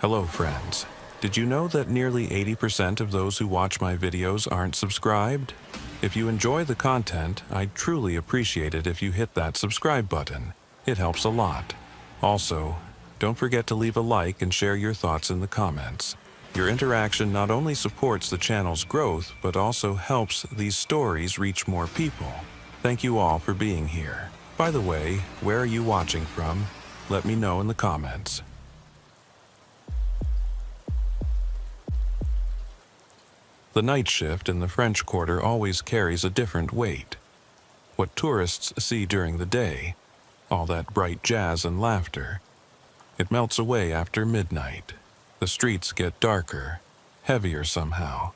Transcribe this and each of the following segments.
Hello, friends. Did you know that nearly 80% of those who watch my videos aren't subscribed? If you enjoy the content, I'd truly appreciate it if you hit that subscribe button. It helps a lot. Also, don't forget to leave a like and share your thoughts in the comments. Your interaction not only supports the channel's growth, but also helps these stories reach more people. Thank you all for being here. By the way, where are you watching from? Let me know in the comments. The night shift in the French Quarter always carries a different weight. What tourists see during the day, all that bright jazz and laughter, it melts away after midnight. The streets get darker, heavier somehow.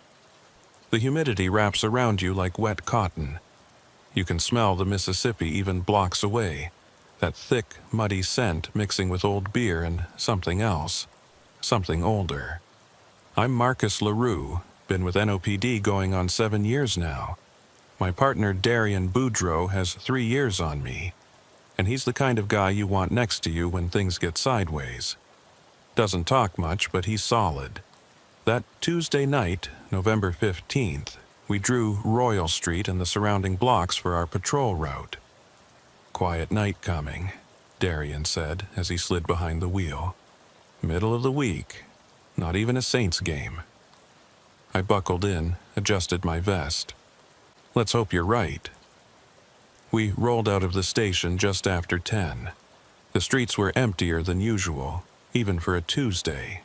The humidity wraps around you like wet cotton. You can smell the Mississippi even blocks away, that thick, muddy scent mixing with old beer and something else, something older. I'm Marcus LaRue. Been with NOPD going on 7 years now. My partner Darian Boudreau has 3 years on me, and he's the kind of guy you want next to you when things get sideways. Doesn't talk much, but he's solid. That Tuesday night, November 15th, we drew Royal Street and the surrounding blocks for our patrol route. Quiet night coming, Darian said as he slid behind the wheel. Middle of the week, not even a Saints game. I buckled in, adjusted my vest. Let's hope you're right. We rolled out of the station just after 10. The streets were emptier than usual, even for a Tuesday.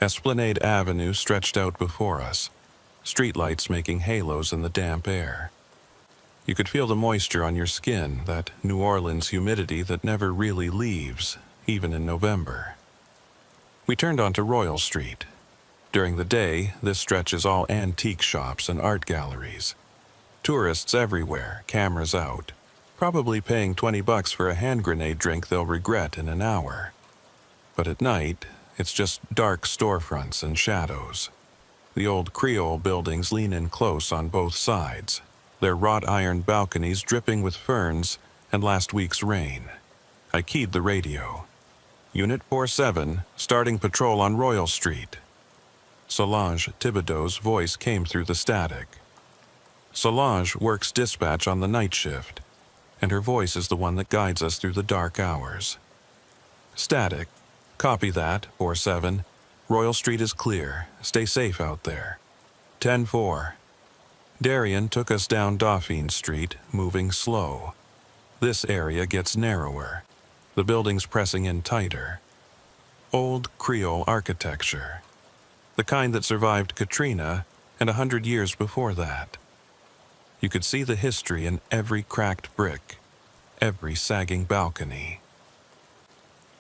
Esplanade Avenue stretched out before us, streetlights making halos in the damp air. You could feel the moisture on your skin, that New Orleans humidity that never really leaves, even in November. We turned onto Royal Street. During the day, this stretch is all antique shops and art galleries. Tourists everywhere, cameras out, probably paying $20 for a hand grenade drink they'll regret in an hour. But at night, it's just dark storefronts and shadows. The old Creole buildings lean in close on both sides, their wrought iron balconies dripping with ferns and last week's rain. I keyed the radio. Unit 47, starting patrol on Royal Street. Solange Thibodeau's voice came through the static. Solange works dispatch on the night shift, and her voice is the one that guides us through the dark hours. Static. Copy that, 47. Royal Street is clear. Stay safe out there. 10-4. Darian took us down Dauphine Street, moving slow. This area gets narrower, the buildings pressing in tighter. Old Creole architecture. The kind that survived Katrina and 100 years before that. You could see the history in every cracked brick, every sagging balcony.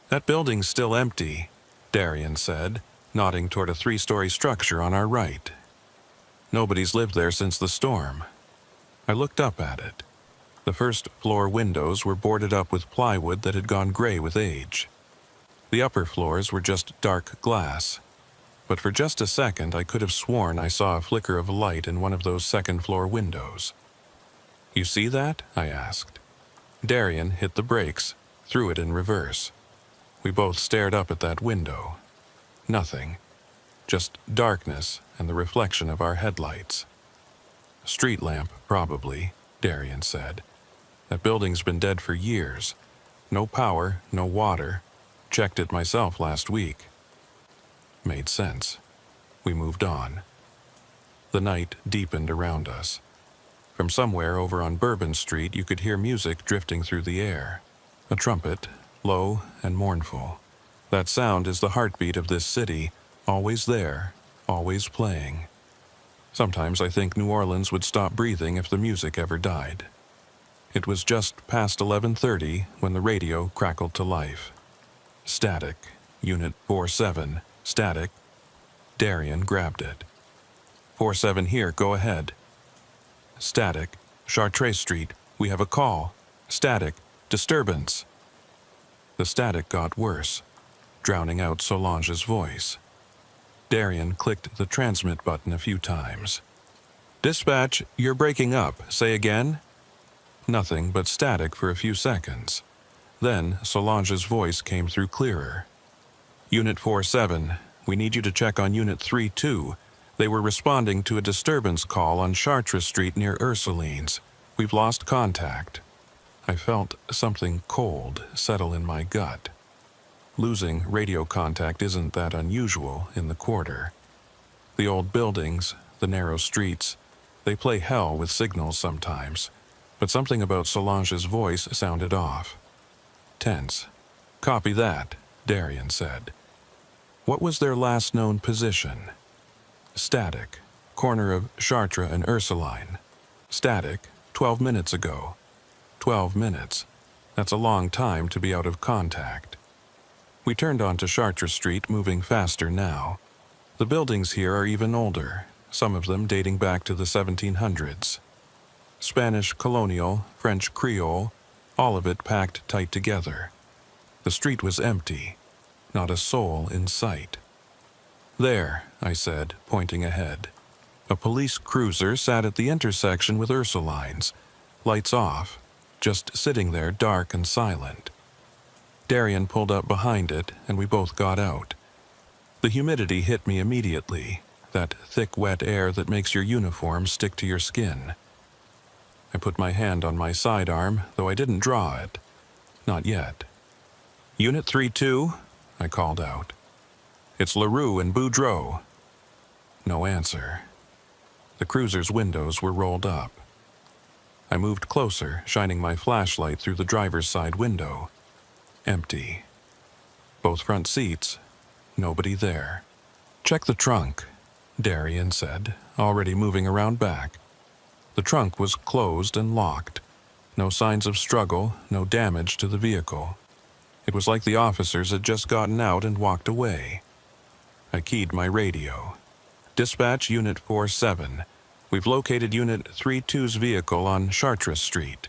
That building's still empty, Darian said, nodding toward a 3-story structure on our right. Nobody's lived there since the storm. I looked up at it. The first floor windows were boarded up with plywood that had gone gray with age. The upper floors were just dark glass. But for just a second, I could have sworn I saw a flicker of light in one of those second-floor windows. You see that? I asked. Darian hit the brakes, threw it in reverse. We both stared up at that window. Nothing. Just darkness and the reflection of our headlights. Street lamp, probably, Darian said. That building's been dead for years. No power, no water. Checked it myself last week. Made sense. We moved on. The night deepened around us. From somewhere over on Bourbon Street, you could hear music drifting through the air. A trumpet, low and mournful. That sound is the heartbeat of this city, always there, always playing. Sometimes I think New Orleans would stop breathing if the music ever died. It was just past 11:30 when the radio crackled to life. Static, Unit 47. Static. Darian grabbed it. 47 here, go ahead. Static. Chartres Street, we have a call. Static. Disturbance. The static got worse, drowning out Solange's voice. Darian clicked the transmit button a few times. Dispatch, you're breaking up. Say again? Nothing but static for a few seconds. Then Solange's voice came through clearer. Unit 47, we need you to check on Unit 32. They were responding to a disturbance call on Chartres Street near Ursuline's. We've lost contact. I felt something cold settle in my gut. Losing radio contact isn't that unusual in the quarter. The old buildings, the narrow streets, they play hell with signals sometimes, but something about Solange's voice sounded off. Tense. Copy that, Darian said. What was their last known position? Static. Corner of Chartres and Ursuline. Static. 12 minutes ago. 12 minutes. That's a long time to be out of contact. We turned onto Chartres Street, moving faster now. The buildings here are even older, some of them dating back to the 1700s. Spanish colonial, French Creole, all of it packed tight together. The street was empty, not a soul in sight. There, I said, pointing ahead. A police cruiser sat at the intersection with Ursuline's, lights off, just sitting there dark and silent. Darian pulled up behind it, and we both got out. The humidity hit me immediately, that thick, wet air that makes your uniform stick to your skin. I put my hand on my sidearm, though I didn't draw it. Not yet. Unit 32, I called out. It's LaRue and Boudreau. No answer. The cruiser's windows were rolled up. I moved closer, shining my flashlight through the driver's side window. Empty. Both front seats, nobody there. Check the trunk, Darian said, already moving around back. The trunk was closed and locked. No signs of struggle, no damage to the vehicle. It was like the officers had just gotten out and walked away. I keyed my radio. Dispatch Unit 47. We've located Unit 32's vehicle on Chartres Street.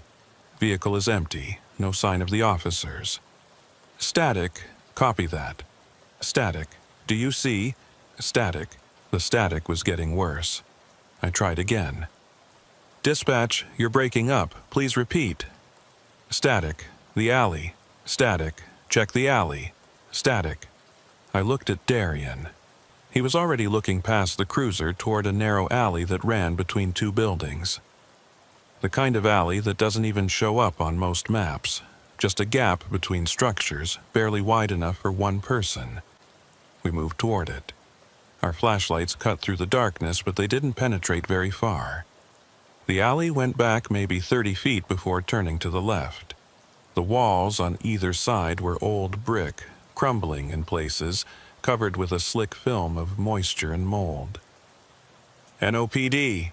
Vehicle is empty, no sign of the officers. Static, copy that. Static, do you see? Static. The static was getting worse. I tried again. Dispatch, you're breaking up. Please repeat. Static, the alley. Static, check the alley. Static. I looked at Darian. He was already looking past the cruiser toward a narrow alley that ran between two buildings. The kind of alley that doesn't even show up on most maps. Just a gap between structures, barely wide enough for one person. We moved toward it. Our flashlights cut through the darkness, but they didn't penetrate very far. The alley went back maybe 30 feet before turning to the left. The walls on either side were old brick, crumbling in places, covered with a slick film of moisture and mold. NOPD,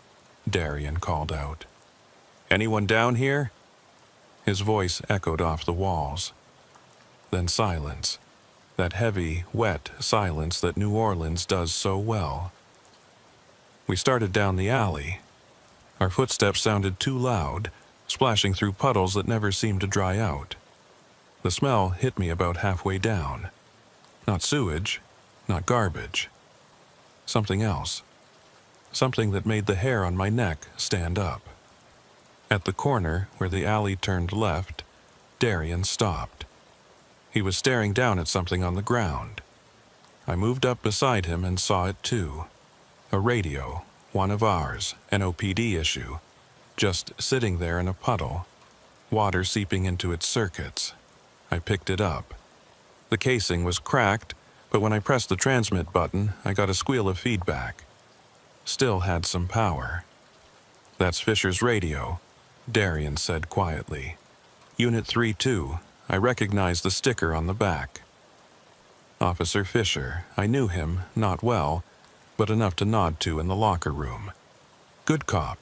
Darian called out. Anyone down here? His voice echoed off the walls. Then silence. That heavy, wet silence that New Orleans does so well. We started down the alley. Our footsteps sounded too loud, splashing through puddles that never seemed to dry out. The smell hit me about halfway down. Not sewage, not garbage. Something else. Something that made the hair on my neck stand up. At the corner, where the alley turned left, Darian stopped. He was staring down at something on the ground. I moved up beside him and saw it too. A radio, one of ours, NOPD issue, just sitting there in a puddle, water seeping into its circuits. I picked it up. The casing was cracked, but when I pressed the transmit button, I got a squeal of feedback. Still had some power. That's Fisher's radio, Darian said quietly. Unit 32, I recognized the sticker on the back. Officer Fisher, I knew him, not well, but enough to nod to in the locker room. Good cop.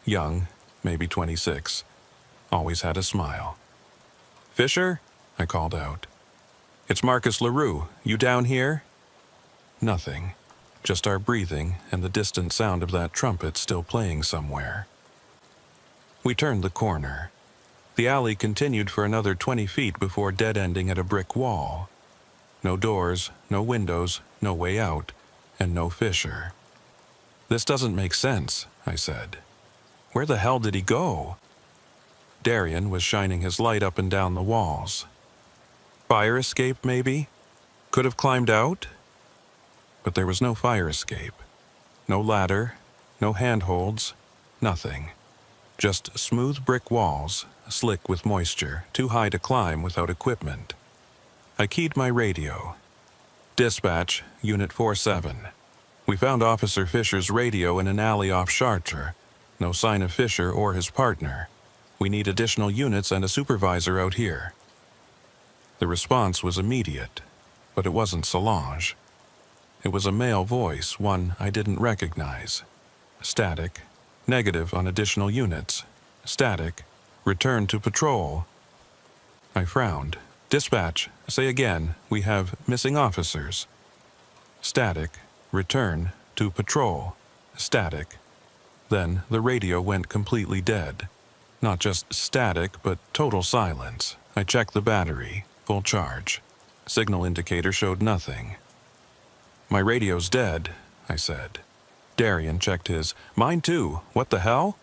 Young, maybe 26. Always had a smile. Fisher? I called out. It's Marcus LaRue. You down here? Nothing. Just our breathing and the distant sound of that trumpet still playing somewhere. We turned the corner. The alley continued for another 20 feet before dead-ending at a brick wall. No doors, no windows, no way out, and no Fisher. This doesn't make sense, I said. Where the hell did he go? Darian was shining his light up and down the walls. Fire escape, maybe? Could have climbed out, but there was no fire escape. No ladder, no handholds, nothing. Just smooth brick walls, slick with moisture, too high to climb without equipment. I keyed my radio. Dispatch, Unit 47. We found Officer Fisher's radio in an alley off Chartres. No sign of Fisher or his partner. We need additional units and a supervisor out here. The response was immediate, but it wasn't Solange. It was a male voice, one I didn't recognize. Static, negative on additional units. Static, return to patrol. I frowned. Dispatch, say again, we have missing officers. Static, return to patrol. Static. Then the radio went completely dead. Not just static, but total silence. I checked the battery, full charge. Signal indicator showed nothing. My radio's dead, I said. Darian checked his. Mine too. What the hell?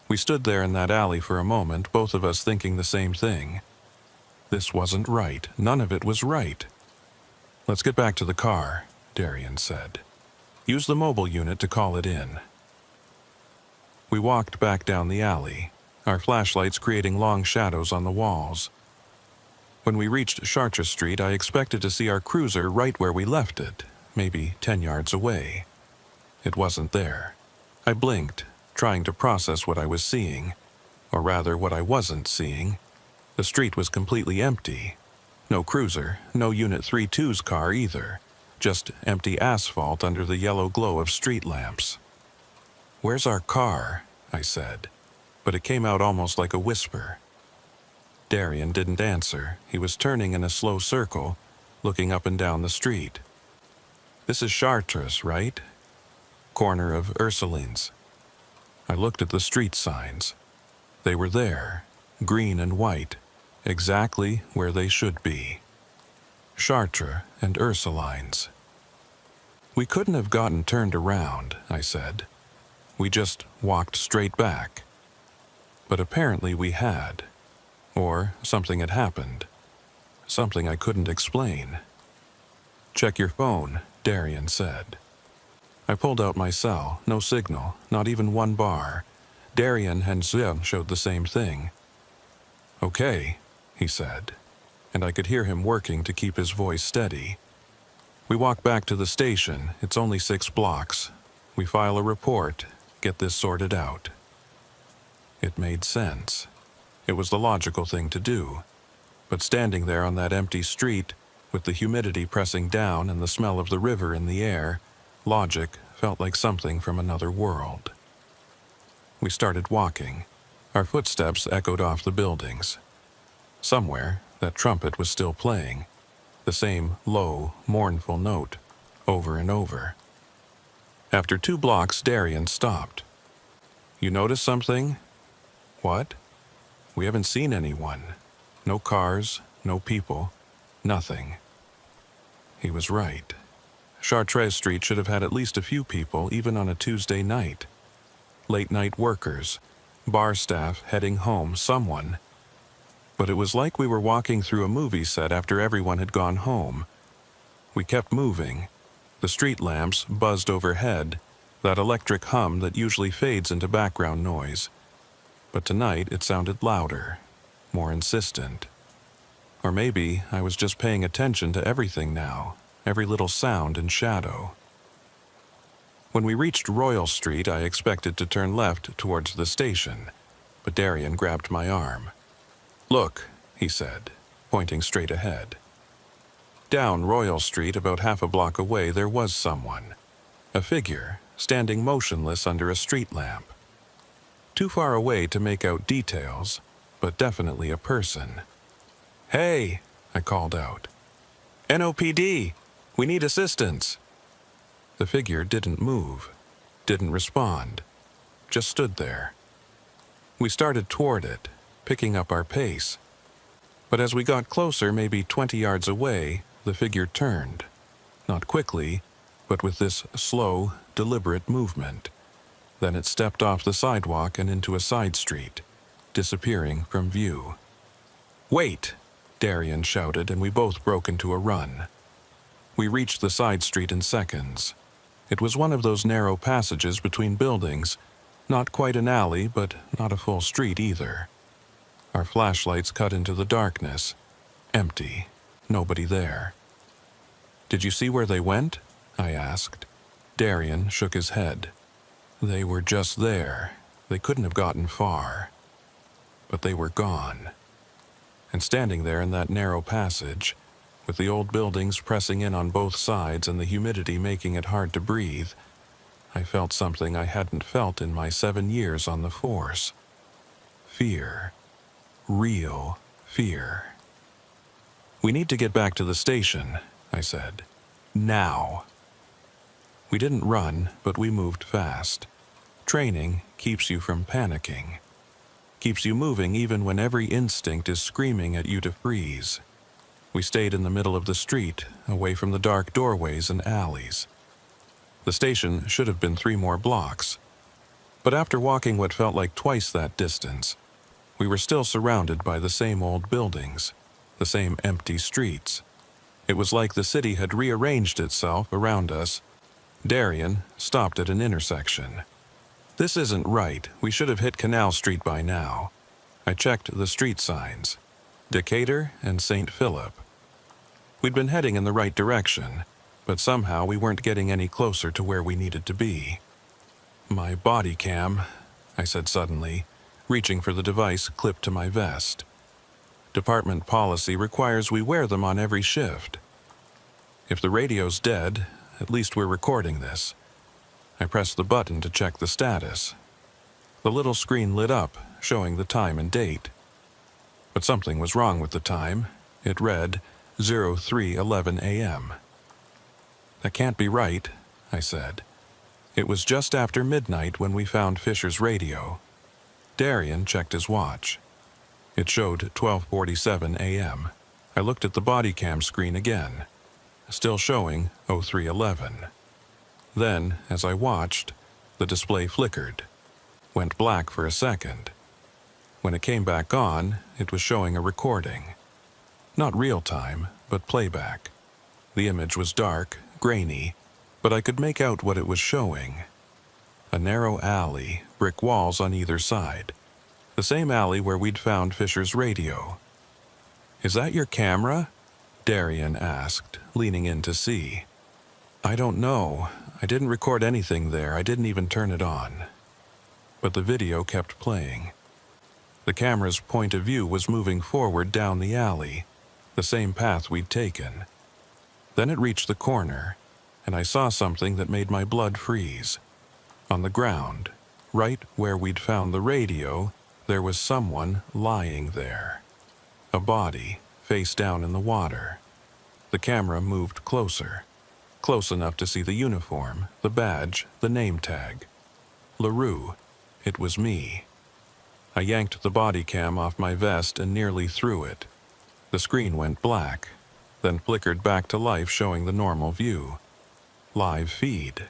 We stood there in that alley for a moment, both of us thinking the same thing. This wasn't right. None of it was right. Let's get back to the car, Darian said. Use the mobile unit to call it in. We walked back down the alley, our flashlights creating long shadows on the walls. When we reached Chartres Street, I expected to see our cruiser right where we left it, maybe 10 yards away. It wasn't there. I blinked, trying to process what I was seeing, or rather what I wasn't seeing. The street was completely empty. No cruiser, no Unit 32's car either, just empty asphalt under the yellow glow of street lamps. Where's our car? I said, but it came out almost like a whisper. Darian didn't answer. He was turning in a slow circle, looking up and down the street. This is Chartres, right? Corner of Ursuline's. I looked at the street signs. They were there, green and white, exactly where they should be. Chartres and Ursuline's. We couldn't have gotten turned around, I said. We just walked straight back. But apparently we had. Or something had happened. Something I couldn't explain. Check your phone, Darian said. I pulled out my cell. No signal, not even one bar. Darian and Zia showed the same thing. Okay, he said, and I could hear him working to keep his voice steady. We walk back to the station. It's only 6 blocks. We file a report, get this sorted out. It made sense. It was the logical thing to do. But standing there on that empty street, with the humidity pressing down and the smell of the river in the air, logic felt like something from another world. We started walking. Our footsteps echoed off the buildings. Somewhere, that trumpet was still playing, the same low, mournful note, over and over. After 2 blocks, Darian stopped. You notice something? What? We haven't seen anyone. No cars, no people, nothing. He was right. Chartres Street should have had at least a few people, even on a Tuesday night. Late-night workers, bar staff heading home, someone. But it was like we were walking through a movie set after everyone had gone home. We kept moving. The street lamps buzzed overhead, that electric hum that usually fades into background noise. But tonight it sounded louder, more insistent. Or maybe I was just paying attention to everything now, every little sound and shadow. When we reached Royal Street, I expected to turn left towards the station, but Darian grabbed my arm. Look, he said, pointing straight ahead. Down Royal Street, about half a block away, there was someone. A figure, standing motionless under a street lamp. Too far away to make out details, but definitely a person. Hey, I called out. NOPD, we need assistance. The figure didn't move, didn't respond, just stood there. We started toward it, picking up our pace. But as we got closer, maybe 20 yards away, the figure turned. Not quickly, but with this slow, deliberate movement. Then it stepped off the sidewalk and into a side street, disappearing from view. Wait! Darian shouted, and we both broke into a run. We reached the side street in seconds. It was one of those narrow passages between buildings, not quite an alley, but not a full street either. Our flashlights cut into the darkness. Empty. Nobody there. "Did you see where they went?" I asked. Darian shook his head. "They were just there. They couldn't have gotten far. But they were gone." And standing there in that narrow passage, with the old buildings pressing in on both sides and the humidity making it hard to breathe, I felt something I hadn't felt in my 7 years on the force. Fear. Real fear. "We need to get back to the station," I said. "Now." We didn't run, but we moved fast. Training keeps you from panicking. Keeps you moving even when every instinct is screaming at you to freeze. We stayed in the middle of the street, away from the dark doorways and alleys. The station should have been 3 more blocks. But after walking what felt like twice that distance, we were still surrounded by the same old buildings, the same empty streets. It was like the city had rearranged itself around us. Darian stopped at an intersection. "This isn't right. We should have hit Canal Street by now." I checked the street signs. Decatur and St. Philip. We'd been heading in the right direction, but somehow we weren't getting any closer to where we needed to be. "My body cam," I said suddenly, reaching for the device clipped to my vest. Department policy requires we wear them on every shift. If the radio's dead, at least we're recording this. I pressed the button to check the status. The little screen lit up, showing the time and date. But something was wrong with the time. It read 03:11 a.m. "That can't be right," I said. It was just after midnight when we found Fisher's radio. Darian checked his watch. It showed 12:47 a.m. I looked at the body cam screen again, still showing 03:11. Then, as I watched, the display flickered, went black for a second. When it came back on, it was showing a recording. Not real time, but playback. The image was dark, grainy, but I could make out what it was showing. A narrow alley, brick walls on either side. The same alley where we'd found Fisher's radio. "Is that your camera?" Darian asked, leaning in to see. "I don't know. I didn't record anything there. I didn't even turn it on." But the video kept playing. The camera's point of view was moving forward down the alley, the same path we'd taken. Then it reached the corner, and I saw something that made my blood freeze. On the ground, right where we'd found the radio, there was someone lying there. A body, face down in the water. The camera moved closer. Close enough to see the uniform, the badge, the name tag. LaRue. It was me. I yanked the body cam off my vest and nearly threw it. The screen went black, then flickered back to life showing the normal view. Live feed.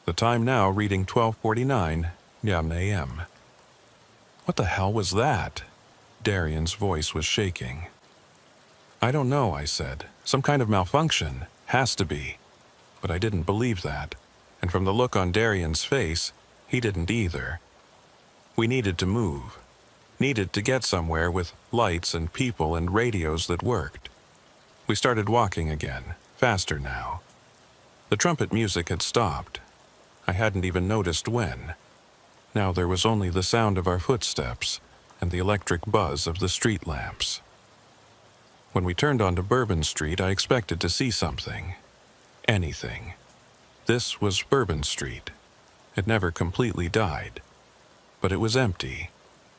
The time now reading 12:49 a.m. "What the hell was that?" Darian's voice was shaking. "I don't know," I said. "Some kind of malfunction. Has to be." But I didn't believe that, and from the look on Darian's face, he didn't either. We needed to move. Needed to get somewhere with lights and people and radios that worked. We started walking again, faster now. The trumpet music had stopped. I hadn't even noticed when. Now there was only the sound of our footsteps and the electric buzz of the street lamps. When we turned onto Bourbon Street, I expected to see something. Anything. This was Bourbon Street. It never completely died. But it was empty.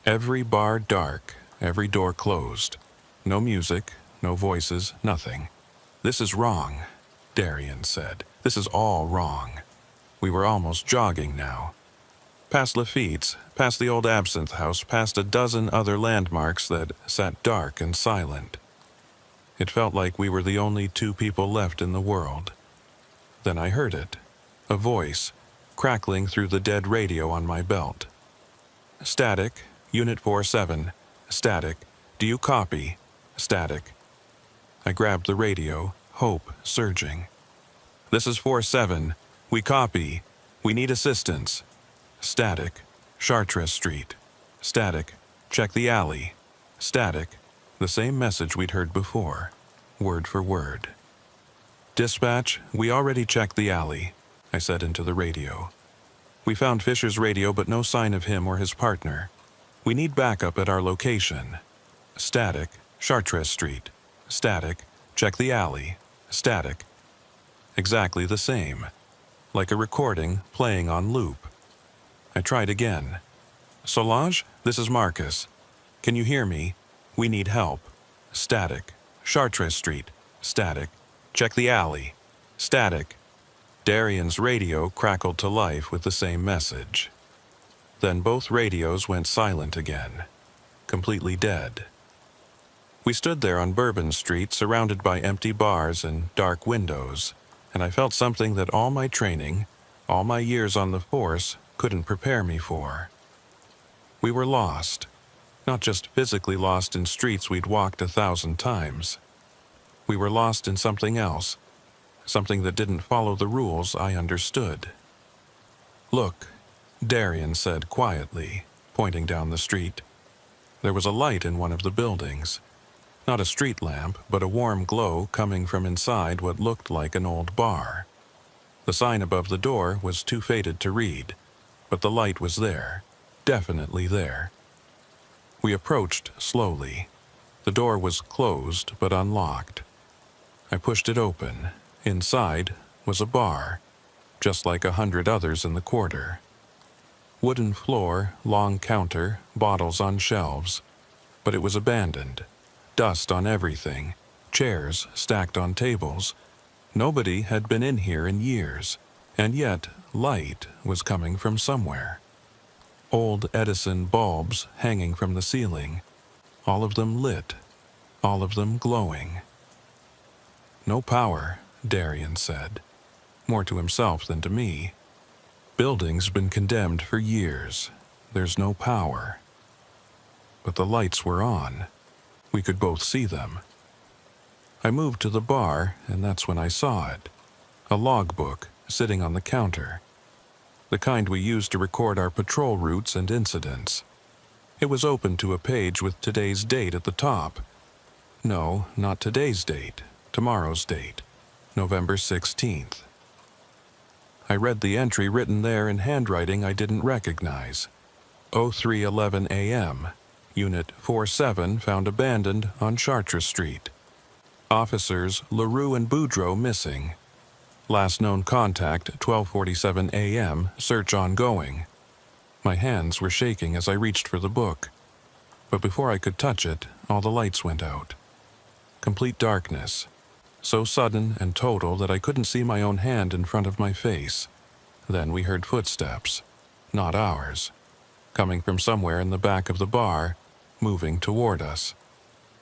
Every bar dark, every door closed. No music, no voices, nothing. "This is wrong," Darian said. "This is all wrong." We were almost jogging now. Past Lafitte's, past the old Absinthe House, past a dozen other landmarks that sat dark and silent. It felt like we were the only 2 people left in the world. Then I heard it. A voice, crackling through the dead radio on my belt. "Static, Unit 47. Static. Do you copy? Static." I grabbed the radio, hope surging. This is 4-7. We copy. We need assistance. Static. Chartres Street. Static. Check the alley. Static. The same message we'd heard before, word for word. Dispatch, we already checked the alley, I said into the radio. We found Fisher's radio but no sign of him or his partner. We need backup at our location. Static. Chartres Street. Static. Check the alley. Static. Exactly the same. Like a recording playing on loop. I tried again. Solange, this is Marcus. Can you hear me? We need help. Static. Chartres Street. Static. Check the alley. Static. Darian's radio crackled to life with the same message. Then both radios went silent again. Completely dead. We stood there on Bourbon Street, surrounded by empty bars and dark windows, and I felt something that all my training, all my years on the force, couldn't prepare me for. We were lost. Not just physically lost in streets we'd walked 1,000 times. We were lost in something else, something that didn't follow the rules I understood. Look, Darian said quietly, pointing down the street. There was a light in one of the buildings. Not a street lamp, but a warm glow coming from inside what looked like an old bar. The sign above the door was too faded to read, but the light was there, definitely there. We approached slowly. The door was closed but unlocked. I pushed it open. Inside was a bar, just like 100 others in the quarter. Wooden floor, long counter, bottles on shelves. But it was abandoned. Dust on everything, chairs stacked on tables. Nobody had been in here in years, and yet light was coming from somewhere. Old Edison bulbs hanging from the ceiling, all of them lit, all of them glowing. No power, Darian said, more to himself than to me. Building's been condemned for years. There's no power. But the lights were on. We could both see them. I moved to the bar, and that's when I saw it. A logbook sitting on the counter. The kind we use to record our patrol routes and incidents. It was open to a page with today's date at the top. No, not today's date, tomorrow's date, November 16th. I read the entry written there in handwriting I didn't recognize. 03:11 a.m., Unit 47 found abandoned on Chartres Street. Officers LaRue and Boudreau missing. Last known contact 12:47 a.m., search ongoing. My hands were shaking as I reached for the book. But before I could touch it, all the lights went out. Complete darkness. So sudden and total that I couldn't see my own hand in front of my face. Then we heard footsteps. Not ours. Coming from somewhere in the back of the bar, moving toward us.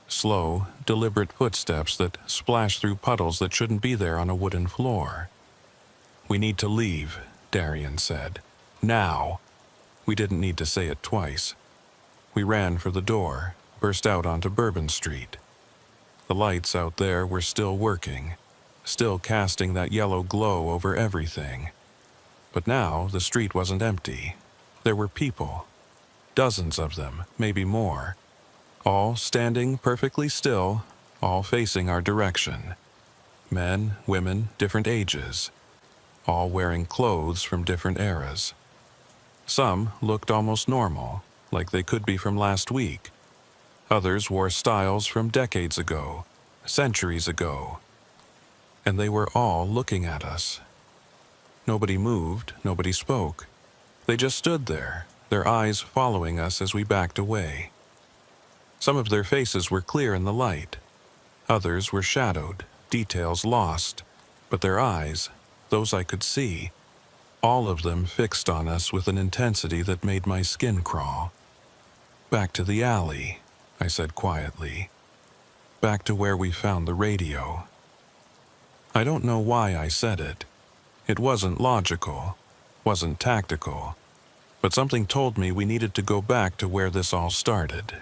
Slow, deliberate footsteps that splash through puddles that shouldn't be there on a wooden floor. We need to leave, Darian said. Now. We didn't need to say it twice. We ran for the door, burst out onto Bourbon Street. The lights out there were still working, still casting that yellow glow over everything. But now the street wasn't empty. There were people. Dozens of them, maybe more. All standing perfectly still, all facing our direction. Men, women, different ages. All wearing clothes from different eras. Some looked almost normal, like they could be from last week. Others wore styles from decades ago, centuries ago. And they were all looking at us. Nobody moved, nobody spoke. They just stood there, their eyes following us as we backed away. Some of their faces were clear in the light. Others were shadowed, details lost. But their eyes, those I could see, all of them fixed on us with an intensity that made my skin crawl. Back to the alley, I said quietly. Back to where we found the radio. I don't know why I said it. It wasn't logical, wasn't tactical. But something told me we needed to go back to where this all started.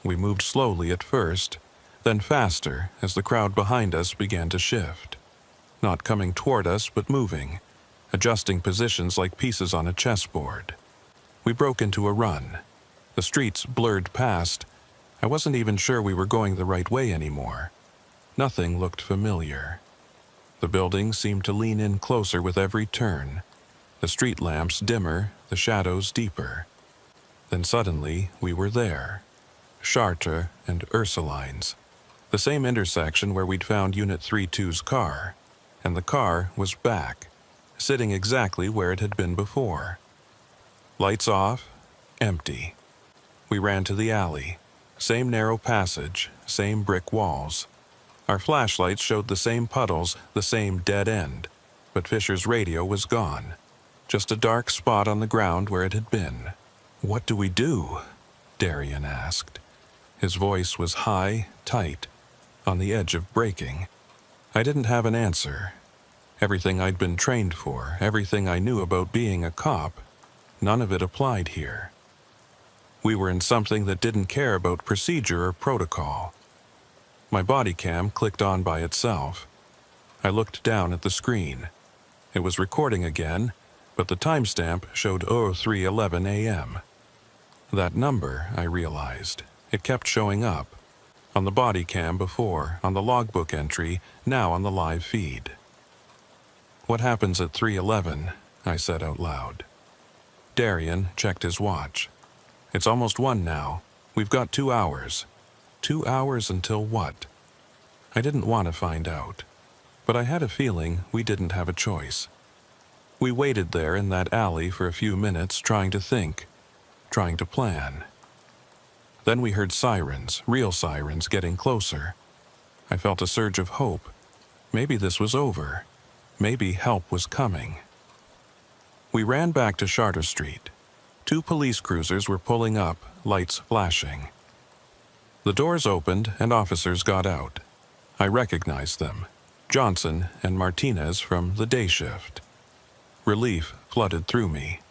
We moved slowly at first, then faster as the crowd behind us began to shift. not coming toward us but moving, adjusting positions like pieces on a chessboard. We broke into a run. The streets blurred past. I wasn't even sure we were going the right way anymore. Nothing looked familiar. The buildings seemed to lean in closer with every turn, the street lamps dimmer, the shadows deeper. Then suddenly we were there. Chartres and Ursuline's. The same intersection where we'd found Unit 32's car. And the car was back, sitting exactly where it had been before. Lights off, empty. We ran to the alley. Same narrow passage, same brick walls. Our flashlights showed the same puddles, the same dead end. But Fisher's radio was gone. Just a dark spot on the ground where it had been. "What do we do?" Darian asked. His voice was high, tight, on the edge of breaking. I didn't have an answer. Everything I'd been trained for, everything I knew about being a cop, none of it applied here. We were in something that didn't care about procedure or protocol. My body cam clicked on by itself. I looked down at the screen. It was recording again, but the timestamp showed 03:11 a.m. That number, I realized, it kept showing up. On the body cam before, on the logbook entry, now on the live feed. "What happens at 3:11? I said out loud. Darian checked his watch. "It's almost 1 now. We've got 2 hours. 2 hours until what?" I didn't want to find out, but I had a feeling we didn't have a choice. We waited there in that alley for a few minutes trying to think, trying to plan. Then we heard sirens, real sirens, getting closer. I felt a surge of hope. Maybe this was over. Maybe help was coming. We ran back to Chartres Street. 2 police cruisers were pulling up, lights flashing. The doors opened and officers got out. I recognized them, Johnson and Martinez from the day shift. Relief flooded through me.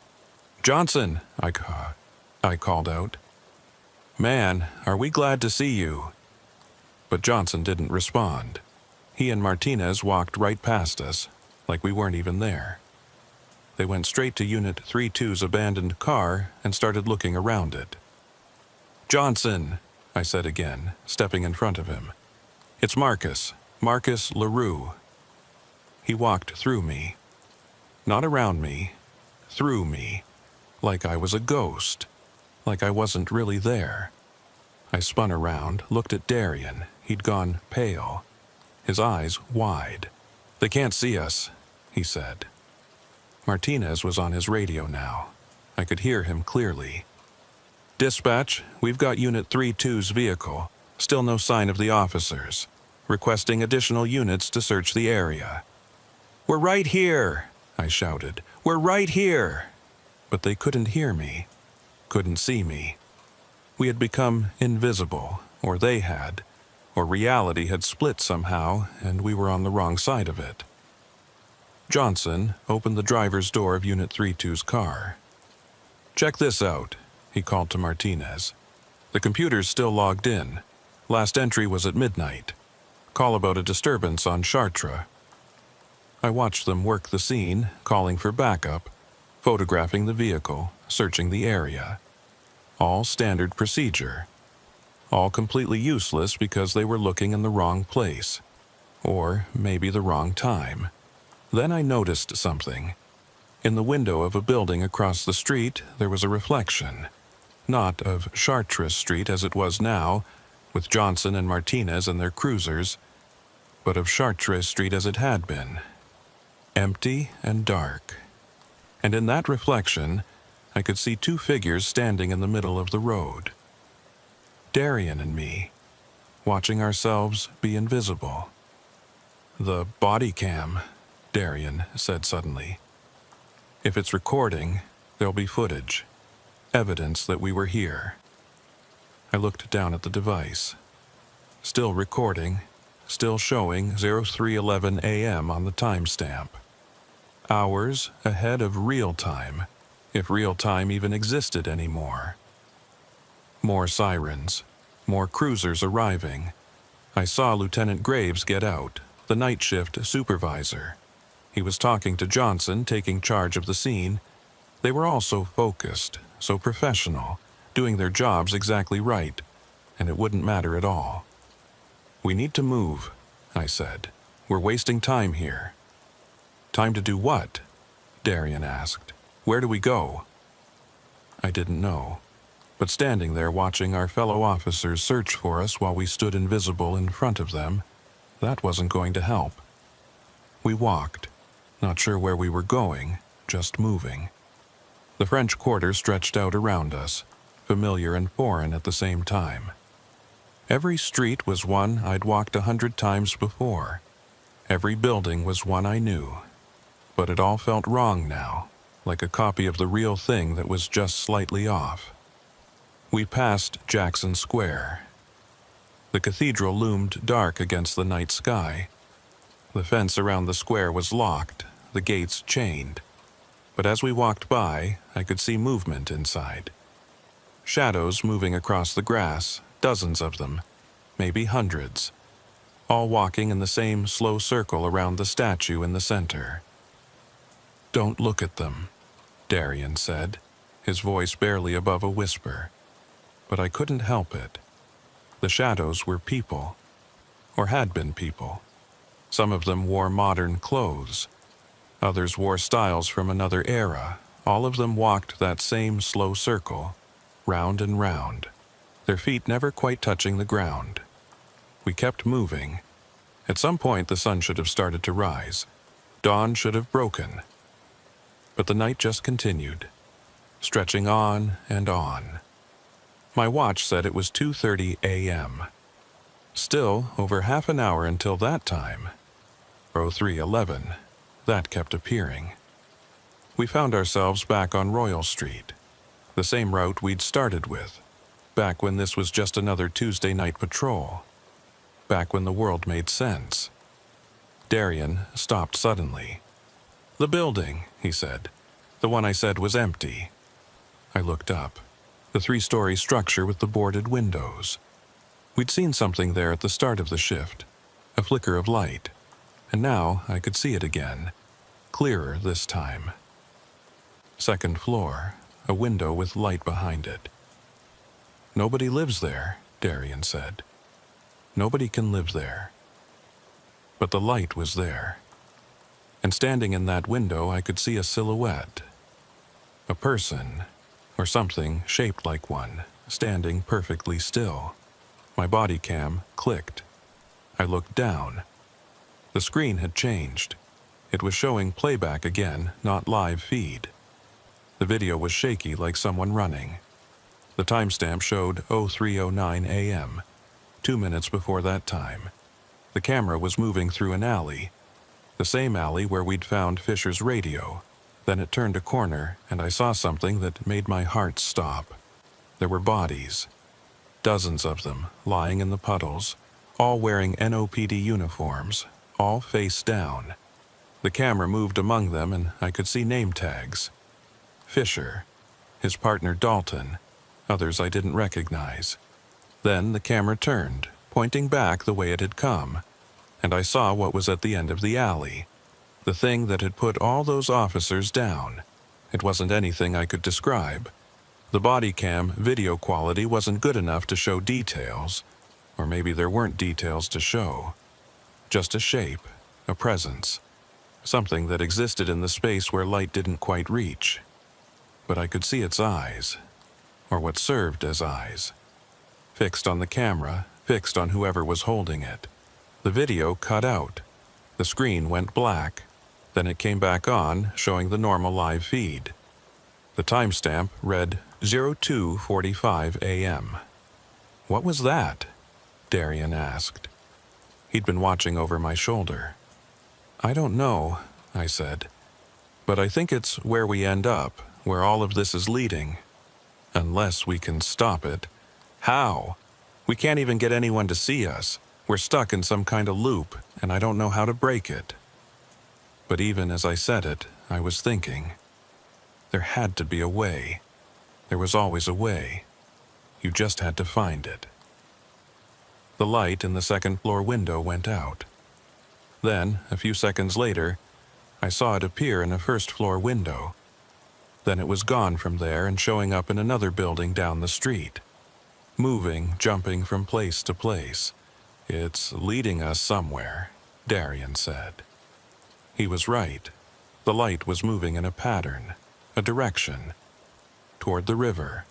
"Johnson," I called out. "Man, are we glad to see you." But Johnson didn't respond. He and Martinez walked right past us, like we weren't even there. They went straight to Unit 32's abandoned car and started looking around it. "Johnson," I said again, stepping in front of him. "It's Marcus LaRue." He walked through me. Not around me, through me, like I was a ghost, like I wasn't really there. I spun around, looked at Darian. He'd gone pale, his eyes wide. "They can't see us," he said. Martinez was on his radio now. I could hear him clearly. "Dispatch, we've got Unit 32's vehicle. Still no sign of the officers. Requesting additional units to search the area." "We're right here," I shouted. "We're right here." But they couldn't hear me, couldn't see me. We had become invisible, or they had, or reality had split somehow, and we were on the wrong side of it. Johnson opened the driver's door of Unit 32's car. "Check this out," he called to Martinez. "The computer's still logged in. Last entry was at midnight. Call about a disturbance on Chartres." I watched them work the scene, calling for backup, photographing the vehicle, searching the area. All standard procedure. All completely useless because they were looking in the wrong place. Or maybe the wrong time. Then I noticed something. In the window of a building across the street, there was a reflection. Not of Chartres Street as it was now, with Johnson and Martinez and their cruisers, but of Chartres Street as it had been. Empty and dark. And in that reflection, I could see 2 figures standing in the middle of the road. Darian and me, watching ourselves be invisible. "The body cam," Darian said suddenly. "If it's recording, there'll be footage. Evidence that we were here." I looked down at the device. Still recording, still showing 03:11 a.m. on the timestamp. Hours ahead of real time, if real time even existed anymore. More sirens, more cruisers arriving. I saw Lieutenant Graves get out, the night shift supervisor. He was talking to Johnson, taking charge of the scene. They were all so focused, so professional, doing their jobs exactly right, and it wouldn't matter at all. "We need to move," I said. "We're wasting time here." "Time to do what?" Darian asked. "Where do we go?" I didn't know, but standing there watching our fellow officers search for us while we stood invisible in front of them, that wasn't going to help. We walked, not sure where we were going, just moving. The French Quarter stretched out around us, familiar and foreign at the same time. Every street was one I'd walked 100 times before. Every building was one I knew. But it all felt wrong now, like a copy of the real thing that was just slightly off. We passed Jackson Square. The cathedral loomed dark against the night sky. The fence around the square was locked, the gates chained. But as we walked by, I could see movement inside. Shadows moving across the grass, dozens of them, maybe hundreds, all walking in the same slow circle around the statue in the center. "Don't look at them," Darian said, his voice barely above a whisper. But I couldn't help it. The shadows were people, or had been people. Some of them wore modern clothes. Others wore styles from another era. All of them walked that same slow circle, round and round, their feet never quite touching the ground. We kept moving. At some point the sun should have started to rise. Dawn should have broken. But the night just continued, stretching on and on. My watch said it was 2:30 a.m. Still, over half an hour until that time. 03:11, that kept appearing. We found ourselves back on Royal Street, the same route we'd started with, back when this was just another Tuesday night patrol, back when the world made sense. Darian stopped suddenly. "The building," he said. "The one I said was empty." I looked up. The 3-story structure with the boarded windows. We'd seen something there at the start of the shift, a flicker of light, and now I could see it again, clearer this time. Second floor, a window with light behind it. "Nobody lives there," Darian said. "Nobody can live there." But the light was there. And standing in that window I could see a silhouette. A person, or something shaped like one, standing perfectly still. My body cam clicked. I looked down. The screen had changed. It was showing playback again, not live feed. The video was shaky like someone running. The timestamp showed 03:09 a.m., 2 minutes before that time. The camera was moving through an alley, the same alley where we'd found Fisher's radio. Then it turned a corner, and I saw something that made my heart stop. There were bodies, dozens of them, lying in the puddles, all wearing NOPD uniforms, all face down. The camera moved among them, and I could see name tags. Fisher, his partner Dalton, others I didn't recognize. Then the camera turned, pointing back the way it had come, and I saw what was at the end of the alley. The thing that had put all those officers down. It wasn't anything I could describe. The body cam video quality wasn't good enough to show details, or maybe there weren't details to show. Just a shape, a presence, something that existed in the space where light didn't quite reach. But I could see its eyes, or what served as eyes. Fixed on the camera, fixed on whoever was holding it. The video cut out. The screen went black. Then it came back on, showing the normal live feed. The timestamp read 02:45 a.m. "What was that?" Darian asked. He'd been watching over my shoulder. "I don't know," I said. "But I think it's where we end up, where all of this is leading. Unless we can stop it." "How? We can't even get anyone to see us. We're stuck in some kind of loop, and I don't know how to break it." But even as I said it, I was thinking. There had to be a way. There was always a way. You just had to find it. The light in the second-floor window went out. Then, a few seconds later, I saw it appear in a first-floor window. Then it was gone from there and showing up in another building down the street. Moving, jumping from place to place. "It's leading us somewhere," Darian said. He was right. The light was moving in a pattern, a direction, toward the river.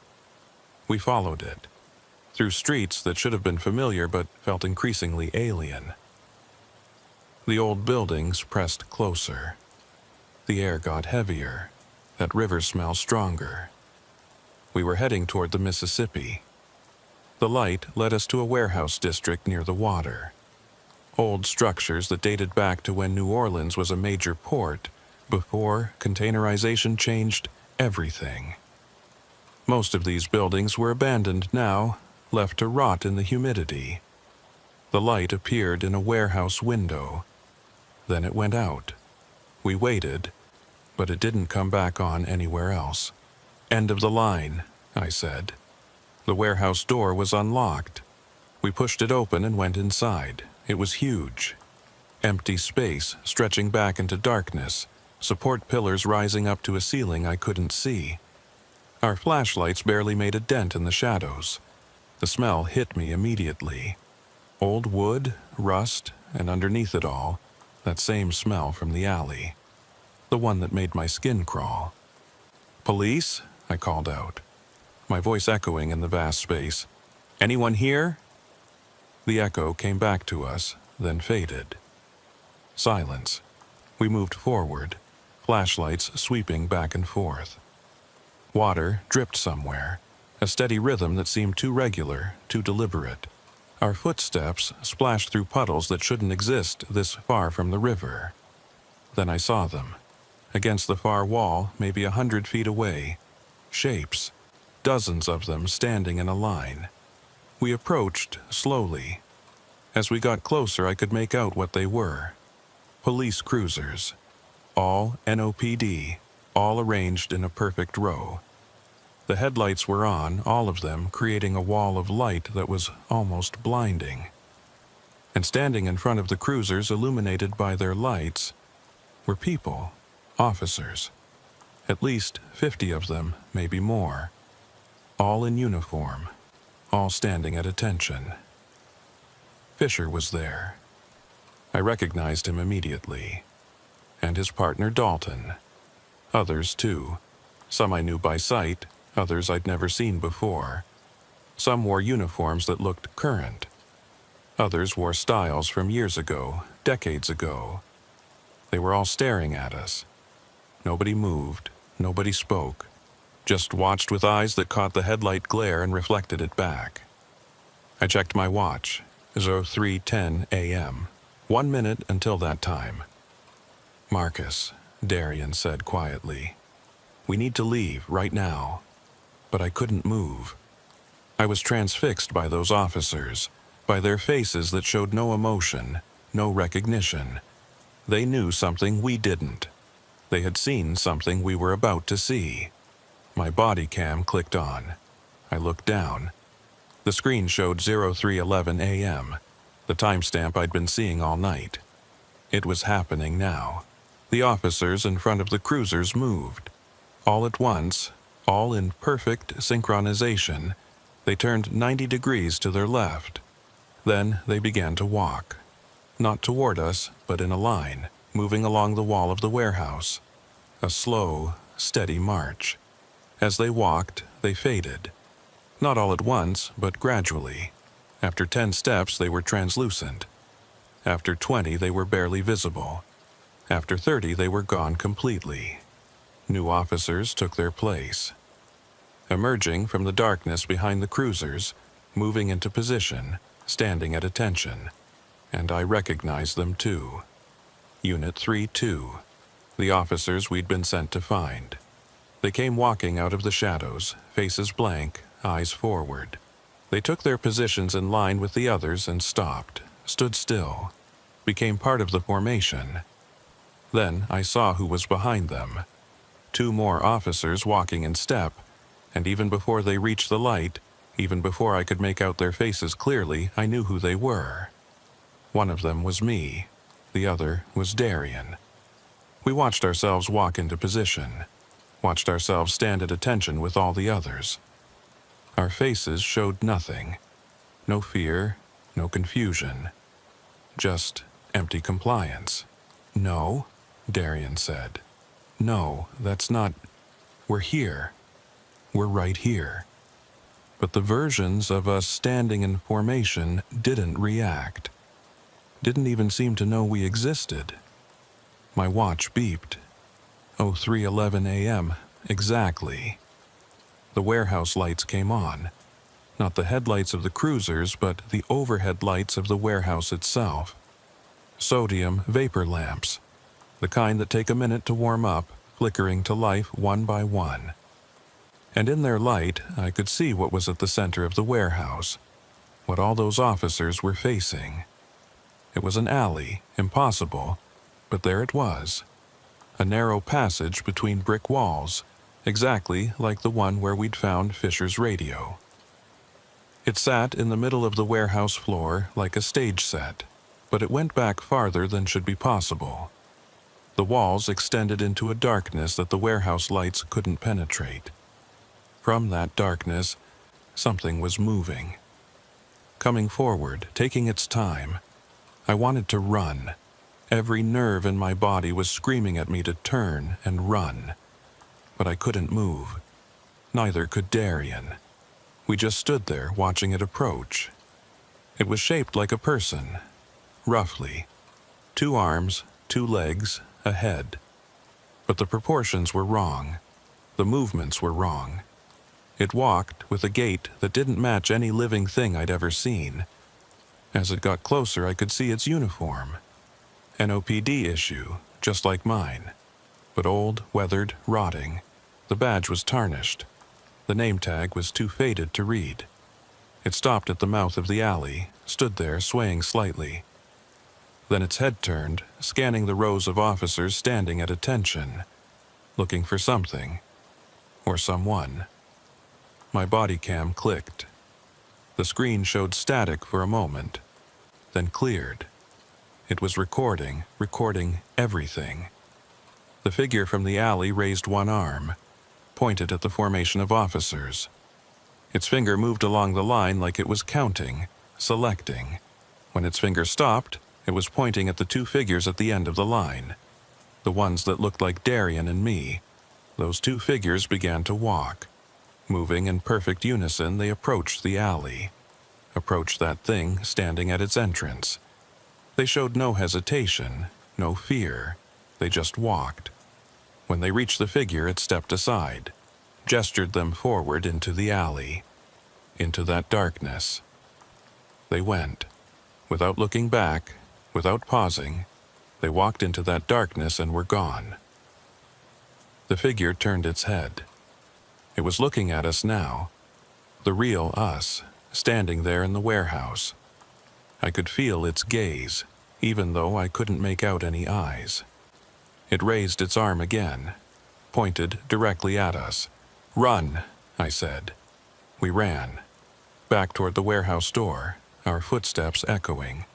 We followed it, through streets that should have been familiar but felt increasingly alien. The old buildings pressed closer. The air got heavier, that river smell stronger. We were heading toward the Mississippi. The light led us to a warehouse district near the water. Old structures that dated back to when New Orleans was a major port, before containerization changed everything. Most of these buildings were abandoned now, left to rot in the humidity. The light appeared in a warehouse window. Then it went out. We waited, but it didn't come back on anywhere else. "End of the line," I said. The warehouse door was unlocked. We pushed it open and went inside. It was huge. Empty space stretching back into darkness, support pillars rising up to a ceiling I couldn't see. Our flashlights barely made a dent in the shadows. The smell hit me immediately. Old wood, rust, and underneath it all, that same smell from the alley. The one that made my skin crawl. "Police?" I called out, my voice echoing in the vast space. "Anyone here?" The echo came back to us, then faded. Silence. We moved forward, flashlights sweeping back and forth. Water dripped somewhere, a steady rhythm that seemed too regular, too deliberate. Our footsteps splashed through puddles that shouldn't exist this far from the river. Then I saw them. Against the far wall, maybe 100 feet away. Shapes. Dozens of them standing in a line. We approached slowly. As we got closer, I could make out what they were. Police cruisers. All NOPD, all arranged in a perfect row. The headlights were on, all of them, creating a wall of light that was almost blinding. And standing in front of the cruisers, illuminated by their lights, were people, officers. At least 50 of them, maybe more. All in uniform, all standing at attention. Fisher was there. I recognized him immediately. And his partner Dalton. Others, too. Some I knew by sight, others I'd never seen before. Some wore uniforms that looked current. Others wore styles from years ago, decades ago. They were all staring at us. Nobody moved, nobody spoke, just watched with eyes that caught the headlight glare and reflected it back. I checked my watch, 03:10 a.m., 1 minute until that time. "Marcus," Darian said quietly, "we need to leave right now." But I couldn't move. I was transfixed by those officers, by their faces that showed no emotion, no recognition. They knew something we didn't. They had seen something we were about to see. My body cam clicked on. I looked down. The screen showed 03:11 a.m., the timestamp I'd been seeing all night. It was happening now. The officers in front of the cruisers moved. All at once, all in perfect synchronization, they turned 90 degrees to their left. Then they began to walk. Not toward us, but in a line, moving along the wall of the warehouse. A slow, steady march. As they walked, they faded. Not all at once, but gradually. After 10 steps, they were translucent. After 20, they were barely visible. After 30, they were gone completely. New officers took their place. Emerging from the darkness behind the cruisers, moving into position, standing at attention. And I recognized them too. Unit 3-2, the officers we'd been sent to find. They came walking out of the shadows, faces blank, eyes forward. They took their positions in line with the others and stopped, stood still, became part of the formation. Then I saw who was behind them. 2 more officers walking in step, and even before they reached the light, even before I could make out their faces clearly, I knew who they were. One of them was me. The other was Darien. We watched ourselves walk into position, watched ourselves stand at attention with all the others. Our faces showed nothing. No fear, no confusion. Just empty compliance. "No," Darien said. "No, that's not... We're here. We're right here." But the versions of us standing in formation didn't react. Didn't even seem to know we existed. My watch beeped. 03:11 a.m. exactly. The warehouse lights came on. Not the headlights of the cruisers, but the overhead lights of the warehouse itself. Sodium vapor lamps, the kind that take a minute to warm up, flickering to life one by one. And in their light, I could see what was at the center of the warehouse, what all those officers were facing. It was an alley, impossible, but there it was. A narrow passage between brick walls, exactly like the one where we'd found Fisher's radio. It sat in the middle of the warehouse floor like a stage set, but it went back farther than should be possible. The walls extended into a darkness that the warehouse lights couldn't penetrate. From that darkness, something was moving. Coming forward, taking its time. I wanted to run. Every nerve in my body was screaming at me to turn and run. But I couldn't move. Neither could Darien. We just stood there watching it approach. It was shaped like a person, roughly. 2 arms, 2 legs, a head. But the proportions were wrong. The movements were wrong. It walked with a gait that didn't match any living thing I'd ever seen. As it got closer, I could see its uniform. An OPD issue, just like mine. But old, weathered, rotting. The badge was tarnished. The name tag was too faded to read. It stopped at the mouth of the alley, stood there swaying slightly. Then its head turned, scanning the rows of officers standing at attention, looking for something, or someone. My body cam clicked. The screen showed static for a moment, then cleared. It was recording everything. The figure from the alley raised one arm, pointed at the formation of officers. Its finger moved along the line like it was counting, selecting. When its finger stopped, it was pointing at the 2 figures at the end of the line, the ones that looked like Darien and me. Those 2 figures began to walk. Moving in perfect unison, they approached the alley, approached that thing standing at its entrance. They showed no hesitation, no fear. They just walked. When they reached the figure, it stepped aside, gestured them forward into the alley, into that darkness. They went. Without looking back, without pausing, they walked into that darkness and were gone. The figure turned its head. It was looking at us now, the real us, standing there in the warehouse. I could feel its gaze, even though I couldn't make out any eyes. It raised its arm again, pointed directly at us. "Run," I said. We ran, back toward the warehouse door, our footsteps echoing,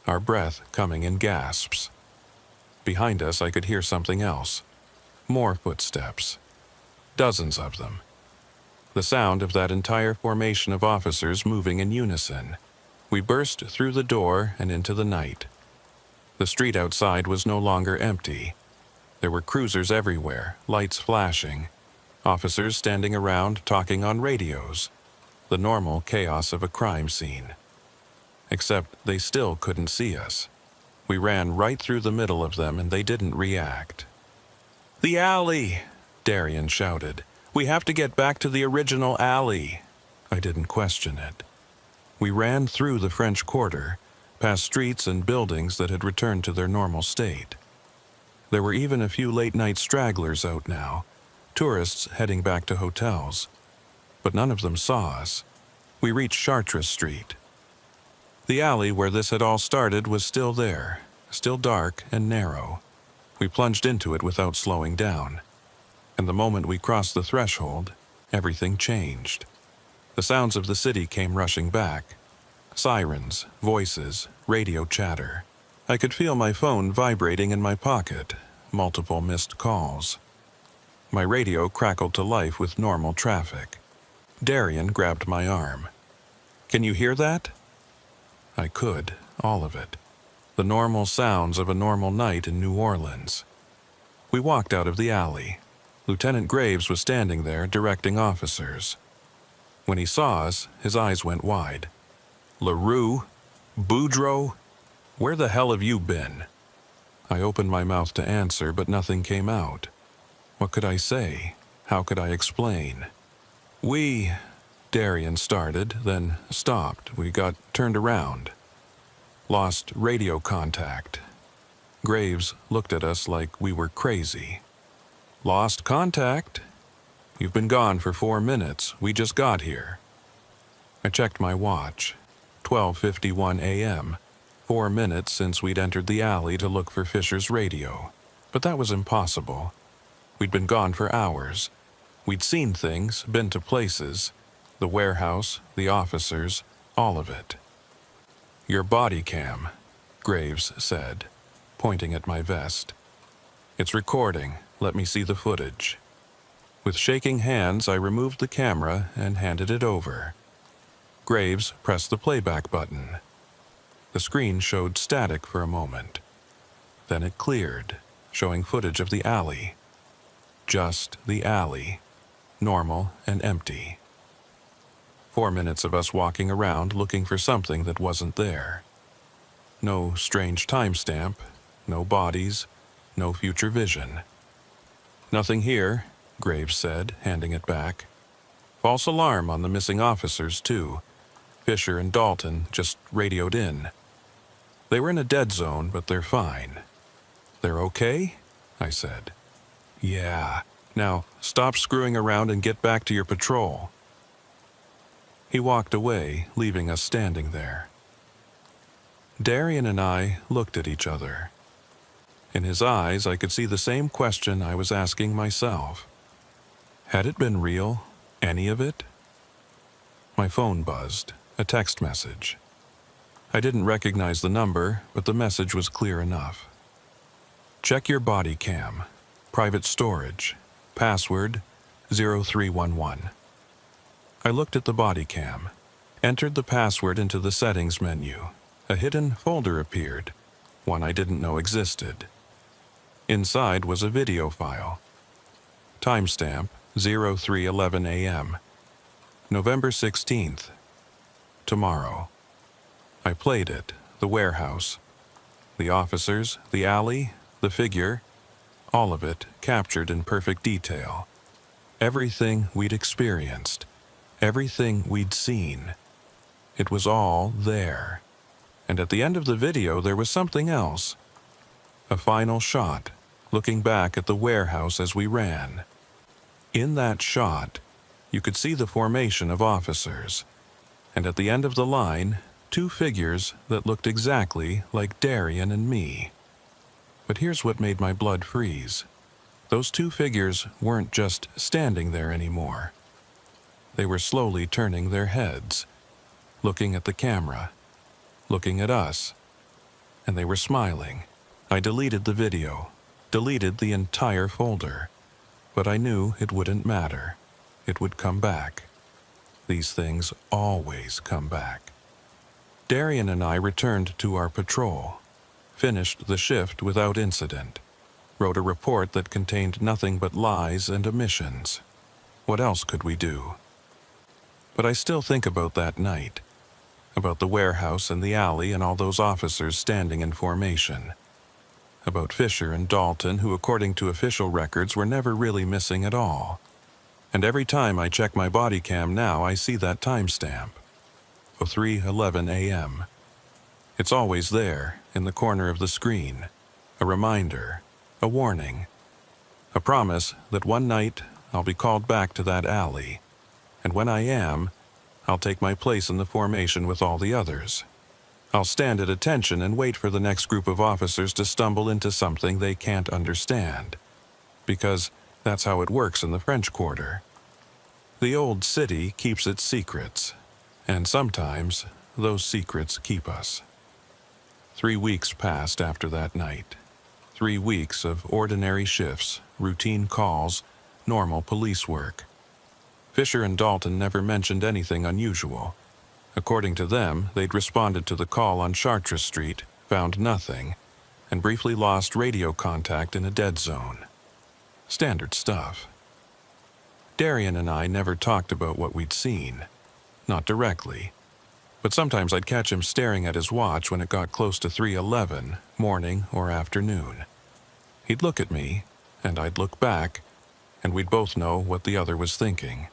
our breath coming in gasps. Behind us, I could hear something else. More footsteps. Dozens of them. The sound of that entire formation of officers moving in unison. We burst through the door and into the night. The street outside was no longer empty. There were cruisers everywhere, lights flashing, officers standing around talking on radios, the normal chaos of a crime scene. Except they still couldn't see us. We ran right through the middle of them and they didn't react. "The alley!" Darien shouted. "We have to get back to the original alley." I didn't question it. We ran through the French Quarter, past streets and buildings that had returned to their normal state. There were even a few late-night stragglers out now, tourists heading back to hotels. But none of them saw us. We reached Chartres Street. The alley where this had all started was still there, still dark and narrow. We plunged into it without slowing down. And the moment we crossed the threshold, everything changed. The sounds of the city came rushing back. Sirens, voices, radio chatter. I could feel my phone vibrating in my pocket, multiple missed calls. My radio crackled to life with normal traffic. Darian grabbed my arm. "Can you hear that?" I could, all of it. The normal sounds of a normal night in New Orleans. We walked out of the alley. Lieutenant Graves was standing there, directing officers. When he saw us, his eyes went wide. "LaRue? Boudreaux? Where the hell have you been?" I opened my mouth to answer, but nothing came out. What could I say? How could I explain? "We," Darian started, then stopped. We got turned around. "Lost radio contact." Graves looked at us like we were crazy. "Lost contact? You've been gone for 4 minutes. We just got here." I checked my watch. 12:51 a.m. 4 minutes since we'd entered the alley to look for Fisher's radio. But that was impossible. We'd been gone for hours. We'd seen things, been to places. The warehouse, the officers, all of it. "Your body cam," Graves said, pointing at my vest. "It's recording. Let me see the footage." With shaking hands, I removed the camera and handed it over. Graves pressed the playback button. The screen showed static for a moment. Then it cleared, showing footage of the alley. Just the alley, normal and empty. 4 minutes of us walking around looking for something that wasn't there. No strange timestamp, no bodies, no future vision. "Nothing here," Graves said, handing it back. "False alarm on the missing officers, too. Fisher and Dalton just radioed in. They were in a dead zone, but they're fine." "They're okay?" I said. "Yeah. Now, stop screwing around and get back to your patrol." He walked away, leaving us standing there. Darian and I looked at each other. In his eyes, I could see the same question I was asking myself. Had it been real? Any of it? My phone buzzed, a text message. I didn't recognize the number, but the message was clear enough. "Check your body cam. Private storage. Password 0311. I looked at the body cam, entered the password into the settings menu. A hidden folder appeared, one I didn't know existed. Inside was a video file. Timestamp 03:11 a.m. November 16th. Tomorrow. I played it, the warehouse. The officers, the alley, the figure, all of it captured in perfect detail. Everything we'd experienced, everything we'd seen. It was all there. And at the end of the video there was something else. A final shot, looking back at the warehouse as we ran. In that shot, you could see the formation of officers. And at the end of the line, 2 figures that looked exactly like Darian and me. But here's what made my blood freeze. Those 2 figures weren't just standing there anymore. They were slowly turning their heads, looking at the camera, looking at us, and they were smiling. I deleted the video, deleted the entire folder, but I knew it wouldn't matter. It would come back. These things always come back. Darian and I returned to our patrol, finished the shift without incident, wrote a report that contained nothing but lies and omissions. What else could we do? But I still think about that night, about the warehouse and the alley and all those officers standing in formation, about Fisher and Dalton, who according to official records were never really missing at all. And every time I check my body cam now, I see that timestamp, 03:11 a.m. It's always there, in the corner of the screen, a reminder, a warning, a promise that one night I'll be called back to that alley, and when I am, I'll take my place in the formation with all the others. I'll stand at attention and wait for the next group of officers to stumble into something they can't understand, because that's how it works in the French Quarter. The old city keeps its secrets, and sometimes those secrets keep us. 3 weeks passed after that night. 3 weeks of ordinary shifts, routine calls, normal police work. Fisher and Dalton never mentioned anything unusual. According to them, they'd responded to the call on Chartres Street, found nothing, and briefly lost radio contact in a dead zone. Standard stuff. Darian and I never talked about what we'd seen. Not directly. But sometimes I'd catch him staring at his watch when it got close to 3:11, morning or afternoon. He'd look at me, and I'd look back, and we'd both know what the other was thinking.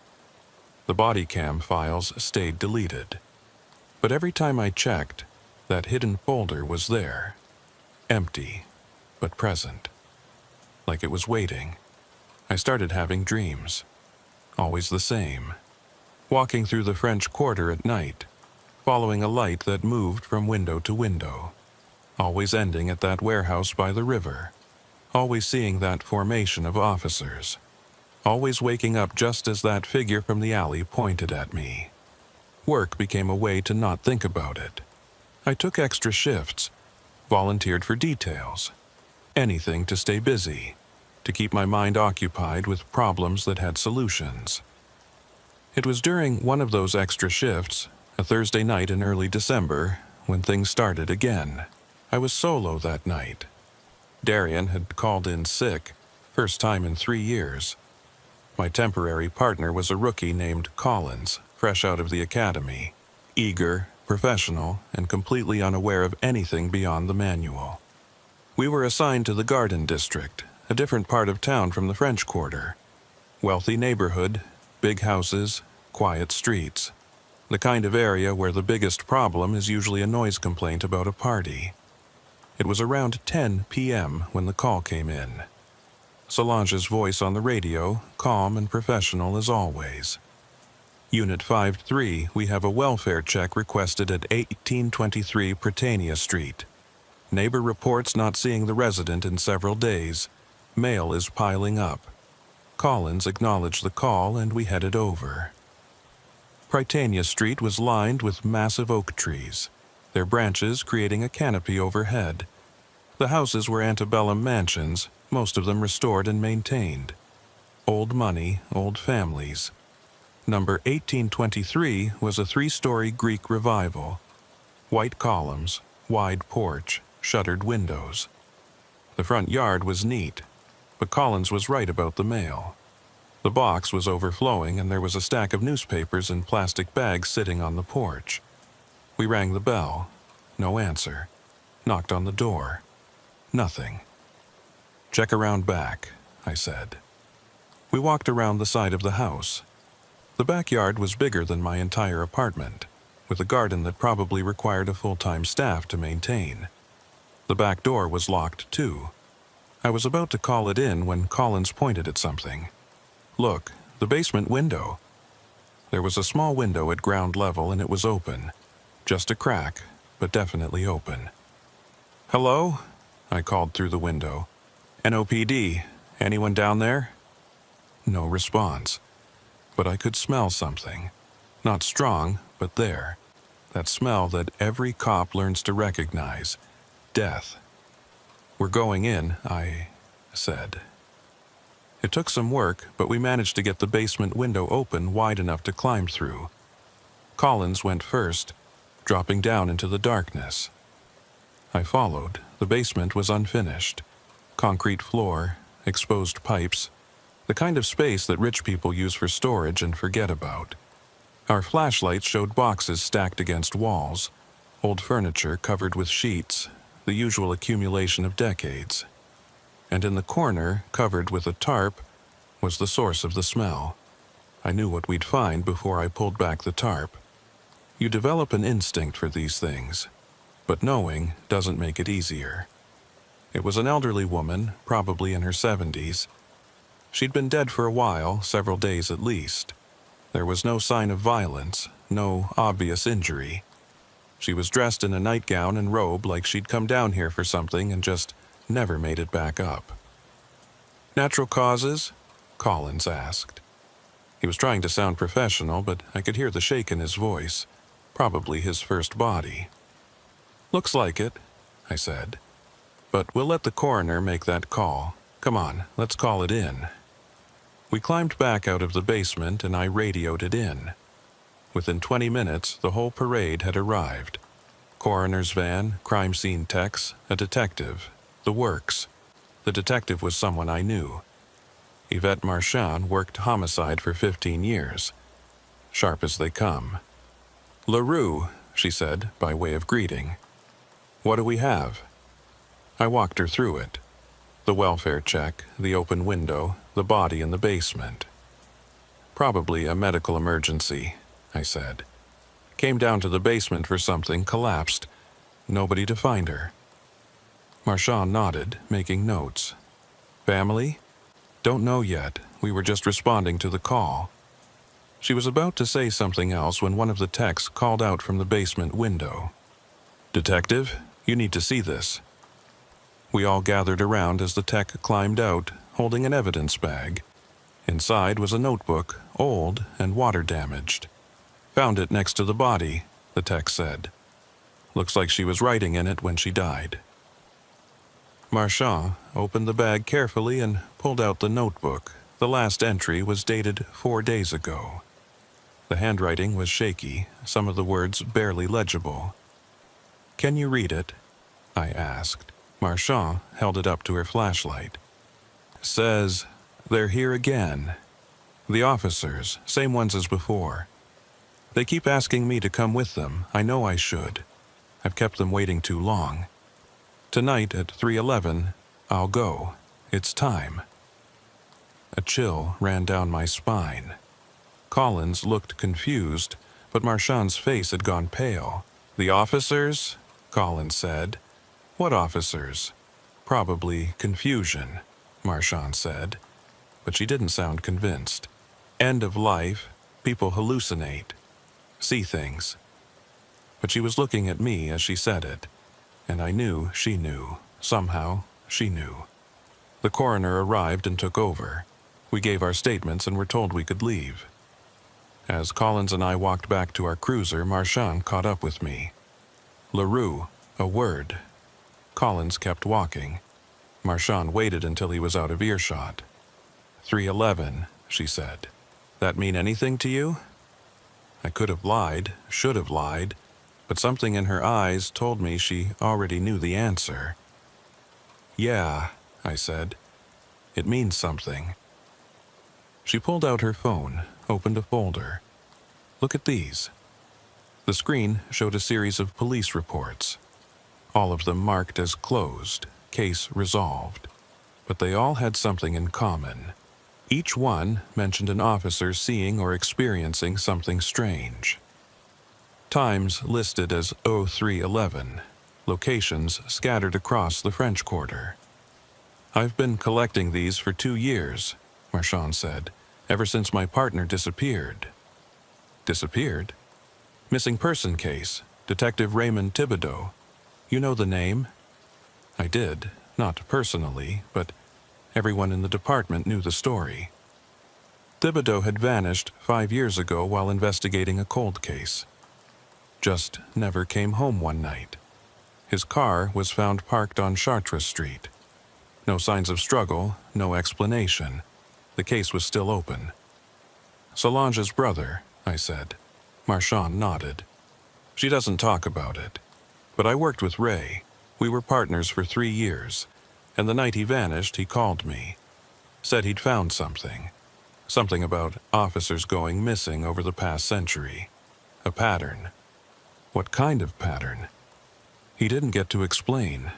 The body cam files stayed deleted. But every time I checked, that hidden folder was there. Empty, but present. Like it was waiting. I started having dreams. Always the same. Walking through the French Quarter at night, following a light that moved from window to window. Always ending at that warehouse by the river. Always seeing that formation of officers. Always waking up just as that figure from the alley pointed at me. Work became a way to not think about it. I took extra shifts, volunteered for details. Anything to stay busy, to keep my mind occupied with problems that had solutions. It was during one of those extra shifts, a Thursday night in early December, when things started again. I was solo that night. Darian had called in sick, first time in 3 years. My temporary partner was a rookie named Collins, fresh out of the academy, eager, professional, and completely unaware of anything beyond the manual. We were assigned to the Garden District, a different part of town from the French Quarter. Wealthy neighborhood, big houses, quiet streets. The kind of area where the biggest problem is usually a noise complaint about a party. It was around 10 p.m. when the call came in. Solange's voice on the radio, calm and professional as always. Unit 5-3, we have a welfare check requested at 1823 Prytania Street. Neighbor reports not seeing the resident in several days. Mail is piling up. Collins acknowledged the call and we headed over. Prytania Street was lined with massive oak trees, their branches creating a canopy overhead. The houses were antebellum mansions, most of them restored and maintained. Old money, old families. Number 1823 was a 3-story Greek revival. White columns, wide porch, shuttered windows. The front yard was neat, but Collins was right about the mail. The box was overflowing and there was a stack of newspapers in plastic bags sitting on the porch. We rang the bell. No answer. Knocked on the door. Nothing. "Check around back," I said. We walked around the side of the house. The backyard was bigger than my entire apartment, with a garden that probably required a full-time staff to maintain. The back door was locked too. I was about to call it in when Collins pointed at something. "Look, the basement window." There was a small window at ground level and it was open. Just a crack, but definitely open. "Hello?" I called through the window. "NOPD, anyone down there?" No response. But I could smell something. Not strong, but there. That smell that every cop learns to recognize. Death. "We're going in," I said. It took some work, but we managed to get the basement window open wide enough to climb through. Collins went first, dropping down into the darkness. I followed. The basement was unfinished. Concrete floor, exposed pipes, the kind of space that rich people use for storage and forget about. Our flashlights showed boxes stacked against walls, old furniture covered with sheets, the usual accumulation of decades. And in the corner, covered with a tarp, was the source of the smell. I knew what we'd find before I pulled back the tarp. You develop an instinct for these things, but knowing doesn't make it easier. It was an elderly woman, probably in her 70s. She'd been dead for a while, several days at least. There was no sign of violence, no obvious injury. She was dressed in a nightgown and robe like she'd come down here for something and just never made it back up. "Natural causes?" Collins asked. He was trying to sound professional, but I could hear the shake in his voice. Probably his first body. "Looks like it." I said. "But we'll let the coroner make that call. Come on, let's call it in." We climbed back out of the basement and I radioed it in. Within 20 minutes, the whole parade had arrived. Coroner's van, crime scene techs, a detective, the works. The detective was someone I knew. Yvette Marchand worked homicide for 15 years. Sharp as they come. "LaRue," she said, by way of greeting. "What do we have?" I walked her through it. The welfare check, the open window, the body in the basement. "Probably a medical emergency," I said. "Came down to the basement for something, collapsed. Nobody to find her." Marchand nodded, making notes. "Family?" "Don't know yet. We were just responding to the call." She was about to say something else when one of the techs called out from the basement window. "Detective, you need to see this." We all gathered around as the tech climbed out, holding an evidence bag. Inside was a notebook, old and water-damaged. "Found it next to the body," the tech said. "Looks like she was writing in it when she died." Marchand opened the bag carefully and pulled out the notebook. The last entry was dated 4 days ago. The handwriting was shaky, some of the words barely legible. "Can you read it?" I asked. Marchand held it up to her flashlight. "Says, they're here again. The officers, same ones as before. They keep asking me to come with them. I know I should. I've kept them waiting too long. Tonight at 3:11, I'll go. It's time." A chill ran down my spine. Collins looked confused, but Marchand's face had gone pale. "The officers?" Collins said. "What officers?" "Probably confusion," Marchand said, but she didn't sound convinced. "End of life, people hallucinate, see things." But she was looking at me as she said it, and I knew she knew. Somehow, she knew. The coroner arrived and took over. We gave our statements and were told we could leave. As Collins and I walked back to our cruiser, Marchand caught up with me. "LaRue, a word." Collins kept walking. Marchand waited until he was out of earshot. 3:11, she said. "That mean anything to you?" I could have lied, should have lied, but something in her eyes told me she already knew the answer. "Yeah," I said. "It means something." She pulled out her phone, opened a folder. "Look at these." The screen showed a series of police reports. All of them marked as closed, case resolved. But they all had something in common. Each one mentioned an officer seeing or experiencing something strange. Times listed as 03:11. Locations scattered across the French Quarter. "I've been collecting these for 2 years, Marchand said, "ever since my partner disappeared." "Disappeared?" "Missing person case, Detective Raymond Thibodeau. You know the name?" I did, not personally, but everyone in the department knew the story. Thibodeau had vanished 5 years ago while investigating a cold case. Just never came home one night. His car was found parked on Chartres Street. No signs of struggle, no explanation. The case was still open. "Solange's brother," I said. Marchand nodded. "She doesn't talk about it. But I worked with Ray. We were partners for 3 years, and the night he vanished, he called me. Said he'd found something. Something about officers going missing over the past century. A pattern." "What kind of pattern?" He didn't get to explain.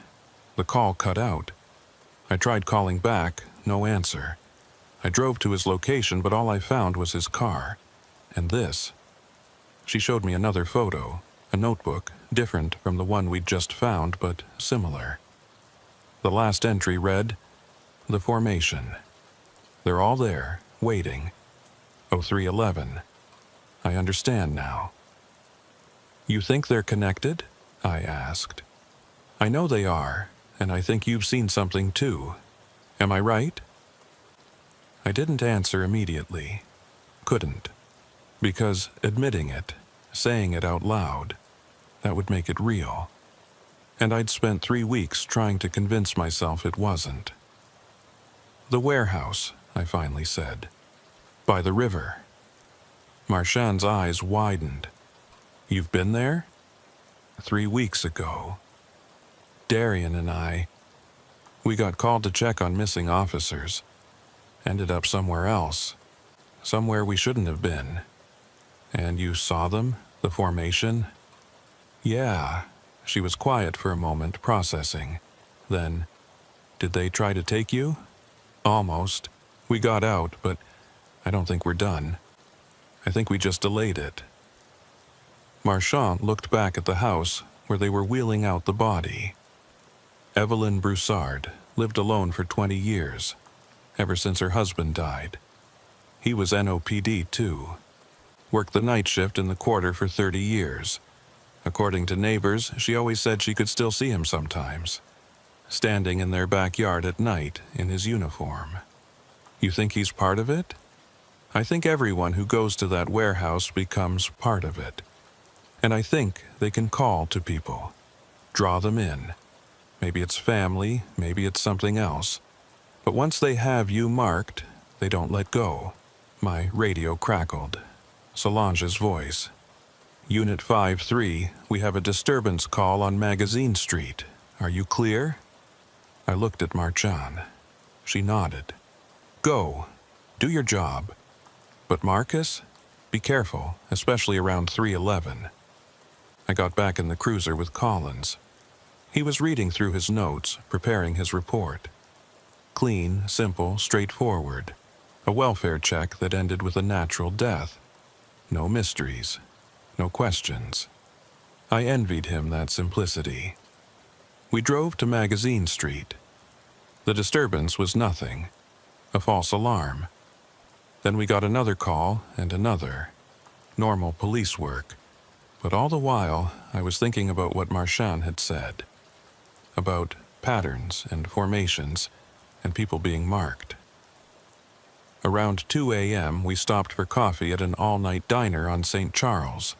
The call cut out. I tried calling back, no answer. I drove to his location, but all I found was his car. And this. She showed me another photo, a notebook, different from the one we'd just found, but similar. The last entry read, "The formation." They're all there, waiting. 03:11. I understand now. "You think they're connected?" I asked. "I know they are, and I think you've seen something too. Am I right?" I didn't answer immediately. Couldn't. Because admitting it, saying it out loud, that would make it real. and I'd spent 3 weeks trying to convince myself it wasn't. "The warehouse," I finally said. "By the river." Marchand's eyes widened. "You've been there?" "3 weeks ago. Darian and we got called to check on missing officers. Ended up somewhere else. Somewhere we shouldn't have been." "And you saw them? The formation?" "Yeah." She was quiet for a moment, processing. Then, "Did they try to take you?" "Almost. We got out, but I don't think we're done. I think we just delayed it." Marchand looked back at the house where they were wheeling out the body. Evelyn Broussard lived alone for 20 years, ever since her husband died. He was NOPD too. Worked the night shift in the quarter for 30 years. According to neighbors, she always said she could still see him sometimes, standing in their backyard at night in his uniform. "You think he's part of it?" "I think everyone who goes to that warehouse becomes part of it. And I think they can call to people, draw them in. Maybe it's family, maybe it's something else. But once they have you marked, they don't let go." My radio crackled. Solange's voice. "Unit 5-3, we have a disturbance call on Magazine Street. Are you clear?" I looked at Marchand. She nodded. "Go. Do your job. But Marcus, be careful, especially around 311. I got back in the cruiser with Collins. He was reading through his notes, preparing his report. Clean, simple, straightforward. A welfare check that ended with a natural death. No mysteries. No questions. I envied him that simplicity. We drove to Magazine Street. The disturbance was nothing. A false alarm. Then we got another call and another. Normal police work. But all the while, I was thinking about what Marchand had said. About patterns and formations and people being marked. Around 2 a.m., we stopped for coffee at an all-night diner on St. Charles.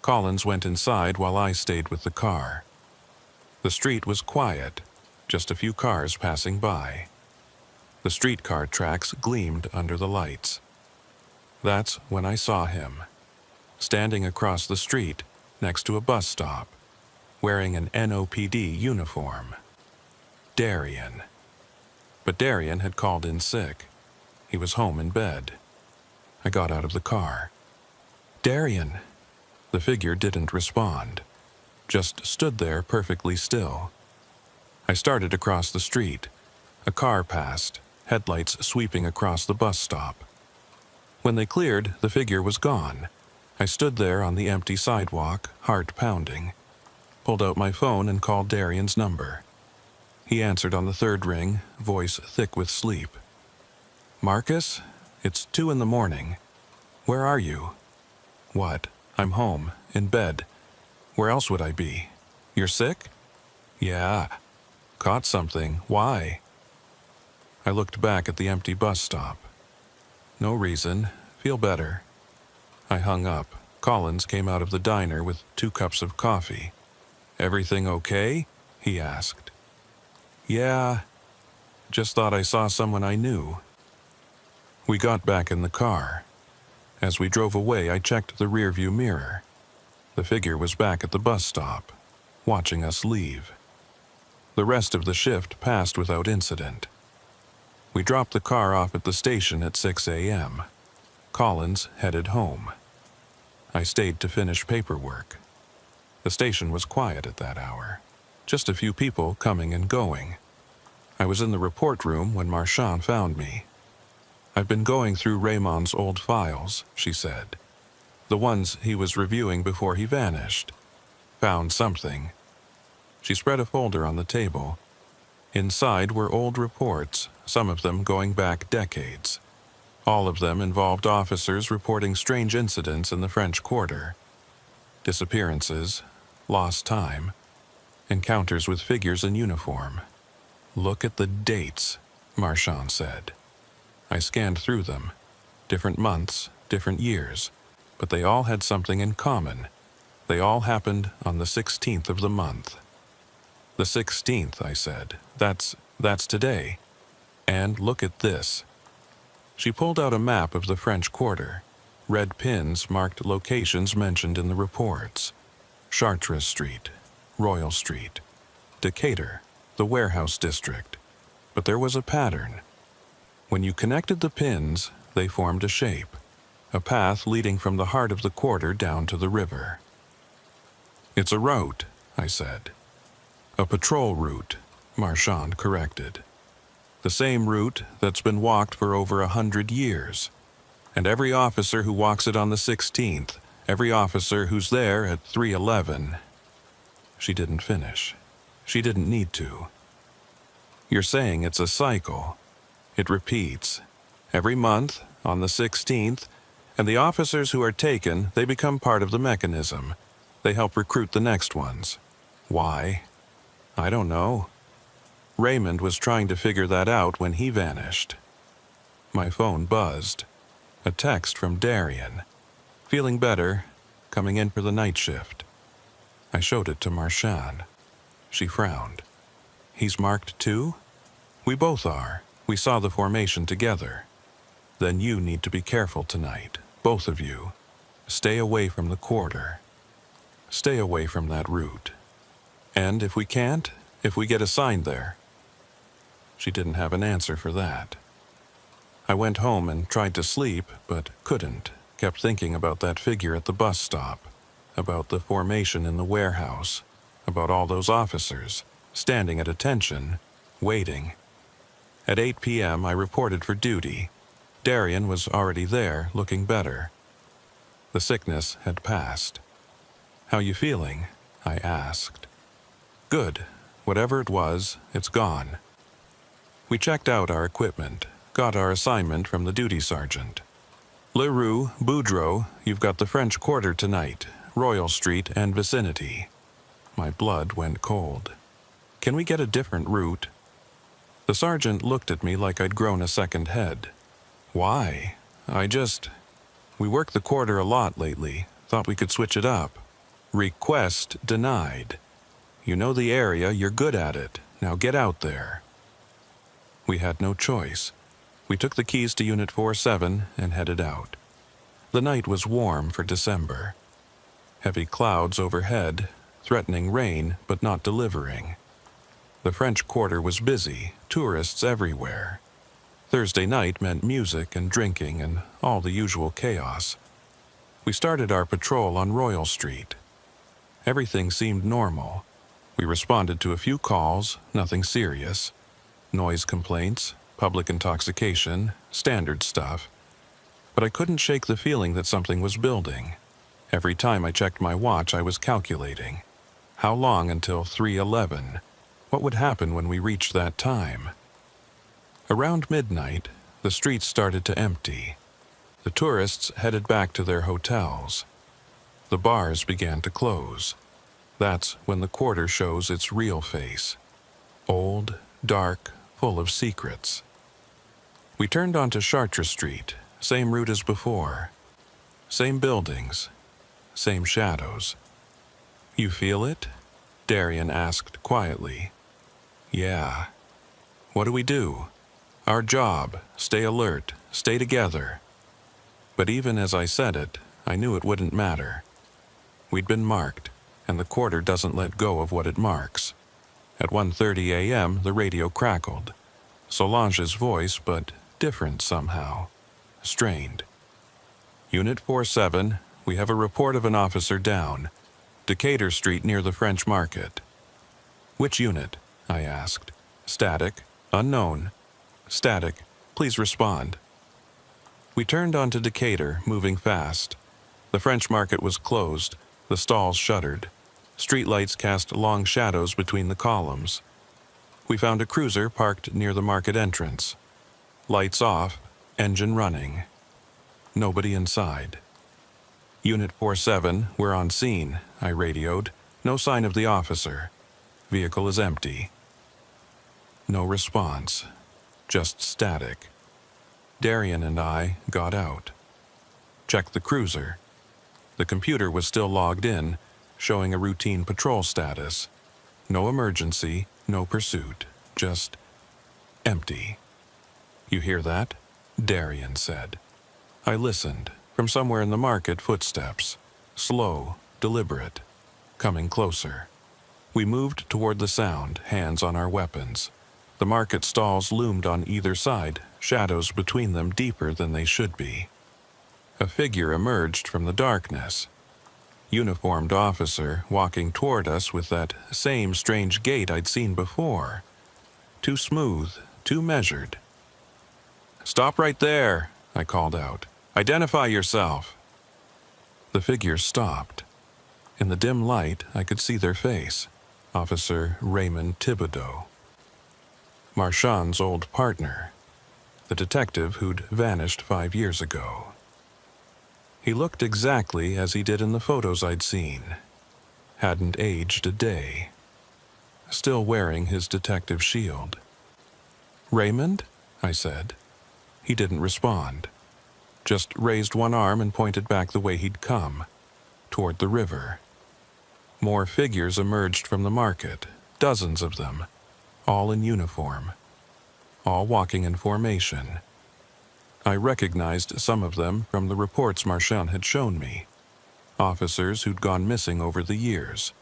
Collins went inside while I stayed with the car. The street was quiet, just a few cars passing by. The streetcar tracks gleamed under the lights. That's when I saw him, standing across the street next to a bus stop, wearing an NOPD uniform. Darian. But Darian had called in sick. He was home in bed. I got out of the car. "Darian." The figure didn't respond, just stood there perfectly still. I started across the street. A car passed, headlights sweeping across the bus stop. When they cleared, the figure was gone. I stood there on the empty sidewalk, heart pounding. Pulled out my phone and called Darian's number. He answered on the third ring, voice thick with sleep. "Marcus, it's 2 in the morning. Where are you?" "What? I'm home, in bed. Where else would I be? You're sick?" "Yeah. Caught something. Why?" I looked back at the empty bus stop. "No reason. Feel better." I hung up. Collins came out of the diner with 2 cups of coffee. "Everything okay?" he asked. "Yeah. Just thought I saw someone I knew." We got back in the car. As we drove away, I checked the rearview mirror. The figure was back at the bus stop, watching us leave. The rest of the shift passed without incident. We dropped the car off at the station at 6 a.m. Collins headed home. I stayed to finish paperwork. The station was quiet at that hour. Just a few people coming and going. I was in the report room when Marchand found me. "I've been going through Raymond's old files," she said. "The ones he was reviewing before he vanished. Found something." She spread a folder on the table. Inside were old reports, some of them going back decades. All of them involved officers reporting strange incidents in the French Quarter. Disappearances, lost time, encounters with figures in uniform. "Look at the dates," Marchand said. I scanned through them. Different months, different years, but they all had something in common. They all happened on the 16th of the month. The 16th, I said. That's today. And look at this. She pulled out a map of the French Quarter. Red pins marked locations mentioned in the reports. Chartres Street, Royal Street, Decatur, the warehouse district. But there was a pattern. When you connected the pins, they formed a shape, a path leading from the heart of the quarter down to the river. It's a route, I said. A patrol route, Marchand corrected. The same route that's been walked for over 100 years. And every officer who walks it on the 16th, every officer who's there at 3:11. She didn't finish. She didn't need to. You're saying it's a cycle. It repeats. Every month, on the 16th, and the officers who are taken, they become part of the mechanism. They help recruit the next ones. Why? I don't know. Raymond was trying to figure that out when he vanished. My phone buzzed. A text from Darian. Feeling better, coming in for the night shift. I showed it to Marchand. She frowned. He's marked too? We both are. We saw the formation together. Then you need to be careful tonight, both of you. Stay away from the quarter. Stay away from that route. And if we can't, if we get assigned there. She didn't have an answer for that. I went home and tried to sleep, but couldn't. Kept thinking about that figure at the bus stop, about the formation in the warehouse, about all those officers, standing at attention, waiting. At 8 p.m. I reported for duty. Darian was already there, looking better. The sickness had passed. "How you feeling?" I asked. "Good. Whatever it was, it's gone." We checked out our equipment, got our assignment from the duty sergeant. "Leroux, Boudreaux, you've got the French Quarter tonight, Royal Street and vicinity." My blood went cold. "Can we get a different route?" The sergeant looked at me like I'd grown a second head. "Why? We worked the quarter a lot lately. Thought we could switch it up." "Request denied. You know the area, you're good at it. Now get out there." We had no choice. We took the keys to Unit 47 and headed out. The night was warm for December. Heavy clouds overhead, threatening rain but not delivering. The French Quarter was busy, tourists everywhere. Thursday night meant music and drinking and all the usual chaos. We started our patrol on Royal Street. Everything seemed normal. We responded to a few calls, nothing serious. Noise complaints, public intoxication, standard stuff. But I couldn't shake the feeling that something was building. Every time I checked my watch, I was calculating. How long until 3:11? What would happen when we reached that time? Around midnight, the streets started to empty. The tourists headed back to their hotels. The bars began to close. That's when the quarter shows its real face. Old, dark, full of secrets. We turned onto Chartres Street, same route as before. Same buildings, same shadows. "You feel it?" Darian asked quietly. "Yeah." "What do we do?" "Our job, stay alert, stay together." But even as I said it, I knew it wouldn't matter. We'd been marked, and the quarter doesn't let go of what it marks. At 1:30 a.m., the radio crackled. Solange's voice, but different somehow. Strained. "Unit 47, we have a report of an officer down. Decatur Street near the French Market." "Which unit?" I asked. "Static. Unknown." "Static. Please respond." We turned onto Decatur, moving fast. The French Market was closed, the stalls shuttered. Streetlights cast long shadows between the columns. We found a cruiser parked near the market entrance. Lights off, engine running. Nobody inside. "Unit 47, we're on scene," I radioed. "No sign of the officer. Vehicle is empty." No response. Just static. Darian and I got out. Checked the cruiser. The computer was still logged in, showing a routine patrol status. No emergency, no pursuit, just empty. "You hear that?" Darian said. I listened. From somewhere in the market, footsteps. Slow, deliberate, coming closer. We moved toward the sound, hands on our weapons. The market stalls loomed on either side, shadows between them deeper than they should be. A figure emerged from the darkness. Uniformed officer walking toward us with that same strange gait I'd seen before. Too smooth, too measured. "Stop right there," I called out. "Identify yourself." The figure stopped. In the dim light, I could see their face. Officer Raymond Thibodeau. Marchand's old partner. The detective who'd vanished 5 years ago. He looked exactly as he did in the photos I'd seen. Hadn't aged a day. Still wearing his detective shield. "Raymond?" I said. He didn't respond. Just raised one arm and pointed back the way he'd come, toward the river. More figures emerged from the market, dozens of them, all in uniform, all walking in formation. I recognized some of them from the reports Marchand had shown me. Officers who'd gone missing over the years.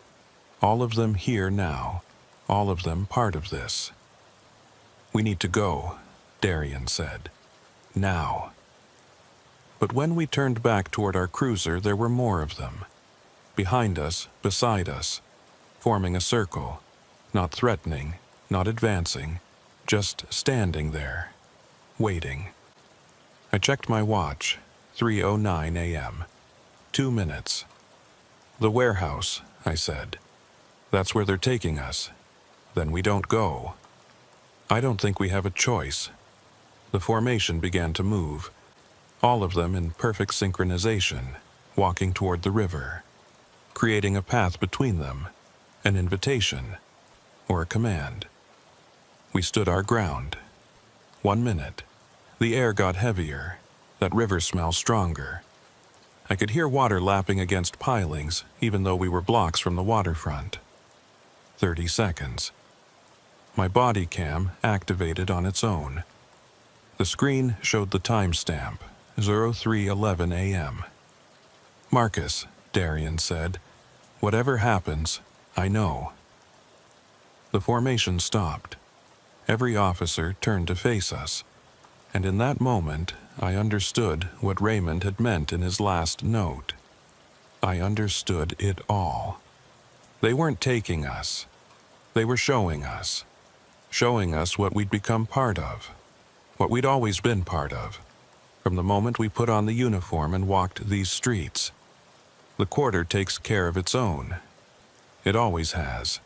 All of them here now, all of them part of this. "We need to go," Darian said. "Now." But when we turned back toward our cruiser, there were more of them. Behind us, beside us, forming a circle, not threatening, not advancing, just standing there, waiting. I checked my watch, 3:09 a.m. 2 minutes. "The warehouse," I said. "That's where they're taking us. Then we don't go. I don't think we have a choice." The formation began to move, all of them in perfect synchronization, walking toward the river, creating a path between them, an invitation, or a command. We stood our ground. 1 minute. The air got heavier, that river smell stronger. I could hear water lapping against pilings, even though we were blocks from the waterfront. 30 seconds. My body cam activated on its own. The screen showed the timestamp, 03:11 a.m. "Marcus," Darian said, "whatever happens, I know." The formation stopped. Every officer turned to face us. And in that moment, I understood what Raymond had meant in his last note. I understood it all. They weren't taking us. They were showing us what we'd become part of, what we'd always been part of, from the moment we put on the uniform and walked these streets. The quarter takes care of its own. It always has.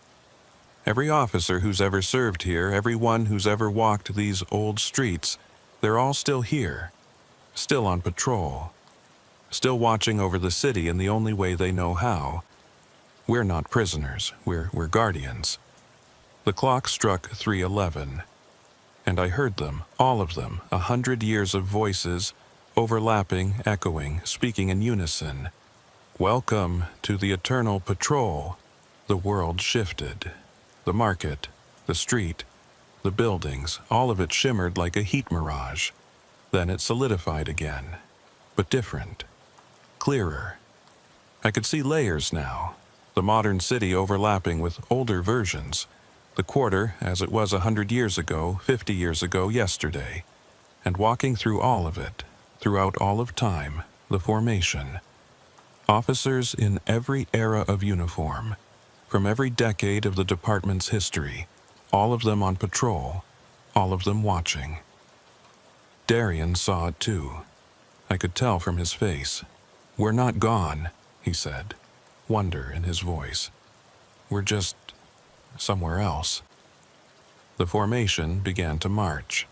Every officer who's ever served here, everyone who's ever walked these old streets, they're all still here, still on patrol, still watching over the city in the only way they know how. We're not prisoners, we're guardians. The clock struck 3:11, and I heard them, all of them, 100 years of voices, overlapping, echoing, speaking in unison. "Welcome to the eternal patrol." The world shifted. The market, the street, the buildings, all of it shimmered like a heat mirage. Then it solidified again, but different, clearer. I could see layers now, the modern city overlapping with older versions, the quarter as it was 100 years ago, 50 years ago, yesterday, and walking through all of it, throughout all of time, the formation. Officers in every era of uniform, from every decade of the department's history, all of them on patrol, all of them watching. Darian saw it too. I could tell from his face. "We're not gone," he said, wonder in his voice. "We're just somewhere else." The formation began to march.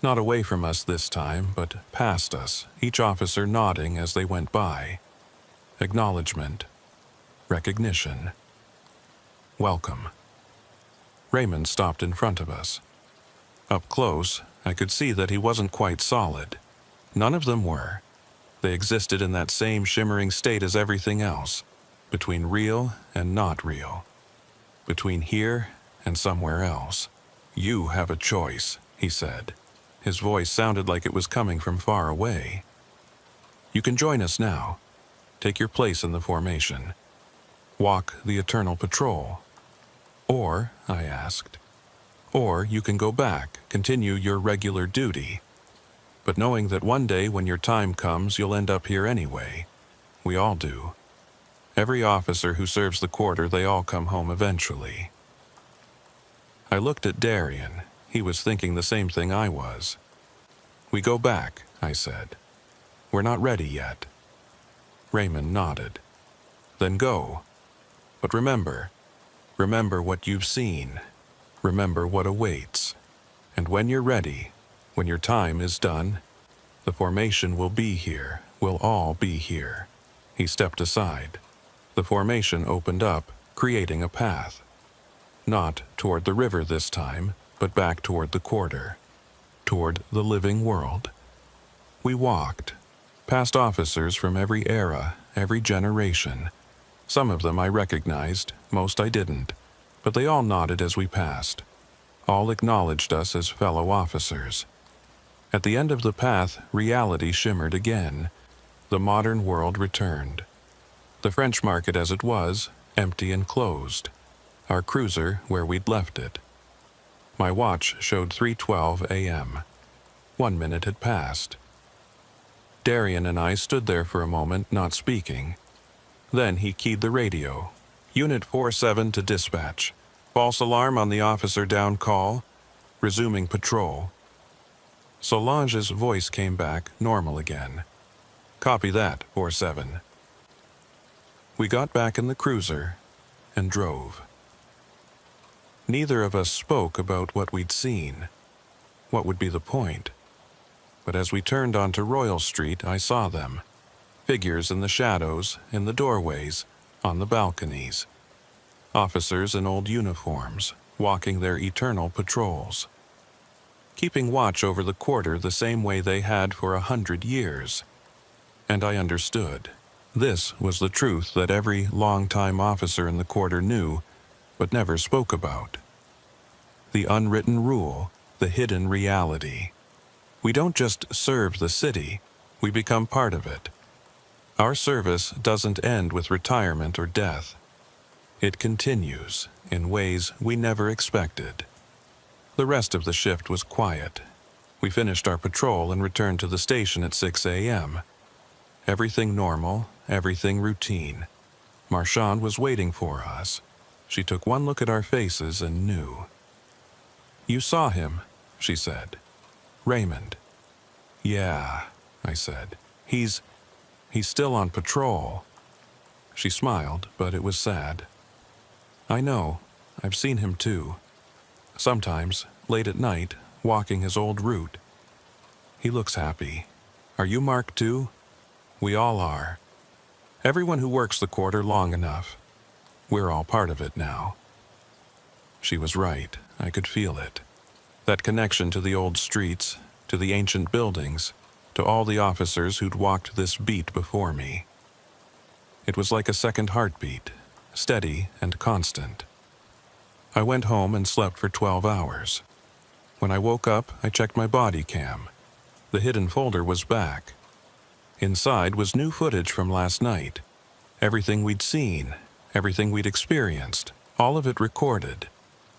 Not away from us this time, but past us, each officer nodding as they went by. Acknowledgement. Recognition. Welcome. Raymond stopped in front of us. Up close, I could see that he wasn't quite solid. None of them were. They existed in that same shimmering state as everything else, between real and not real. between here and somewhere else. You have a choice, he said. His voice sounded like it was coming from far away. You can join us now. Take your place in the formation. Walk the eternal patrol. Or, I asked, or you can go back, continue your regular duty. But knowing that one day when your time comes, you'll end up here anyway. We all do. Every officer who serves the quarter, they all come home eventually. I looked at Darian. He was thinking the same thing I was. We go back, I said. We're not ready yet. Raymond nodded. Then go. But remember what you've seen. Remember what awaits. And when you're ready, when your time is done, the formation will be here. We'll all be here. He stepped aside. The formation opened up, creating a path. Not toward the river this time, but back toward the quarter. Toward the living world. We walked, past officers from every era, every generation. Some of them I recognized, most I didn't, but they all nodded as we passed. All acknowledged us as fellow officers. At the end of the path, reality shimmered again. The modern world returned. The French market as it was, empty and closed. Our cruiser where we'd left it. My watch showed 3:12 a.m. 1 minute had passed. Darian and I stood there for a moment, not speaking. Then he keyed the radio. Unit 47 to dispatch. False alarm on the officer down call. Resuming patrol. Solange's voice came back, normal again. Copy that, 47. We got back in the cruiser and drove. Neither of us spoke about what we'd seen. What would be the point? But as we turned onto Royal Street, I saw them. Figures in the shadows, in the doorways, on the balconies. Officers in old uniforms, walking their eternal patrols. Keeping watch over the quarter the same way they had for 100 years. And I understood. This was the truth that every long-time officer in the quarter knew, but never spoke about. The unwritten rule, the hidden reality. We don't just serve the city, we become part of it. Our service doesn't end with retirement or death. It continues in ways we never expected. The rest of the shift was quiet. We finished our patrol and returned to the station at 6 a.m. Everything normal, everything routine. Marchand was waiting for us. She took one look at our faces and knew. You saw him, she said. Raymond. Yeah, I said. He's still on patrol. She smiled, but it was sad. I know. I've seen him too. Sometimes, late at night, walking his old route. He looks happy. Are you marked too? We all are. Everyone who works the quarter long enough. We're all part of it now. She was right. I could feel it. That connection to the old streets, to the ancient buildings, to all the officers who'd walked this beat before me. It was like a second heartbeat, steady and constant. I went home and slept for 12 hours. When I woke up, I checked my body cam. The hidden folder was back. Inside was new footage from last night. Everything we'd seen, everything we'd experienced, all of it recorded.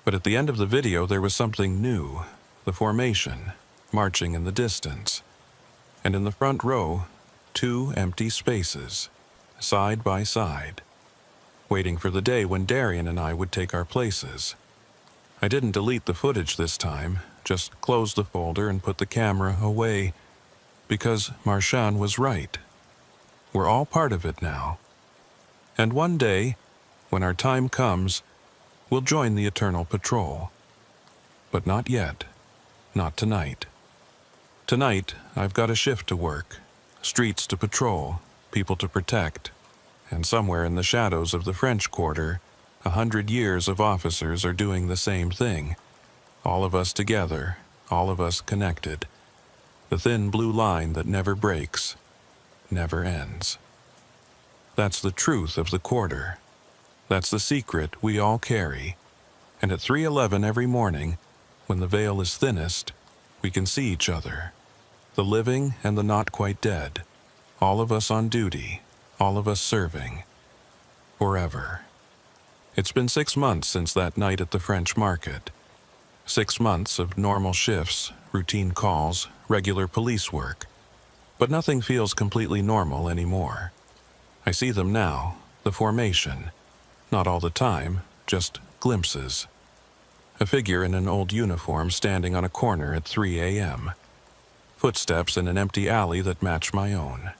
But at the end of the video there was something new, the formation, marching in the distance. And in the front row, 2 empty spaces, side by side, waiting for the day when Darian and I would take our places. I didn't delete the footage this time, just closed the folder and put the camera away, because Marchand was right. We're all part of it now. And one day, when our time comes, we'll join the Eternal Patrol. But not yet. Not tonight. Tonight, I've got a shift to work, streets to patrol, people to protect, and somewhere in the shadows of the French Quarter, 100 years of officers are doing the same thing. All of us together, all of us connected. The thin blue line that never breaks, never ends. That's the truth of the quarter. That's the secret we all carry. And at 3:11 every morning, when the veil is thinnest, we can see each other, the living and the not quite dead, all of us on duty, all of us serving, forever. It's been 6 months since that night at the French market. 6 months of normal shifts, routine calls, regular police work. But nothing feels completely normal anymore. I see them now, the formation. Not all the time, just glimpses. A figure in an old uniform standing on a corner at 3 a.m. Footsteps in an empty alley that match my own.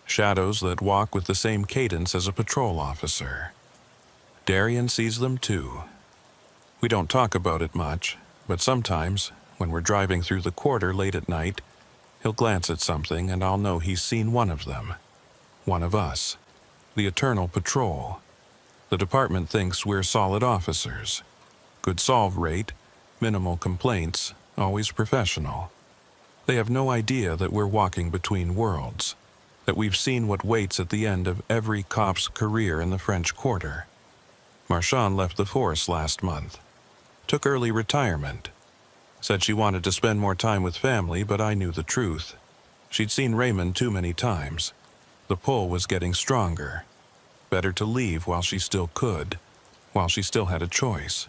Shadows that walk with the same cadence as a patrol officer. Darian sees them too. We don't talk about it much, but sometimes, when we're driving through the quarter late at night, he'll glance at something and I'll know he's seen one of them. One of us. The eternal patrol. The department thinks we're solid officers. Good solve rate, minimal complaints, always professional. They have no idea that we're walking between worlds, that we've seen what waits at the end of every cop's career in the French Quarter. Marchand left the force last month. Took early retirement. Said she wanted to spend more time with family, but I knew the truth. She'd seen Raymond too many times. The pull was getting stronger. Better to leave while she still could, while she still had a choice.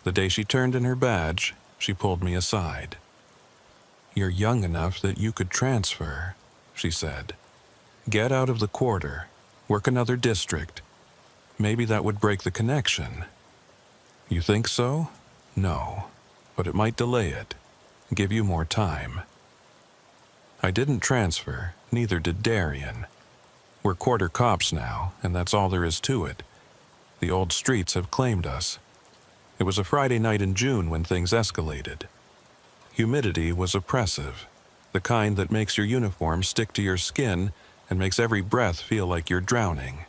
The day she turned in her badge, she pulled me aside. "You're young enough that you could transfer," she said. "Get out of the quarter, work another district. Maybe that would break the connection." "You think so?" "No, but it might delay it, give you more time." I didn't transfer, neither did Darian. We're quarter cops now, and that's all there is to it. The old streets have claimed us. It was a Friday night in June when things escalated. Humidity was oppressive, the kind that makes your uniform stick to your skin and makes every breath feel like you're drowning.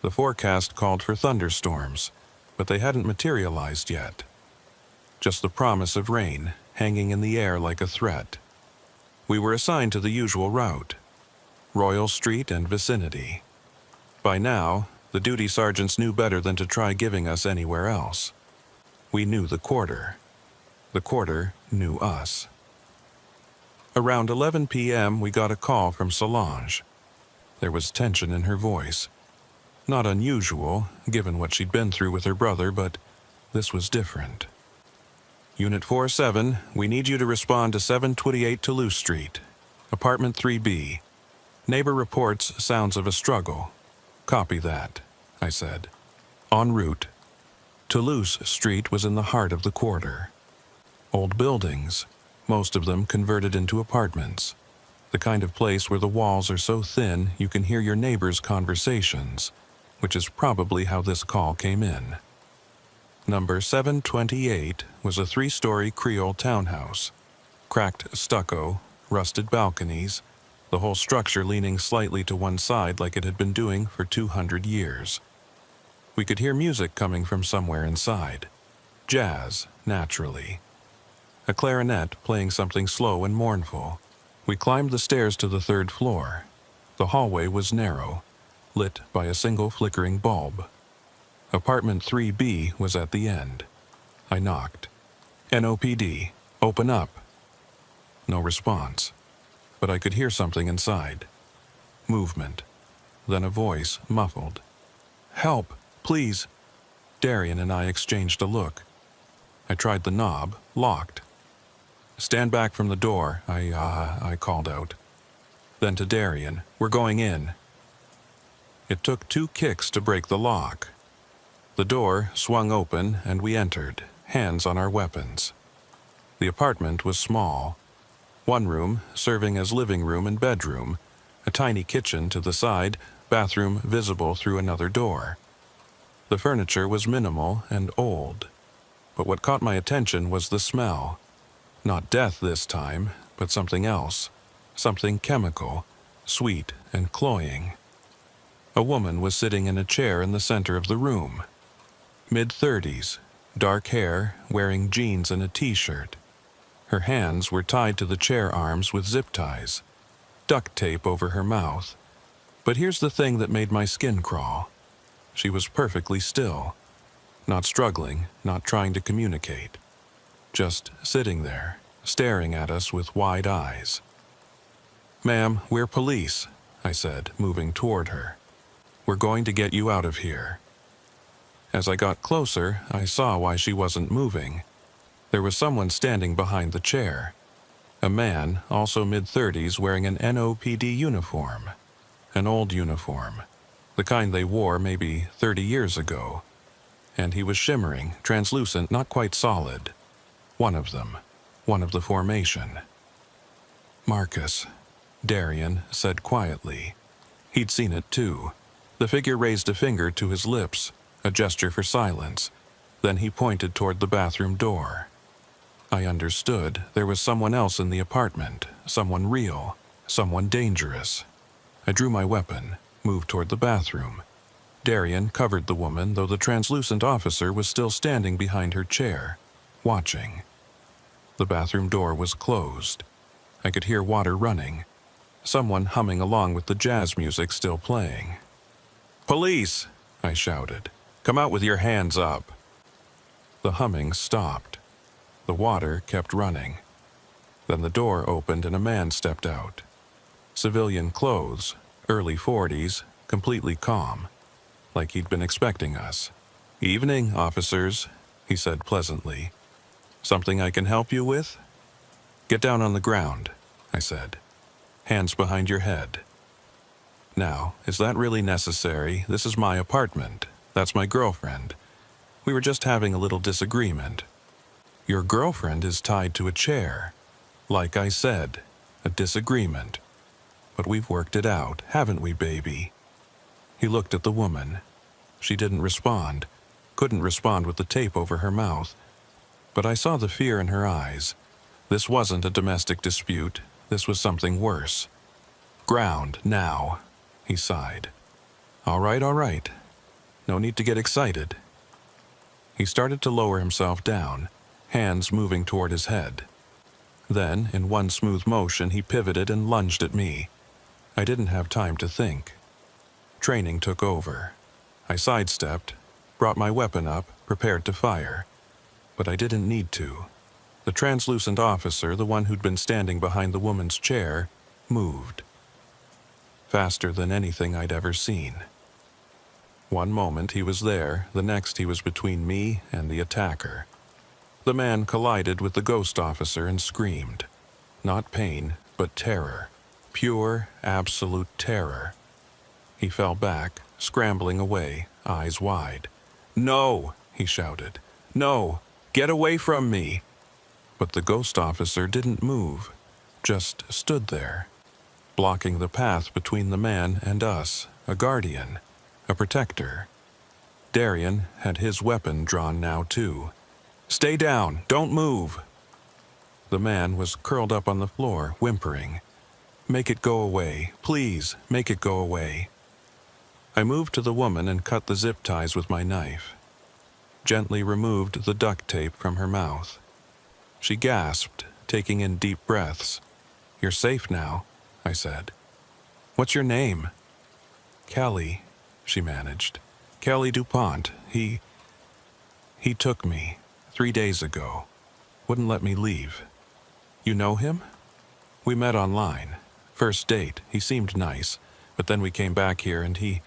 The forecast called for thunderstorms, but they hadn't materialized yet. Just the promise of rain hanging in the air like a threat. We were assigned to the usual route, Royal Street and vicinity. By now, the duty sergeants knew better than to try giving us anywhere else. We knew the quarter. The quarter knew us. Around 11 p.m., we got a call from Solange. There was tension in her voice. Not unusual, given what she'd been through with her brother, but this was different. "Unit 47, we need you to respond to 728 Toulouse Street, apartment 3B. Neighbor reports sounds of a struggle." "Copy that," I said. En route. Toulouse Street was in the heart of the quarter. Old buildings, most of them converted into apartments. The kind of place where the walls are so thin you can hear your neighbors' conversations, which is probably how this call came in. Number 728 was a 3-story Creole townhouse. Cracked stucco, rusted balconies, the whole structure leaning slightly to one side like it had been doing for 200 years. We could hear music coming from somewhere inside. Jazz, naturally. A clarinet playing something slow and mournful. We climbed the stairs to the 3rd floor. The hallway was narrow, lit by a single flickering bulb. Apartment 3B was at the end. I knocked. "NOPD, open up." No response, but I could hear something inside. Movement. Then a voice, muffled. "Help, please." Darian and I exchanged a look. I tried the knob, locked. "Stand back from the door," I called out. Then to Darian, "We're going in." It took 2 kicks to break the lock. The door swung open and we entered, hands on our weapons. The apartment was small. One room serving as living room and bedroom, a tiny kitchen to the side, bathroom visible through another door. The furniture was minimal and old, but what caught my attention was the smell. Not death this time, but something else, something chemical, sweet and cloying. A woman was sitting in a chair in the center of the room. Mid-30s, dark hair, wearing jeans and a t-shirt. Her hands were tied to the chair arms with zip ties, duct tape over her mouth. But here's the thing that made my skin crawl. She was perfectly still. Not struggling, not trying to communicate. Just sitting there, staring at us with wide eyes. "Ma'am, we're police," I said, moving toward her. "We're going to get you out of here." As I got closer, I saw why she wasn't moving. There was someone standing behind the chair. A man, also mid-30s, wearing an NOPD uniform. An old uniform. The kind they wore maybe 30 years ago. And he was shimmering, translucent, not quite solid. One of them. One of the formation. "Marcus," Darian said quietly. He'd seen it too. The figure raised a finger to his lips, a gesture for silence. Then he pointed toward the bathroom door. I understood there was someone else in the apartment, someone real, someone dangerous. I drew my weapon, moved toward the bathroom. Darian covered the woman, though the translucent officer was still standing behind her chair, watching. The bathroom door was closed. I could hear water running, someone humming along with the jazz music still playing. "Police!" I shouted. "Come out with your hands up." The humming stopped. The water kept running. Then the door opened and a man stepped out. Civilian clothes, early 40s, completely calm, like he'd been expecting us. "Evening, officers," he said pleasantly. "Something I can help you with?" "Get down on the ground," I said. "Hands behind your head." "Now, is that really necessary? This is my apartment. That's my girlfriend. We were just having a little disagreement." "Your girlfriend is tied to a chair." "Like I said, a disagreement. But we've worked it out, haven't we, baby?" He looked at the woman. She didn't respond, couldn't respond with the tape over her mouth. But I saw the fear in her eyes. This wasn't a domestic dispute. This was something worse. "Ground, now," he sighed. All right. No need to get excited." He started to lower himself down, hands moving toward his head. Then, in one smooth motion, he pivoted and lunged at me. I didn't have time to think. Training took over. I sidestepped, brought my weapon up, prepared to fire. But I didn't need to. The translucent officer, the one who'd been standing behind the woman's chair, moved. Faster than anything I'd ever seen. One moment he was there, the next he was between me and the attacker. The man collided with the ghost officer and screamed. Not pain, but terror. Pure, absolute terror. He fell back, scrambling away, eyes wide. "No!" he shouted. "No! Get away from me!" But the ghost officer didn't move, just stood there, blocking the path between the man and us, a guardian, a protector. Darian had his weapon drawn now too. "Stay down! Don't move!" The man was curled up on the floor, whimpering. "Make it go away. Please, make it go away." I moved to the woman and cut the zip ties with my knife. Gently removed the duct tape from her mouth. She gasped, taking in deep breaths. "You're safe now," I said. "What's your name?" "Kelly," she managed. "Kelly DuPont. He took me 3 days ago. Wouldn't let me leave." "You know him?" "We met online. First date. He seemed nice, but then we came back here and he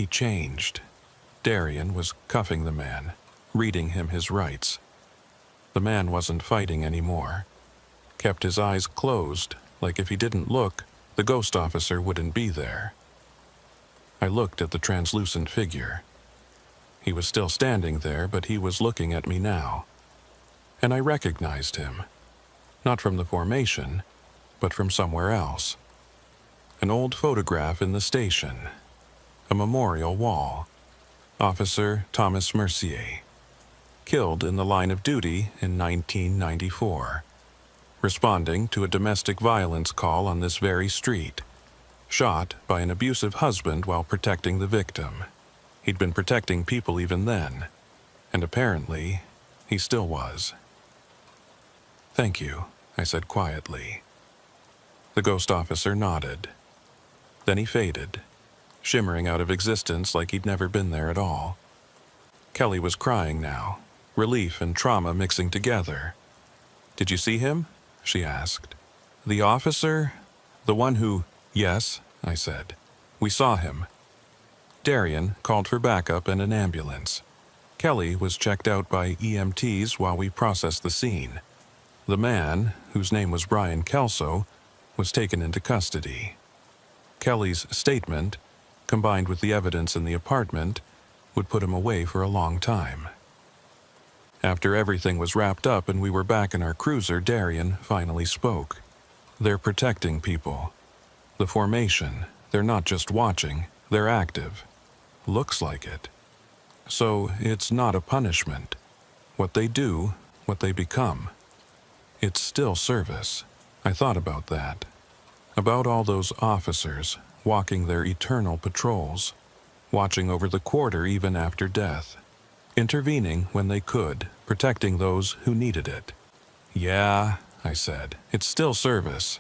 changed." Darian was cuffing the man, reading him his rights. The man wasn't fighting anymore. Kept his eyes closed, like if he didn't look, the ghost officer wouldn't be there. I looked at the translucent figure. He was still standing there, but he was looking at me now. And I recognized him. Not from the formation, but from somewhere else. An old photograph in the station. A memorial wall. Officer Thomas Mercier. Killed in the line of duty in 1994. Responding to a domestic violence call on this very street. Shot by an abusive husband while protecting the victim. He'd been protecting people even then. And apparently, he still was. "Thank you," I said quietly. The ghost officer nodded. Then he faded, shimmering out of existence like he'd never been there at all. Kelly was crying now, relief and trauma mixing together. "Did you see him?" she asked. "The officer? The one who—" "Yes," I said. "We saw him." Darian called for backup and an ambulance. Kelly was checked out by EMTs while we processed the scene. The man, whose name was Brian Kelso, was taken into custody. Kelly's statement, combined with the evidence in the apartment, would put him away for a long time. After everything was wrapped up and we were back in our cruiser, Darian finally spoke. "They're protecting people. The formation, they're not just watching, they're active. Looks like it. So it's not a punishment. What they do, what they become. It's still service." I thought about that. About all those officers walking their eternal patrols, watching over the quarter even after death, intervening when they could, protecting those who needed it. "Yeah," I said, "it's still service."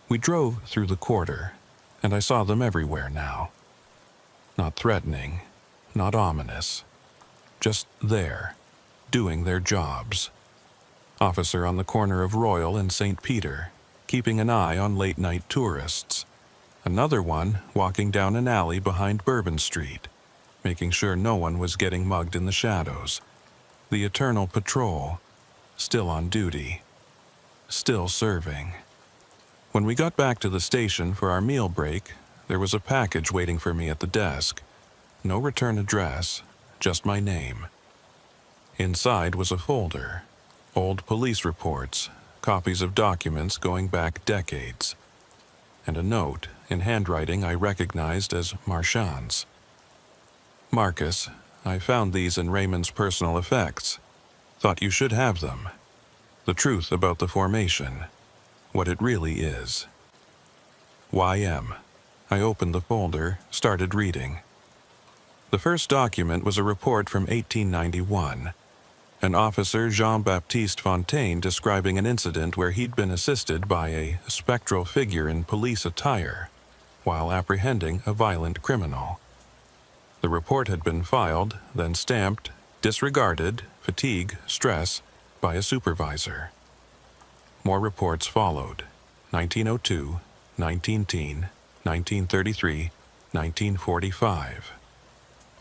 We drove through the quarter, and I saw them everywhere now. Not threatening, not ominous. Just there, doing their jobs. Officer on the corner of Royal and St. Peter, keeping an eye on late-night tourists. Another one walking down an alley behind Bourbon Street, making sure no one was getting mugged in the shadows. The eternal patrol, still on duty, still serving. When we got back to the station for our meal break, there was a package waiting for me at the desk. No return address, just my name. Inside was a folder. Old police reports, copies of documents going back decades, and a note in handwriting I recognized as Marchand's. "Marcus, I found these in Raymond's personal effects. Thought you should have them. The truth about the formation, what it really is." YM. I opened the folder, started reading. The first document was a report from 1891. An officer, Jean-Baptiste Fontaine, describing an incident where he'd been assisted by a spectral figure in police attire while apprehending a violent criminal. The report had been filed, then stamped, disregarded, fatigue, stress, by a supervisor. More reports followed. 1902, 1910, 1933, 1945.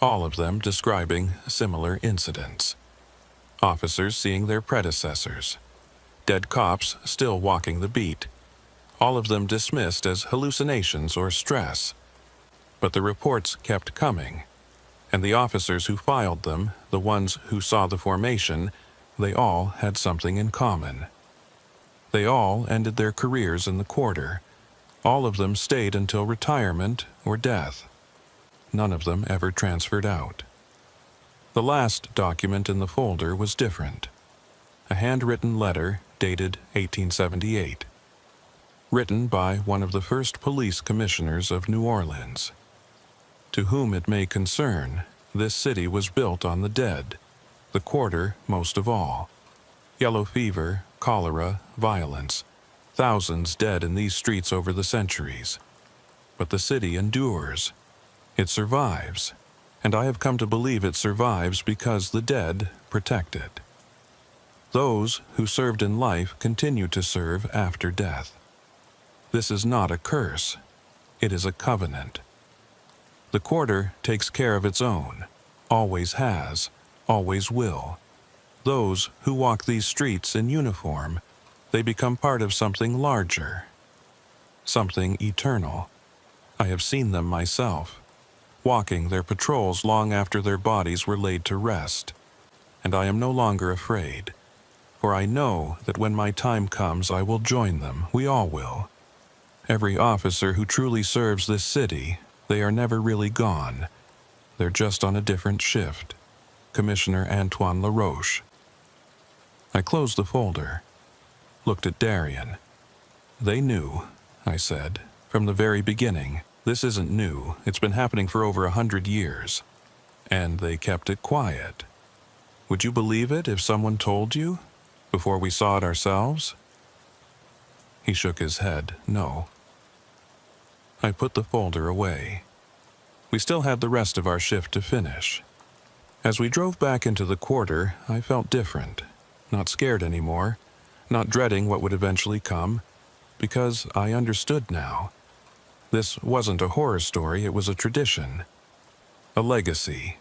All of them describing similar incidents. Officers seeing their predecessors. Dead cops still walking the beat. All of them dismissed as hallucinations or stress. But the reports kept coming, and the officers who filed them, the ones who saw the formation, they all had something in common. They all ended their careers in the quarter. All of them stayed until retirement or death. None of them ever transferred out. The last document in the folder was different. A handwritten letter dated 1878. Written by one of the first police commissioners of New Orleans. To whom it may concern, this city was built on the dead, the quarter most of all. Yellow fever, cholera, violence, thousands dead in these streets over the centuries. But the city endures. It survives, and I have come to believe it survives because the dead protect it. Those who served in life continue to serve after death. This is not a curse. It is a covenant. The quarter takes care of its own, always has, always will. Those who walk these streets in uniform, they become part of something larger, something eternal. I have seen them myself, walking their patrols long after their bodies were laid to rest, and I am no longer afraid, for I know that when my time comes I will join them, we all will. Every officer who truly serves this city, they are never really gone. They're just on a different shift. Commissioner Antoine LaRoche. I closed the folder, looked at Darian. "They knew," I said, "from the very beginning. This isn't new. It's been happening for over 100 years. And they kept it quiet. Would you believe it if someone told you, before we saw it ourselves?" He shook his head, no. I put the folder away. We still had the rest of our shift to finish. As we drove back into the quarter, I felt different. Not scared anymore, not dreading what would eventually come, because I understood now. This wasn't a horror story, it was a tradition. A legacy.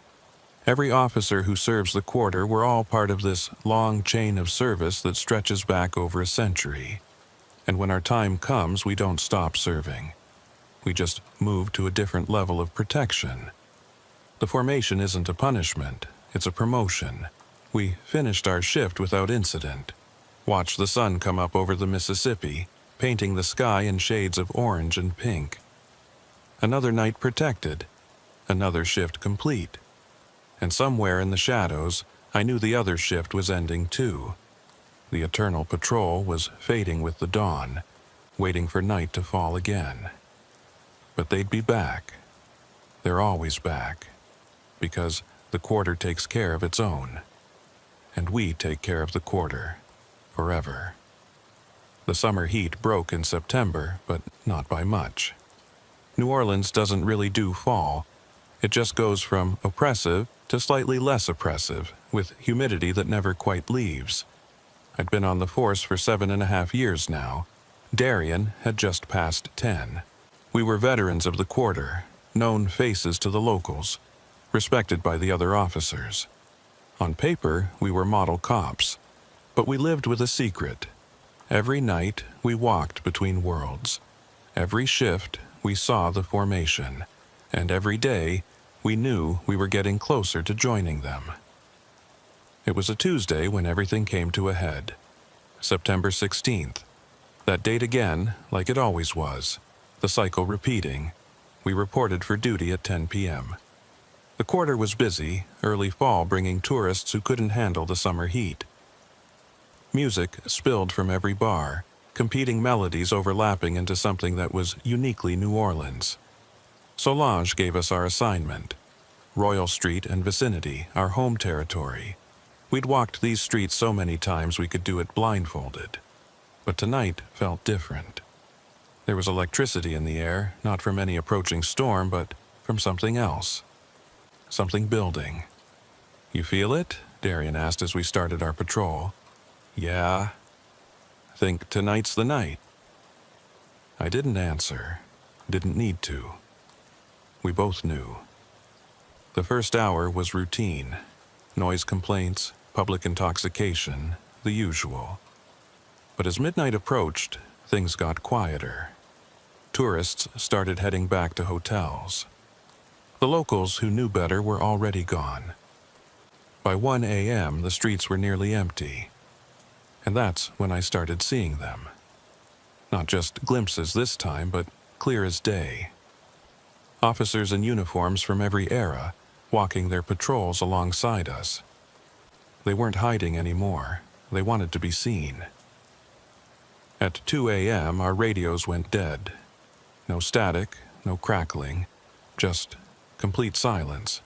Every officer who serves the quarter were all part of this long chain of service that stretches back over a century. And when our time comes, we don't stop serving. We just move to a different level of protection. The formation isn't a punishment, it's a promotion. We finished our shift without incident. Watched the sun come up over the Mississippi, painting the sky in shades of orange and pink. Another night protected, another shift complete. And somewhere in the shadows, I knew the other shift was ending too. The eternal patrol was fading with the dawn, waiting for night to fall again. But they'd be back. They're always back. Because the quarter takes care of its own. And we take care of the quarter. Forever. The summer heat broke in September, but not by much. New Orleans doesn't really do fall. It just goes from oppressive to slightly less oppressive, with humidity that never quite leaves. I'd been on the force for 7.5 years now. Darien had just passed 10. We were veterans of the quarter, known faces to the locals, respected by the other officers. On paper, we were model cops, but we lived with a secret. Every night, we walked between worlds. Every shift, we saw the formation, and every day, we knew we were getting closer to joining them. It was a Tuesday when everything came to a head. September 16th. That date again, like it always was. The cycle repeating. We reported for duty at 10 p.m. The quarter was busy, early fall bringing tourists who couldn't handle the summer heat. Music spilled from every bar, competing melodies overlapping into something that was uniquely New Orleans. Solange gave us our assignment. Royal Street and vicinity, our home territory. We'd walked these streets so many times we could do it blindfolded. But tonight felt different. There was electricity in the air, not from any approaching storm, but from something else. Something building. "You feel it?" Darien asked as we started our patrol. "Yeah." "Think tonight's the night?" I didn't answer. Didn't need to. We both knew. The first hour was routine. Noise complaints, public intoxication, the usual. But as midnight approached, things got quieter. Tourists started heading back to hotels. The locals who knew better were already gone. By 1 a.m., the streets were nearly empty. And that's when I started seeing them. Not just glimpses this time, but clear as day. Officers in uniforms from every era, walking their patrols alongside us. They weren't hiding anymore. They wanted to be seen. At 2 a.m., our radios went dead. No static, no crackling, just complete silence.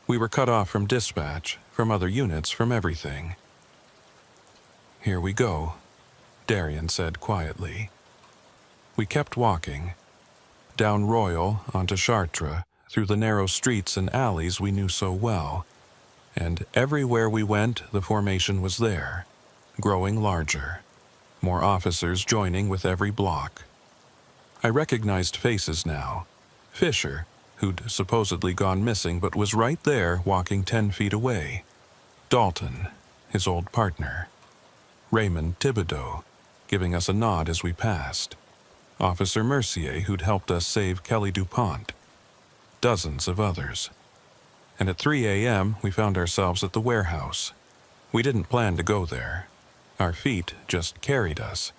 We were cut off from dispatch, from other units, from everything. "Here we go," Darien said quietly. We kept walking. Down Royal, onto Chartres, through the narrow streets and alleys we knew so well. And everywhere we went, the formation was there, growing larger. More officers joining with every block. I recognized faces now. Fisher, who'd supposedly gone missing but was right there walking 10 feet away. Dalton, his old partner. Raymond Thibodeau, giving us a nod as we passed. Officer Mercier, who'd helped us save Kelly DuPont. Dozens of others. And at 3 a.m., we found ourselves at the warehouse. We didn't plan to go there. Our feet just carried us,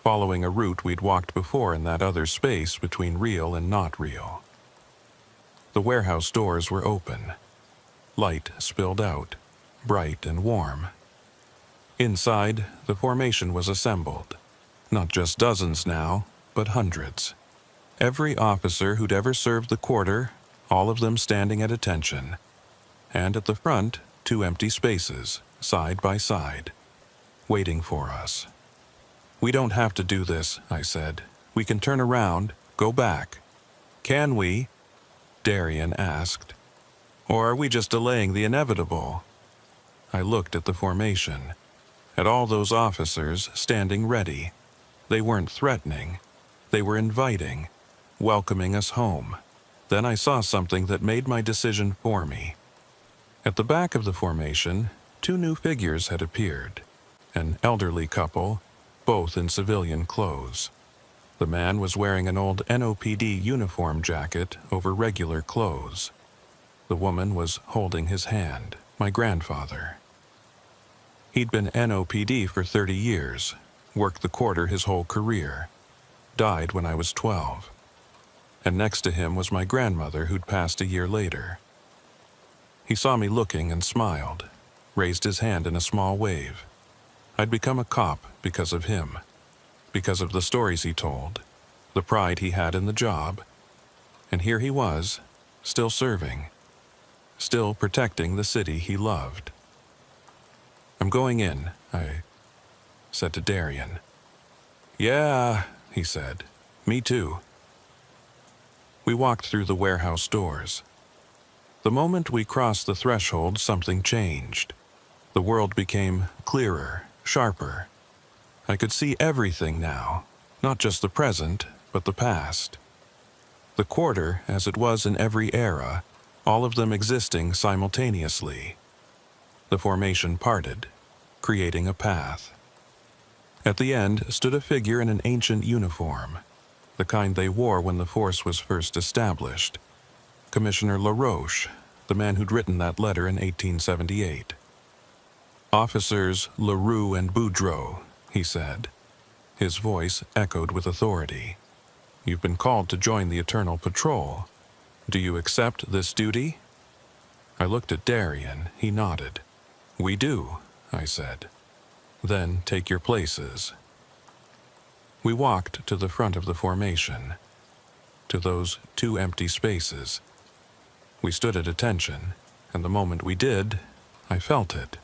following a route we'd walked before in that other space between real and not real. The warehouse doors were open. Light spilled out, bright and warm. Inside, the formation was assembled. Not just dozens now, but hundreds. Every officer who'd ever served the quarter, all of them standing at attention. And at the front, 2 empty spaces, side by side, waiting for us. "We don't have to do this," I said. "We can turn around, go back." "Can we?" Darien asked. Or are we just delaying the inevitable? I looked at the formation, at all those officers standing ready. They weren't threatening. They were inviting, welcoming us home. Then I saw something that made my decision for me. At the back of the formation, 2 new figures had appeared. An elderly couple, both in civilian clothes. The man was wearing an old NOPD uniform jacket over regular clothes. The woman was holding his hand, my grandfather. He'd been NOPD for 30 years, worked the quarter his whole career, died when I was 12. And next to him was my grandmother, who'd passed a year later. He saw me looking and smiled, raised his hand in a small wave. I'd become a cop because of him, because of the stories he told, the pride he had in the job. And here he was, still serving, still protecting the city he loved. "I'm going in," I said to Darian. "Yeah," he said. "Me too." We walked through the warehouse doors. The moment we crossed the threshold, something changed. The world became clearer, sharper. I could see everything now, not just the present, but the past. The quarter, as it was in every era, all of them existing simultaneously. The formation parted, creating a path. At the end stood a figure in an ancient uniform, the kind they wore when the force was first established. Commissioner LaRoche, the man who'd written that letter in 1878. "Officers LaRue and Boudreau," he said. His voice echoed with authority. "You've been called to join the Eternal Patrol. Do you accept this duty?" I looked at Darian. He nodded. "We do," I said. "Then take your places." We walked to the front of the formation, to those 2 empty spaces. We stood at attention, and the moment we did, I felt it.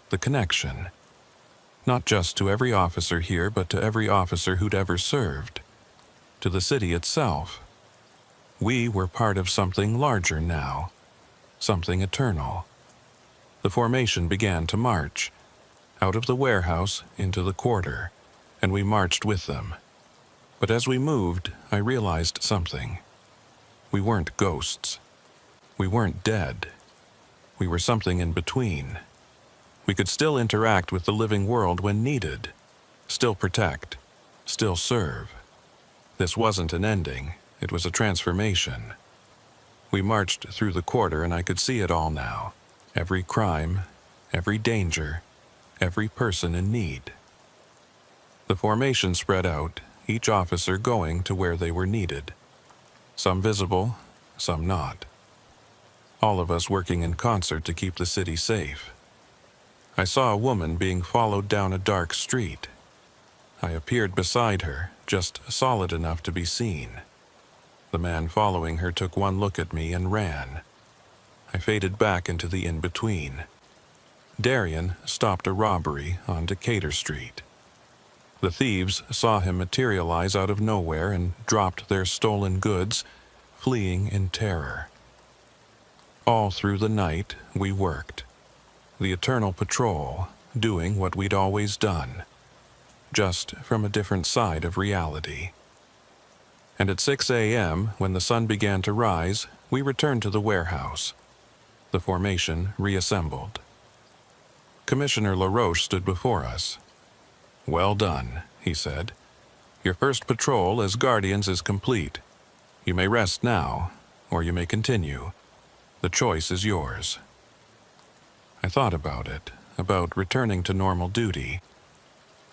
The connection. Not just to every officer here, but to every officer who'd ever served. To the city itself. We were part of something larger now. Something eternal. The formation began to march, out of the warehouse into the quarter, and we marched with them. But as we moved, I realized something. We weren't ghosts. We weren't dead. We were something in between. We could still interact with the living world when needed, still protect, still serve. This wasn't an ending, it was a transformation. We marched through the quarter and I could see it all now. Every crime, every danger, every person in need. The formation spread out, each officer going to where they were needed. Some visible, some not. All of us working in concert to keep the city safe. I saw a woman being followed down a dark street. I appeared beside her, just solid enough to be seen. The man following her took one look at me and ran. I faded back into the in-between. Darian stopped a robbery on Decatur Street. The thieves saw him materialize out of nowhere and dropped their stolen goods, fleeing in terror. All through the night, we worked. The Eternal Patrol, doing what we'd always done, just from a different side of reality. And at 6 a.m., when the sun began to rise, we returned to the warehouse. The formation reassembled. Commissioner LaRoche stood before us. "Well done," he said. "Your first patrol as Guardians is complete. You may rest now, or you may continue. The choice is yours." I thought about it, about returning to normal duty,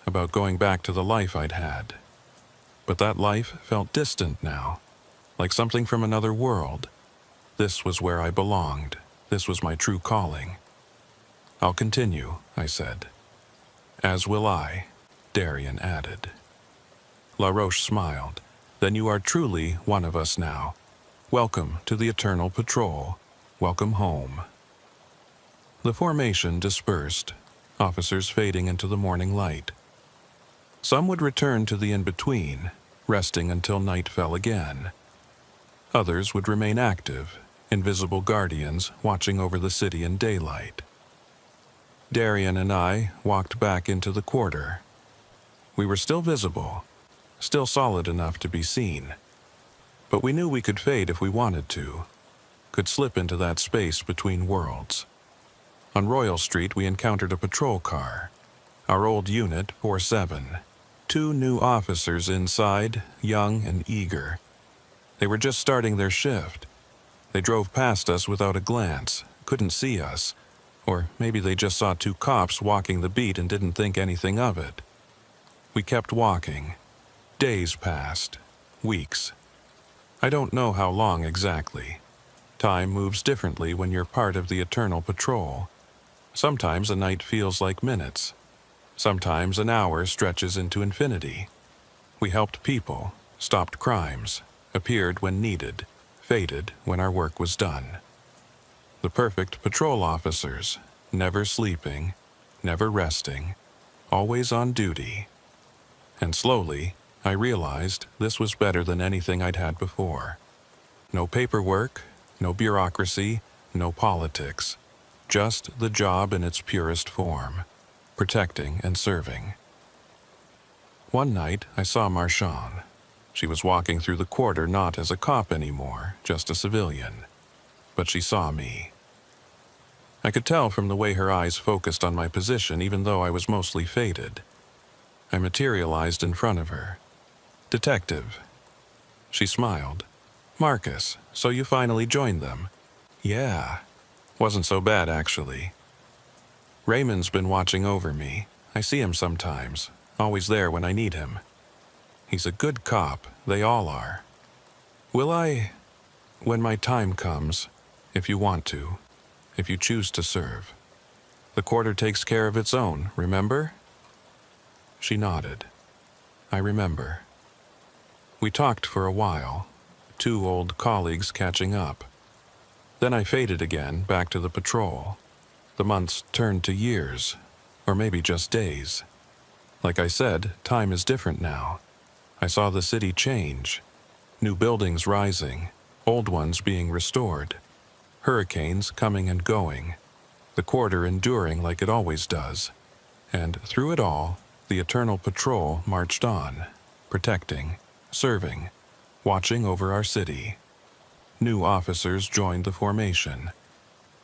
about going back to the life I'd had. But that life felt distant now, like something from another world. This was where I belonged. This was my true calling. "I'll continue," I said. "As will I," Darian added. LaRoche smiled. "Then you are truly one of us now. Welcome to the Eternal Patrol. Welcome home." The formation dispersed, officers fading into the morning light. Some would return to the in-between, resting until night fell again. Others would remain active, invisible guardians watching over the city in daylight. Darian and I walked back into the quarter. We were still visible, still solid enough to be seen. But we knew we could fade if we wanted to, could slip into that space between worlds. On Royal Street, we encountered a patrol car, our old unit 47. 2 new officers inside, young and eager. They were just starting their shift. They drove past us without a glance, couldn't see us, or maybe they just saw 2 cops walking the beat and didn't think anything of it. We kept walking. Days passed, weeks. I don't know how long exactly. Time moves differently when you're part of the eternal patrol. Sometimes a night feels like minutes. Sometimes an hour stretches into infinity. We helped people, stopped crimes, appeared when needed, faded when our work was done. The perfect patrol officers, never sleeping, never resting, always on duty. And slowly, I realized this was better than anything I'd had before. No paperwork, no bureaucracy, no politics. Just the job in its purest form. Protecting and serving. One night, I saw Marchand. She was walking through the quarter not as a cop anymore, just a civilian. But she saw me. I could tell from the way her eyes focused on my position, even though I was mostly faded. I materialized in front of her. "Detective." She smiled. "Marcus, so you finally joined them?" "Yeah. Wasn't so bad, actually. Raymond's been watching over me. I see him sometimes, always there when I need him. He's a good cop, they all are. Will I, when my time comes, if you want to, if you choose to serve? The quarter takes care of its own, remember?" She nodded. "I remember." We talked for a while, 2 old colleagues catching up. Then I faded again, back to the patrol. The months turned to years, or maybe just days. Like I said, time is different now. I saw the city change. New buildings rising, old ones being restored. Hurricanes coming and going. The quarter enduring like it always does. And through it all, the eternal patrol marched on, protecting, serving, watching over our city. New officers joined the formation.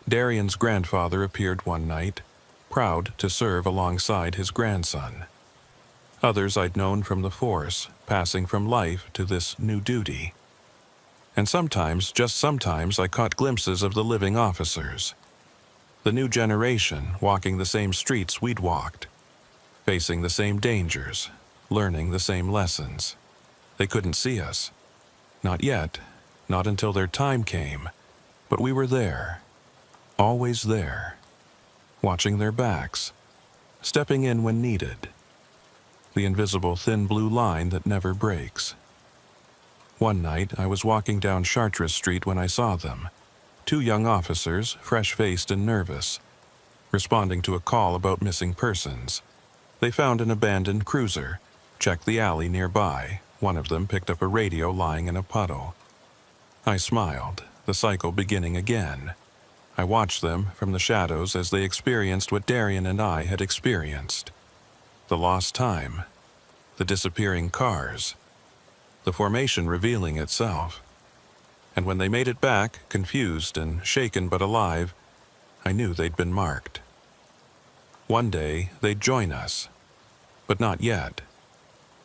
Darian's grandfather appeared one night, proud to serve alongside his grandson. Others I'd known from the force, passing from life to this new duty. And sometimes, just sometimes, I caught glimpses of the living officers. The new generation walking the same streets we'd walked, facing the same dangers, learning the same lessons. They couldn't see us. Not yet, not until their time came, but we were there. Always there, watching their backs, stepping in when needed. The invisible thin blue line that never breaks. One night, I was walking down Chartres Street when I saw them. 2 young officers, fresh-faced and nervous, responding to a call about missing persons. They found an abandoned cruiser, checked the alley nearby. One of them picked up a radio lying in a puddle. I smiled, the cycle beginning again. I watched them from the shadows as they experienced what Darian and I had experienced. The lost time, the disappearing cars, the formation revealing itself. And when they made it back, confused and shaken but alive, I knew they'd been marked. One day, they'd join us. But not yet.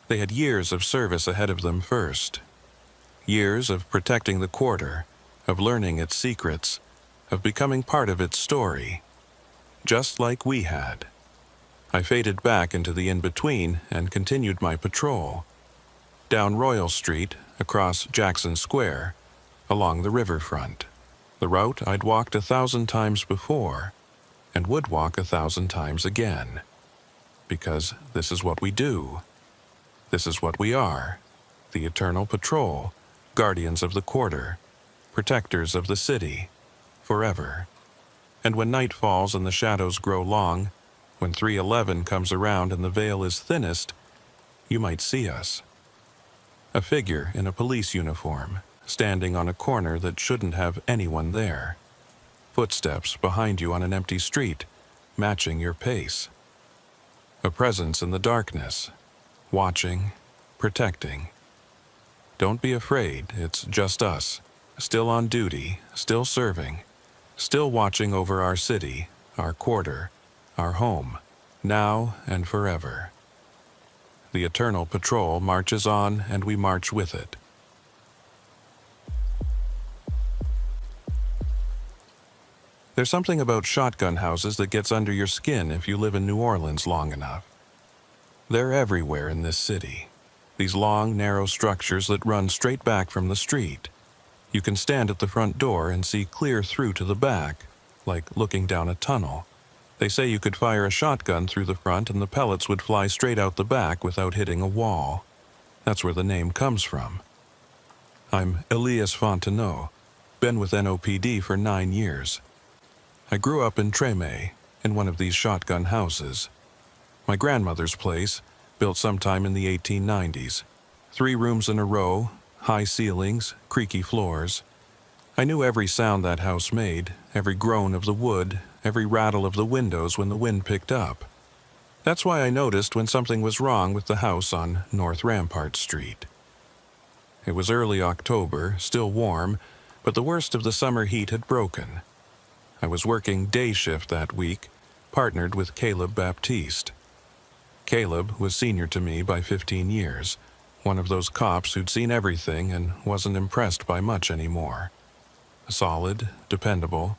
They had years of service ahead of them first. Years of protecting the quarter, of learning its secrets, of becoming part of its story, just like we had. I faded back into the in-between and continued my patrol. Down Royal Street, across Jackson Square, along the riverfront, the route I'd walked 1,000 times before, and would walk 1,000 times again. Because this is what we do. This is what we are, the Eternal Patrol, guardians of the quarter, protectors of the city, forever. And when night falls and the shadows grow long, when 311 comes around and the veil is thinnest, you might see us. A figure in a police uniform, standing on a corner that shouldn't have anyone there. Footsteps behind you on an empty street, matching your pace. A presence in the darkness, watching, protecting. Don't be afraid, it's just us, still on duty, still serving, still watching over our city, our quarter, our home, now and forever. The eternal patrol marches on, and we march with it. There's something about shotgun houses that gets under your skin if you live in New Orleans long enough. They're everywhere in this city. These long, narrow structures that run straight back from the street. You can stand at the front door and see clear through to the back, like looking down a tunnel. They say you could fire a shotgun through the front and the pellets would fly straight out the back without hitting a wall. That's where the name comes from. I'm Elias Fontenot, been with NOPD for 9 years. I grew up in Treme, in one of these shotgun houses. My grandmother's place, built sometime in the 1890s. 3 rooms in a row, high ceilings, creaky floors. I knew every sound that house made, every groan of the wood, every rattle of the windows when the wind picked up. That's why I noticed when something was wrong with the house on North Rampart Street. It was early October, still warm, but the worst of the summer heat had broken. I was working day shift that week, partnered with Caleb Baptiste. Caleb was senior to me by 15 years, one of those cops who'd seen everything and wasn't impressed by much anymore. Solid, dependable,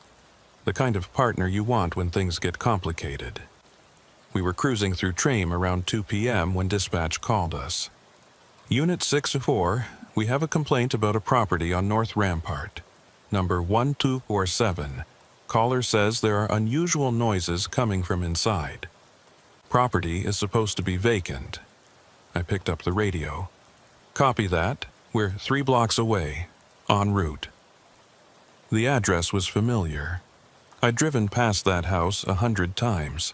the kind of partner you want when things get complicated. We were cruising through Trame around 2 p.m. when dispatch called us. Unit 6-4, we have a complaint about a property on North Rampart. Number 1247. Caller says there are unusual noises coming from inside. Property is supposed to be vacant. I picked up the radio. Copy that. We're 3 blocks away, en route. The address was familiar. I'd driven past that house 100 times.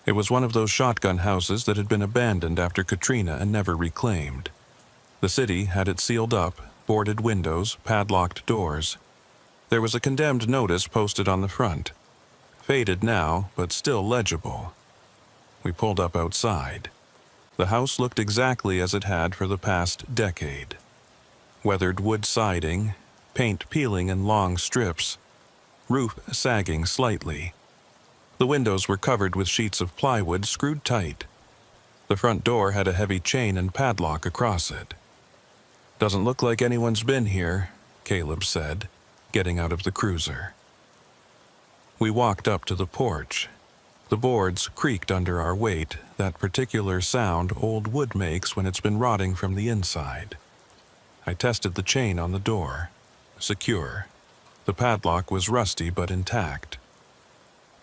It was one of those shotgun houses that had been abandoned after Katrina and never reclaimed. The city had it sealed up, boarded windows, padlocked doors. There was a condemned notice posted on the front. Faded now, but still legible. We pulled up outside. The house looked exactly as it had for the past decade. Weathered wood siding, paint peeling in long strips, roof sagging slightly. The windows were covered with sheets of plywood screwed tight. The front door had a heavy chain and padlock across it. "Doesn't look like anyone's been here," Caleb said, getting out of the cruiser. We walked up to the porch. The boards creaked under our weight, that particular sound old wood makes when it's been rotting from the inside. I tested the chain on the door. Secure. The padlock was rusty but intact.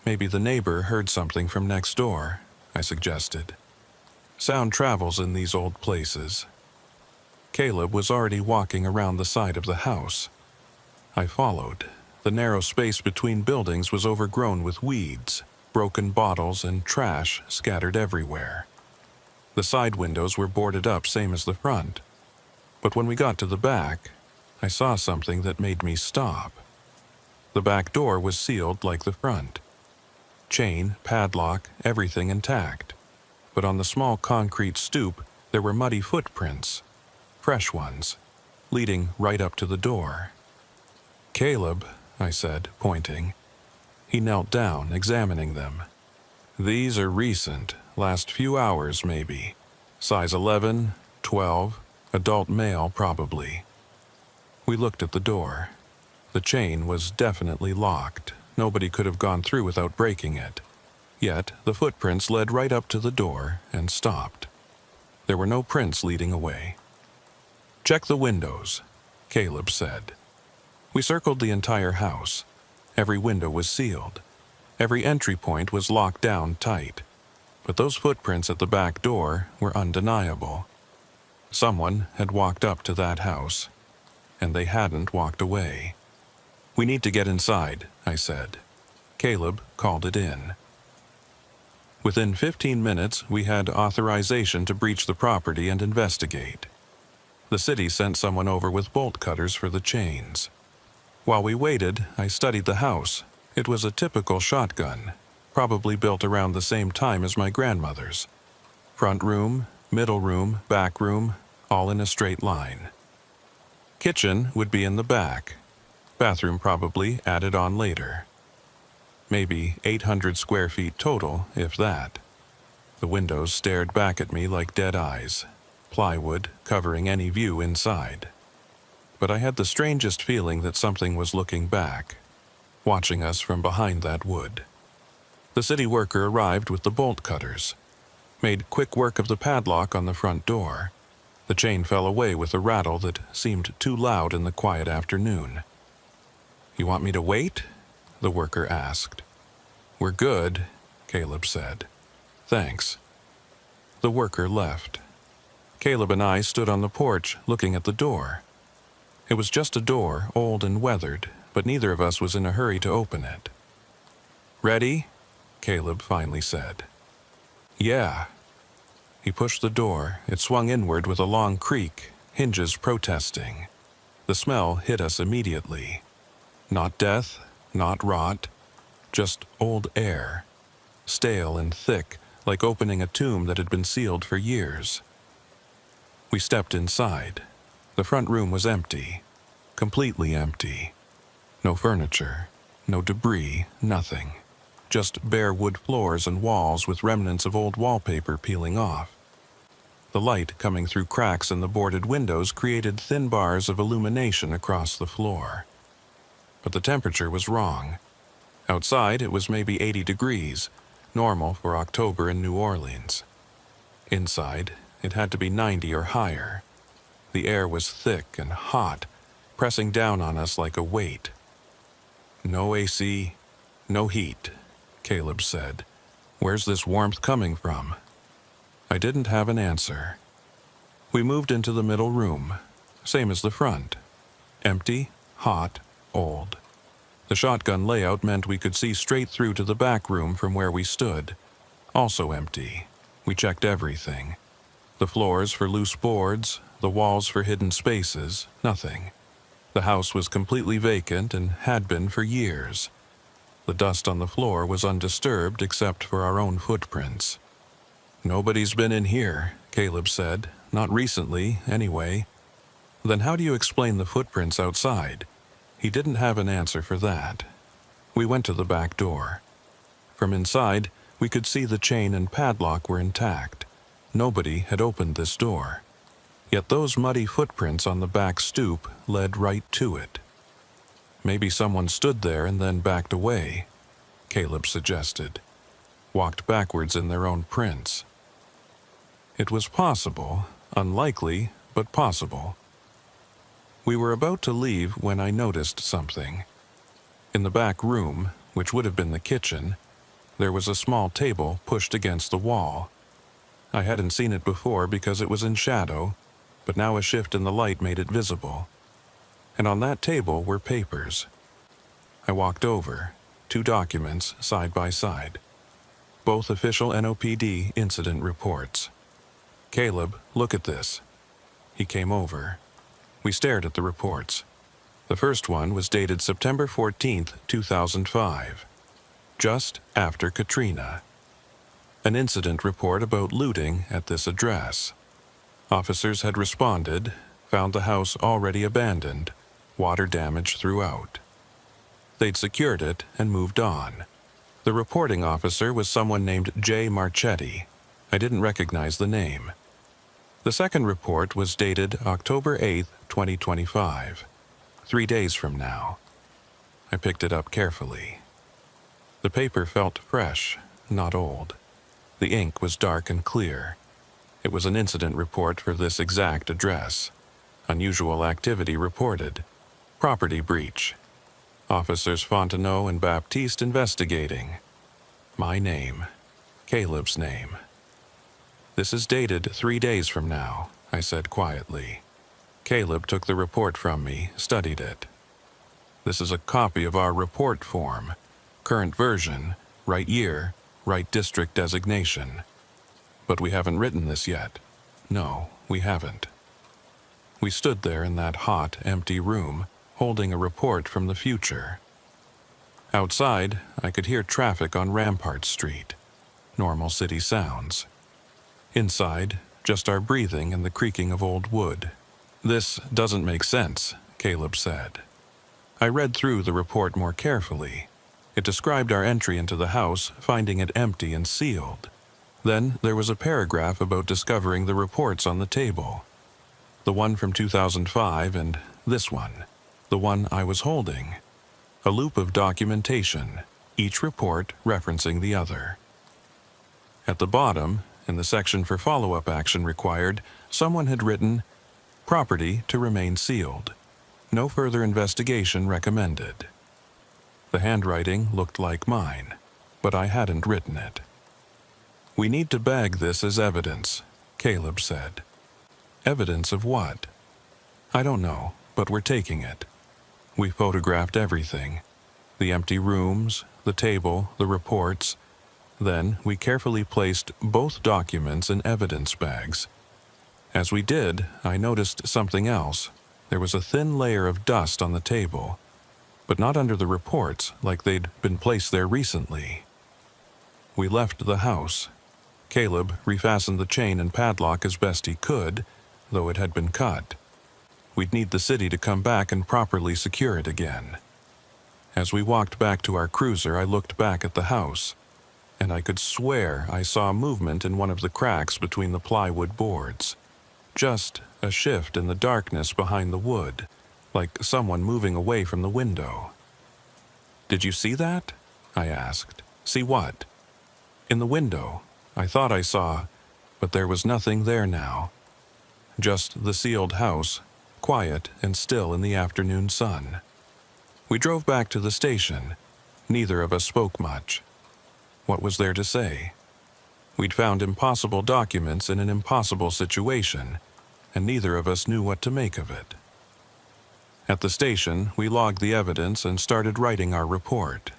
"Maybe the neighbor heard something from next door," I suggested. Sound travels in these old places. Caleb was already walking around the side of the house. I followed. The narrow space between buildings was overgrown with weeds, broken bottles, and trash scattered everywhere. The side windows were boarded up same as the front. But when we got to the back, I saw something that made me stop. The back door was sealed like the front. Chain, padlock, everything intact. But on the small concrete stoop, there were muddy footprints, fresh ones, leading right up to the door. "Caleb," I said, pointing. He knelt down, examining them. "These are recent, last few hours maybe. Size 11, 12, adult male probably." We looked at the door. The chain was definitely locked. Nobody could have gone through without breaking it. Yet the footprints led right up to the door and stopped. There were no prints leading away. "Check the windows," Caleb said. We circled the entire house. Every window was sealed. Every entry point was locked down tight. But those footprints at the back door were undeniable. Someone had walked up to that house, and they hadn't walked away. "We need to get inside," I said. Caleb called it in. Within 15 minutes, we had authorization to breach the property and investigate. The city sent someone over with bolt cutters for the chains. While we waited, I studied the house. It was a typical shotgun, probably built around the same time as my grandmother's. Front room, middle room, back room, all in a straight line. Kitchen would be in the back. Bathroom probably added on later. Maybe 800 square feet total, if that. The windows stared back at me like dead eyes, plywood covering any view inside. But I had the strangest feeling that something was looking back, watching us from behind that wood. The city worker arrived with the bolt cutters, made quick work of the padlock on the front door. The chain fell away with a rattle that seemed too loud in the quiet afternoon. "You want me to wait?" the worker asked. "We're good," Caleb said. "Thanks." The worker left. Caleb and I stood on the porch looking at the door. It was just a door, old and weathered, but neither of us was in a hurry to open it. "Ready?" Caleb finally said. "Yeah." He pushed the door. It swung inward with a long creak, hinges protesting. The smell hit us immediately. Not death, not rot, just old air, stale and thick, like opening a tomb that had been sealed for years. We stepped inside. The front room was empty, completely empty. No furniture, no debris, nothing. Just bare wood floors and walls with remnants of old wallpaper peeling off. The light coming through cracks in the boarded windows created thin bars of illumination across the floor. But the temperature was wrong. Outside, it was maybe 80 degrees, normal for October in New Orleans. Inside, it had to be 90 or higher. The air was thick and hot, pressing down on us like a weight. "No AC, no heat," Caleb said. "Where's this warmth coming from?" I didn't have an answer. We moved into the middle room, same as the front. Empty, hot, old. The shotgun layout meant we could see straight through to the back room from where we stood. Also empty. We checked everything. The floors for loose boards, the walls for hidden spaces, nothing. The house was completely vacant and had been for years. The dust on the floor was undisturbed except for our own footprints. "Nobody's been in here," Caleb said. "Not recently, anyway." "Then how do you explain the footprints outside?" He didn't have an answer for that. We went to the back door. From inside, we could see the chain and padlock were intact. Nobody had opened this door. Yet those muddy footprints on the back stoop led right to it. "Maybe someone stood there and then backed away," Caleb suggested. "Walked backwards in their own prints." It was possible, unlikely, but possible. We were about to leave when I noticed something. In the back room, which would have been the kitchen, there was a small table pushed against the wall. I hadn't seen it before because it was in shadow, but now a shift in the light made it visible. And on that table were papers. I walked over, 2 documents side by side. Both official NOPD incident reports. "Caleb, look at this." He came over. We stared at the reports. The first one was dated September 14th, 2005, just after Katrina. An incident report about looting at this address. Officers had responded, found the house already abandoned, water damage throughout. They'd secured it and moved on. The reporting officer was someone named J. Marchetti. I didn't recognize the name. The second report was dated October 8th, 2025, 3 days from now. I picked it up carefully. The paper felt fresh, not old. The ink was dark and clear. It was an incident report for this exact address. Unusual activity reported. Property breach. Officers Fontenot and Baptiste investigating. My name. Caleb's name. "This is dated 3 days from now," I said quietly. Caleb took the report from me, studied it. "This is a copy of our report form. Current version, right year, right district designation. But we haven't written this yet. No, we haven't." We stood there in that hot, empty room, holding a report from the future. Outside, I could hear traffic on Rampart Street. Normal city sounds. Inside, just our breathing and the creaking of old wood. "This doesn't make sense," Caleb said. I read through the report more carefully. It described our entry into the house, finding it empty and sealed. Then there was a paragraph about discovering the reports on the table. The one from 2005 and this one, the one I was holding. A loop of documentation, each report referencing the other. At the bottom, in the section for follow-up action required, someone had written, "Property to remain sealed. No further investigation recommended." The handwriting looked like mine, but I hadn't written it. "We need to bag this as evidence," Caleb said. "Evidence of what?" "I don't know, but we're taking it." We photographed everything. The empty rooms, the table, the reports. Then we carefully placed both documents in evidence bags. As we did, I noticed something else. There was a thin layer of dust on the table, but not under the reports like they'd been placed there recently. We left the house. Caleb refastened the chain and padlock as best he could, though it had been cut. We'd need the city to come back and properly secure it again. As we walked back to our cruiser, I looked back at the house, and I could swear I saw movement in one of the cracks between the plywood boards. Just a shift in the darkness behind the wood, like someone moving away from the window. "Did you see that?" I asked. "See what?" "In the window. I thought I saw, but there was nothing there now. Just the sealed house, quiet and still in the afternoon sun." We drove back to the station. Neither of us spoke much. What was there to say? We'd found impossible documents in an impossible situation, and neither of us knew what to make of it. At the station, we logged the evidence and started writing our report.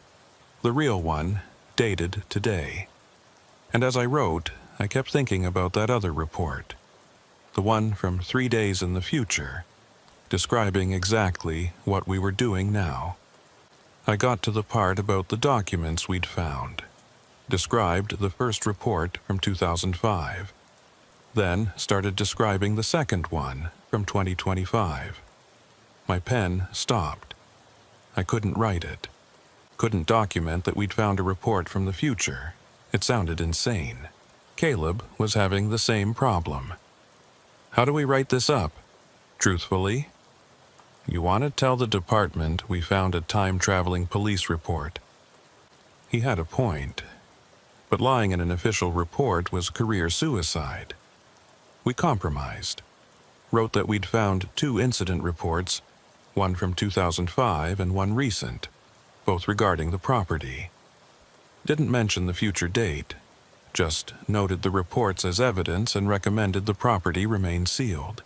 The real one, dated today. And as I wrote, I kept thinking about that other report. The one from 3 days in the future, describing exactly what we were doing now. I got to the part about the documents we'd found. Described the first report from 2005. Then started describing the second one from 2025. My pen stopped. I couldn't write it. Couldn't document that we'd found a report from the future. It sounded insane. Caleb was having the same problem. "How do we write this up? Truthfully?" "You want to tell the department we found a time-traveling police report." He had a point. But lying in an official report was career suicide. We compromised. Wrote that we'd found 2 incident reports, one from 2005 and one recent, both regarding the property. Didn't mention the future date, just noted the reports as evidence and recommended the property remain sealed.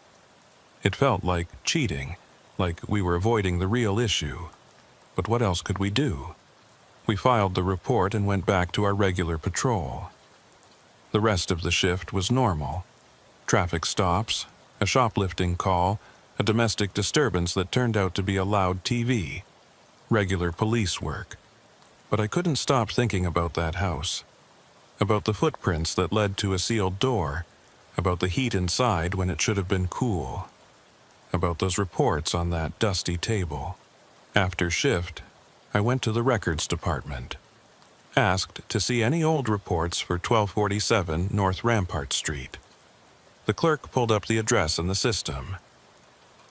It felt like cheating, like we were avoiding the real issue. But what else could we do? We filed the report and went back to our regular patrol. The rest of the shift was normal. Traffic stops, a shoplifting call, a domestic disturbance that turned out to be a loud TV. Regular police work. But I couldn't stop thinking about that house. About the footprints that led to a sealed door. About the heat inside when it should have been cool. About those reports on that dusty table. After shift, I went to the records department. Asked to see any old reports for 1247 North Rampart Street. The clerk pulled up the address in the system.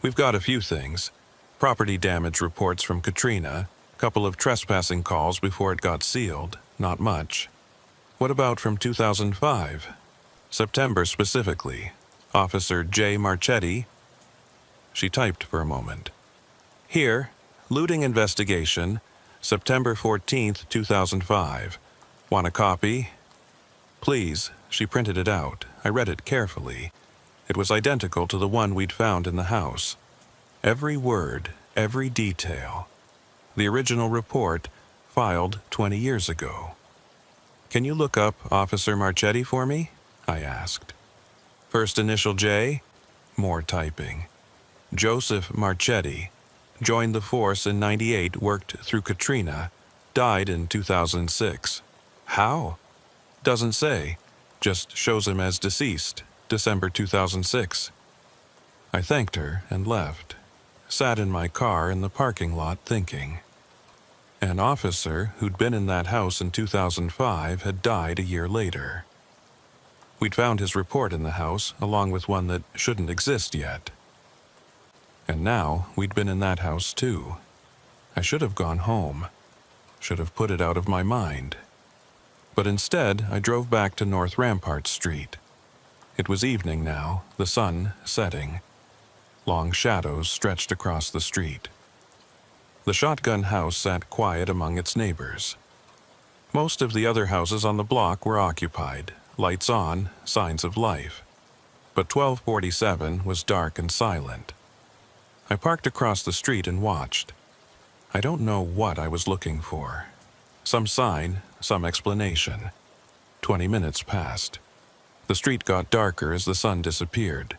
"We've got a few things. Property damage reports from Katrina, couple of trespassing calls before it got sealed, not much. What about from 2005? September specifically. Officer J. Marchetti." She typed for a moment. "Here, looting investigation, September 14th, 2005. Want a copy?" "Please." She printed it out. I read it carefully. It was identical to the one we'd found in the house. Every word, every detail. The original report, filed 20 years ago. "Can you look up Officer Marchetti for me?" I asked. "First initial J?" More typing. Joseph Marchetti joined the force in '98, worked through Katrina, died in 2006. How? Doesn't say, just shows him as deceased, December 2006. I thanked her and left, sat in my car in the parking lot thinking. An officer who'd been in that house in 2005 had died a year later. We'd found his report in the house, along with one that shouldn't exist yet. And now we'd been in that house too. I should have gone home, should have put it out of my mind. But instead, I drove back to North Rampart Street. It was evening now, the sun setting. Long shadows stretched across the street. The shotgun house sat quiet among its neighbors. Most of the other houses on the block were occupied, lights on, signs of life. But 1247 was dark and silent. I parked across the street and watched. I don't know what I was looking for. Some sign, some explanation. 20 minutes passed. The street got darker as the sun disappeared.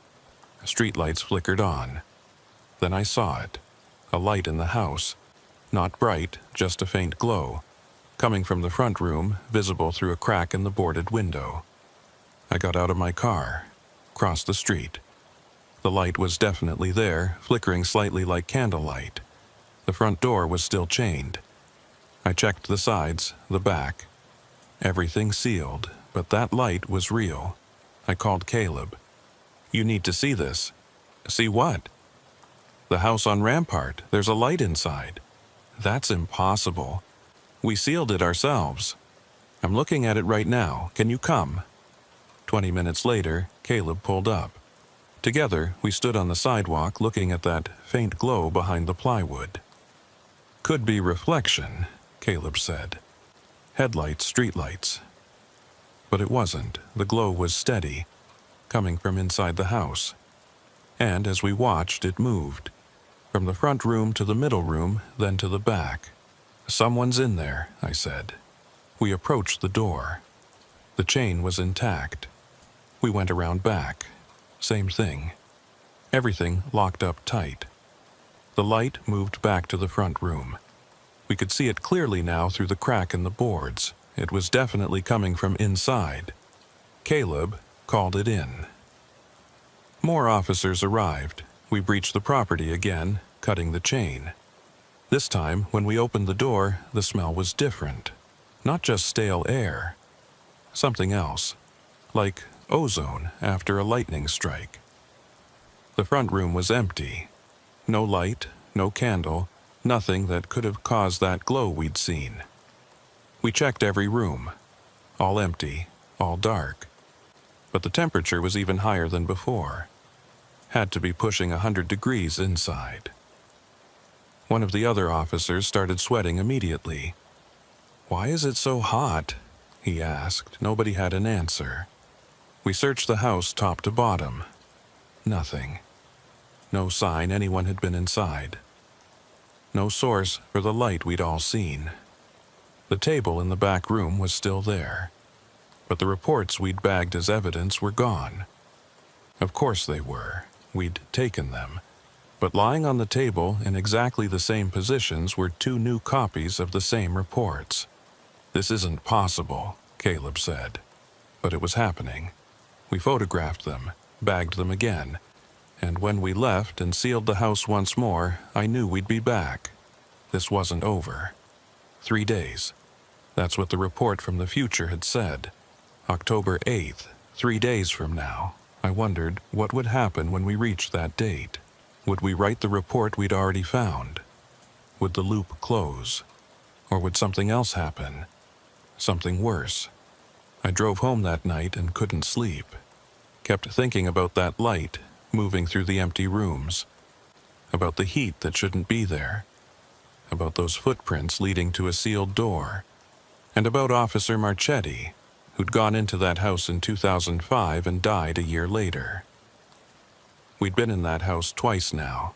Streetlights flickered on. Then I saw it. A light in the house. Not bright, just a faint glow. Coming from the front room, visible through a crack in the boarded window. I got out of my car, crossed the street. The light was definitely there, flickering slightly like candlelight. The front door was still chained. I checked the sides, the back. Everything sealed, but that light was real. I called Caleb. "You need to see this." "See what?" "The house on Rampart. There's a light inside." "That's impossible. We sealed it ourselves." "I'm looking at it right now. Can you come?" 20 minutes later, Caleb pulled up. Together, we stood on the sidewalk looking at that faint glow behind the plywood. "Could be reflection," Caleb said. "Headlights, streetlights." But it wasn't. The glow was steady, coming from inside the house. And as we watched, it moved. From the front room to the middle room, then to the back. "Someone's in there," I said. We approached the door. The chain was intact. We went around back. Same thing. Everything locked up tight. The light moved back to the front room. We could see it clearly now through the crack in the boards. It was definitely coming from inside. Caleb called it in. More officers arrived. We breached the property again, cutting the chain. This time, when we opened the door, the smell was different. Not just stale air. Something else. Like ozone after a lightning strike. The front room was empty. No light, no candle, nothing that could have caused that glow we'd seen. We checked every room. All empty, all dark. But the temperature was even higher than before. Had to be pushing 100 degrees inside. One of the other officers started sweating immediately. "Why is it so hot?" he asked. Nobody had an answer. We searched the house top to bottom. Nothing. No sign anyone had been inside. No source for the light we'd all seen. The table in the back room was still there. But the reports we'd bagged as evidence were gone. Of course they were. We'd taken them. But lying on the table in exactly the same positions were 2 new copies of the same reports. "This isn't possible," Caleb said. But it was happening. We photographed them, bagged them again, and when we left and sealed the house once more, I knew we'd be back. This wasn't over. 3 days. That's what the report from the future had said. October 8th, 3 days from now. I wondered what would happen when we reached that date. Would we write the report we'd already found? Would the loop close? Or would something else happen? Something worse. I drove home that night and couldn't sleep. Kept thinking about that light moving through the empty rooms. About the heat that shouldn't be there. About those footprints leading to a sealed door. And about Officer Marchetti, who'd gone into that house in 2005 and died a year later. We'd been in that house twice now.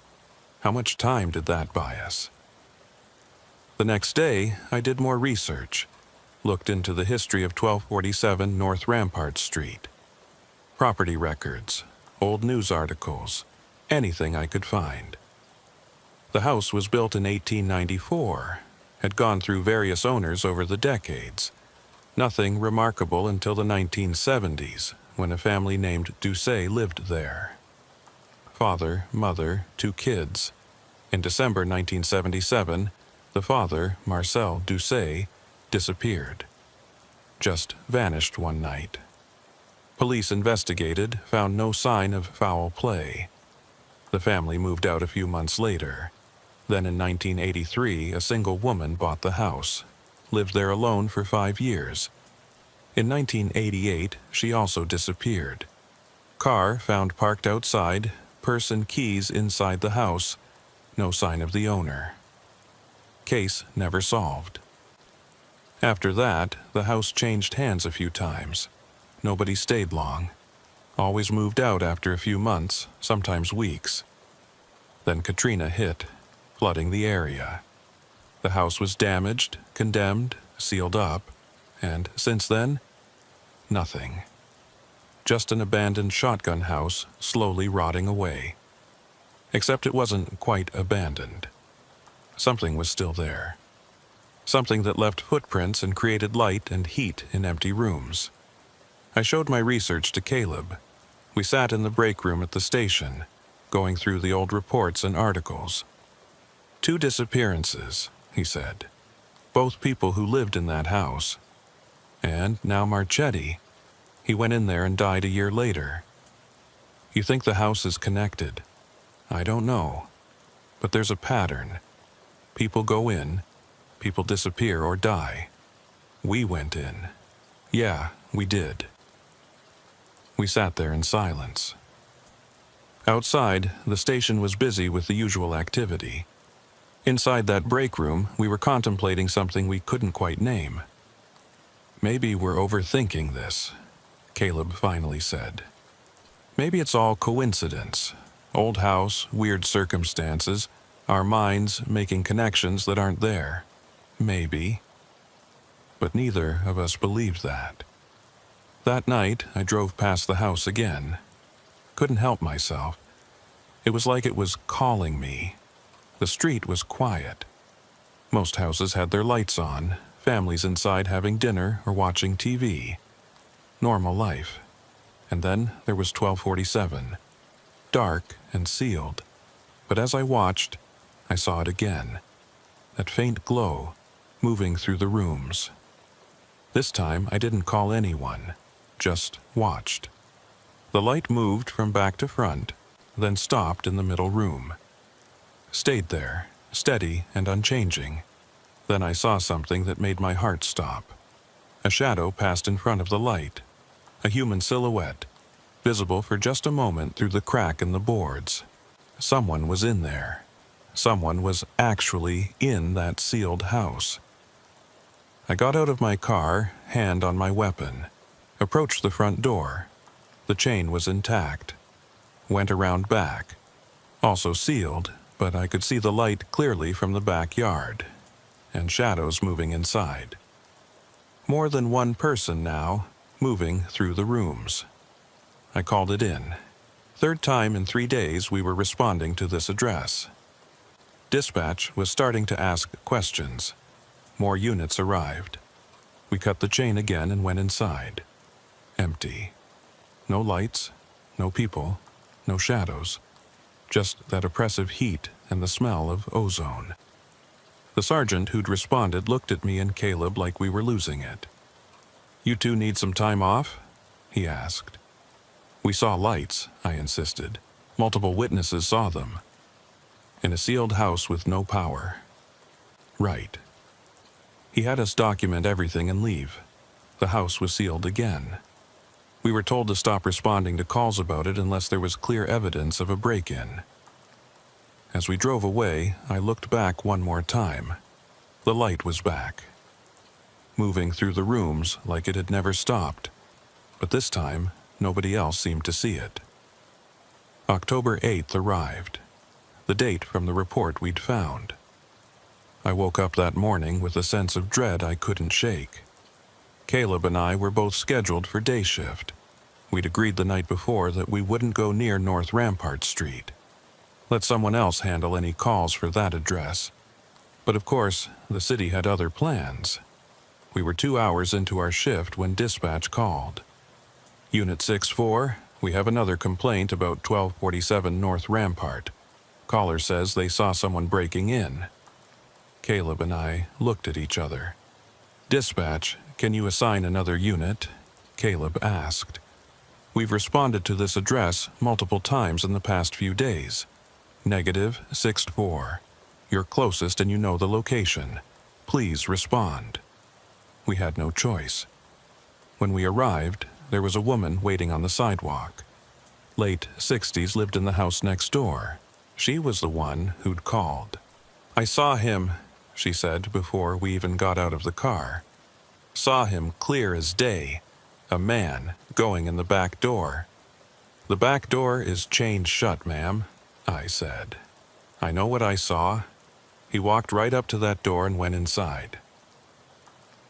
How much time did that buy us? The next day, I did more research. Looked into the history of 1247 North Rampart Street. Property records, old news articles, anything I could find. The house was built in 1894, had gone through various owners over the decades. Nothing remarkable until the 1970s, when a family named Doucet lived there. Father, mother, 2 kids. In December 1977, the father, Marcel Doucet, disappeared. Just vanished one night. Police investigated, found no sign of foul play. The family moved out a few months later. Then in 1983, a single woman bought the house, lived there alone for 5 years. In 1988, she also disappeared. Car found parked outside, purse and keys inside the house, no sign of the owner. Case never solved. After that, the house changed hands a few times. Nobody stayed long. Always moved out after a few months, sometimes weeks. Then Katrina hit, flooding the area. The house was damaged, condemned, sealed up, and since then, nothing. Just an abandoned shotgun house slowly rotting away. Except it wasn't quite abandoned. Something was still there. Something that left footprints and created light and heat in empty rooms. I showed my research to Caleb. We sat in the break room at the station, going through the old reports and articles. 2 disappearances, he said. Both people who lived in that house. And now Marchetti. He went in there and died a year later. You think the house is connected? I don't know. But there's a pattern. People go in, people disappear or die. We went in. Yeah, we did. We sat there in silence. Outside, the station was busy with the usual activity. Inside that break room, we were contemplating something we couldn't quite name. Maybe we're overthinking this, Caleb finally said. Maybe it's all coincidence. Old house, weird circumstances, our minds making connections that aren't there. Maybe. But neither of us believed that. That night, I drove past the house again. Couldn't help myself. It was like it was calling me. The street was quiet. Most houses had their lights on, families inside having dinner or watching TV. Normal life. And then there was 1247. Dark and sealed. But as I watched, I saw it again. That faint glow, moving through the rooms. This time I didn't call anyone, just watched. The light moved from back to front, then stopped in the middle room. Stayed there, steady and unchanging. Then I saw something that made my heart stop. A shadow passed in front of the light. A human silhouette, visible for just a moment through the crack in the boards. Someone was in there. Someone was actually in that sealed house. I got out of my car, hand on my weapon, approached the front door. The chain was intact. Went around back. Also sealed, but I could see the light clearly from the backyard, and shadows moving inside. More than one person now, moving through the rooms. I called it in. 3rd time in 3 days we were responding to this address. Dispatch was starting to ask questions. More units arrived. We cut the chain again and went inside. Empty. No lights, no people, no shadows. Just that oppressive heat and the smell of ozone. The sergeant who'd responded looked at me and Caleb like we were losing it. "You two need some time off?" he asked. "We saw lights," I insisted. "Multiple witnesses saw them." "In a sealed house with no power." "Right." He had us document everything and leave. The house was sealed again. We were told to stop responding to calls about it unless there was clear evidence of a break-in. As we drove away, I looked back one more time. The light was back, moving through the rooms like it had never stopped, but this time nobody else seemed to see it. October 8th arrived, the date from the report we'd found. I woke up that morning with a sense of dread I couldn't shake. Caleb and I were both scheduled for day shift. We'd agreed the night before that we wouldn't go near North Rampart Street. Let someone else handle any calls for that address. But of course, the city had other plans. We were 2 hours into our shift when dispatch called. Unit 6-4, we have another complaint about 1247 North Rampart. Caller says they saw someone breaking in. Caleb and I looked at each other. Dispatch, can you assign another unit? Caleb asked. We've responded to this address multiple times in the past few days. Negative 6-4. You're closest and you know the location. Please respond. We had no choice. When we arrived, there was a woman waiting on the sidewalk. Late 60s, lived in the house next door. She was the one who'd called. I saw him, she said before we even got out of the car. Saw him clear as day. A man going in the back door. The back door is chained shut, ma'am, I said. I know what I saw. He walked right up to that door and went inside.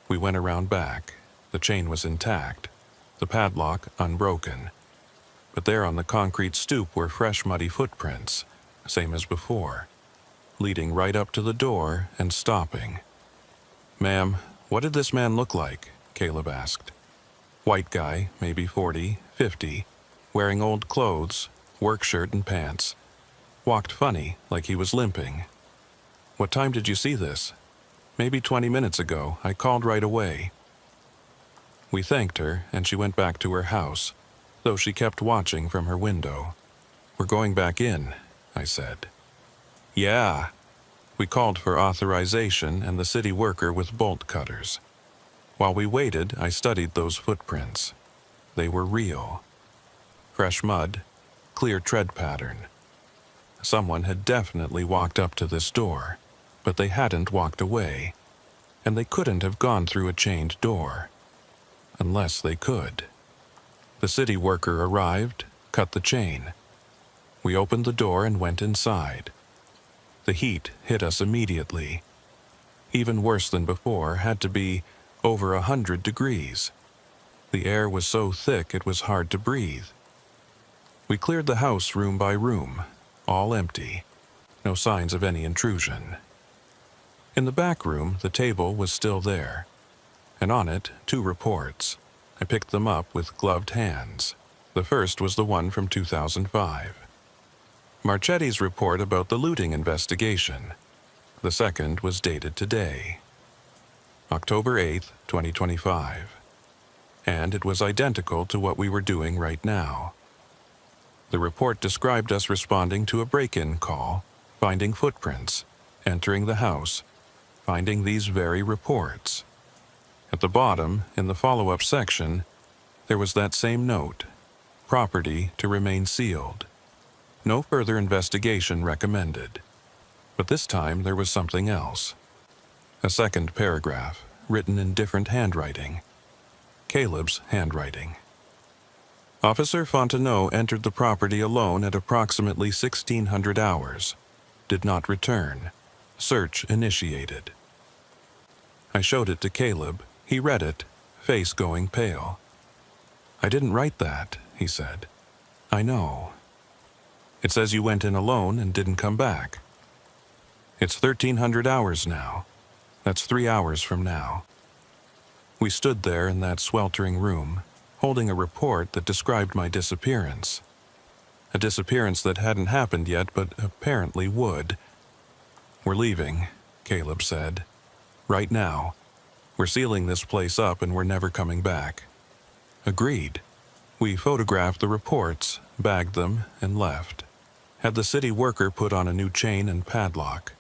We went around back. The chain was intact, the padlock unbroken. But there on the concrete stoop were fresh muddy footprints, same as before, leading right up to the door and stopping. Ma'am, what did this man look like? Caleb asked. White guy, maybe 40, 50, wearing old clothes, work shirt and pants. Walked funny, like he was limping. What time did you see this? Maybe 20 minutes ago. I called right away. We thanked her, and she went back to her house, though she kept watching from her window. We're going back in, I said. Yeah. We called for authorization and the city worker with bolt cutters. While we waited, I studied those footprints. They were real. Fresh mud, clear tread pattern. Someone had definitely walked up to this door, but they hadn't walked away, and they couldn't have gone through a chained door. Unless they could. The city worker arrived, cut the chain. We opened the door and went inside. The heat hit us immediately. Even worse than before, had to be over 100 degrees. The air was so thick it was hard to breathe. We cleared the house room by room, all empty. No signs of any intrusion. In the back room, the table was still there, and on it, 2 reports. I picked them up with gloved hands. The first was the one from 2005. Marchetti's report about the looting investigation. The second was dated today, October 8th, 2025. And it was identical to what we were doing right now. The report described us responding to a break-in call, finding footprints, entering the house, finding these very reports. At the bottom, in the follow-up section, there was that same note, property to remain sealed. No further investigation recommended. But this time there was something else. A second paragraph, written in different handwriting. Caleb's handwriting. Officer Fontenot entered the property alone at approximately 1600 hours. Did not return. Search initiated. I showed it to Caleb. He read it, face going pale. I didn't write that, he said. I know. It says you went in alone and didn't come back. It's 1300 hours now. That's 3 hours from now. We stood there in that sweltering room, holding a report that described my disappearance. A disappearance that hadn't happened yet, but apparently would. We're leaving, Caleb said. Right now. We're sealing this place up and we're never coming back. Agreed. We photographed the reports, bagged them, and left. Had the city worker put on a new chain and padlock.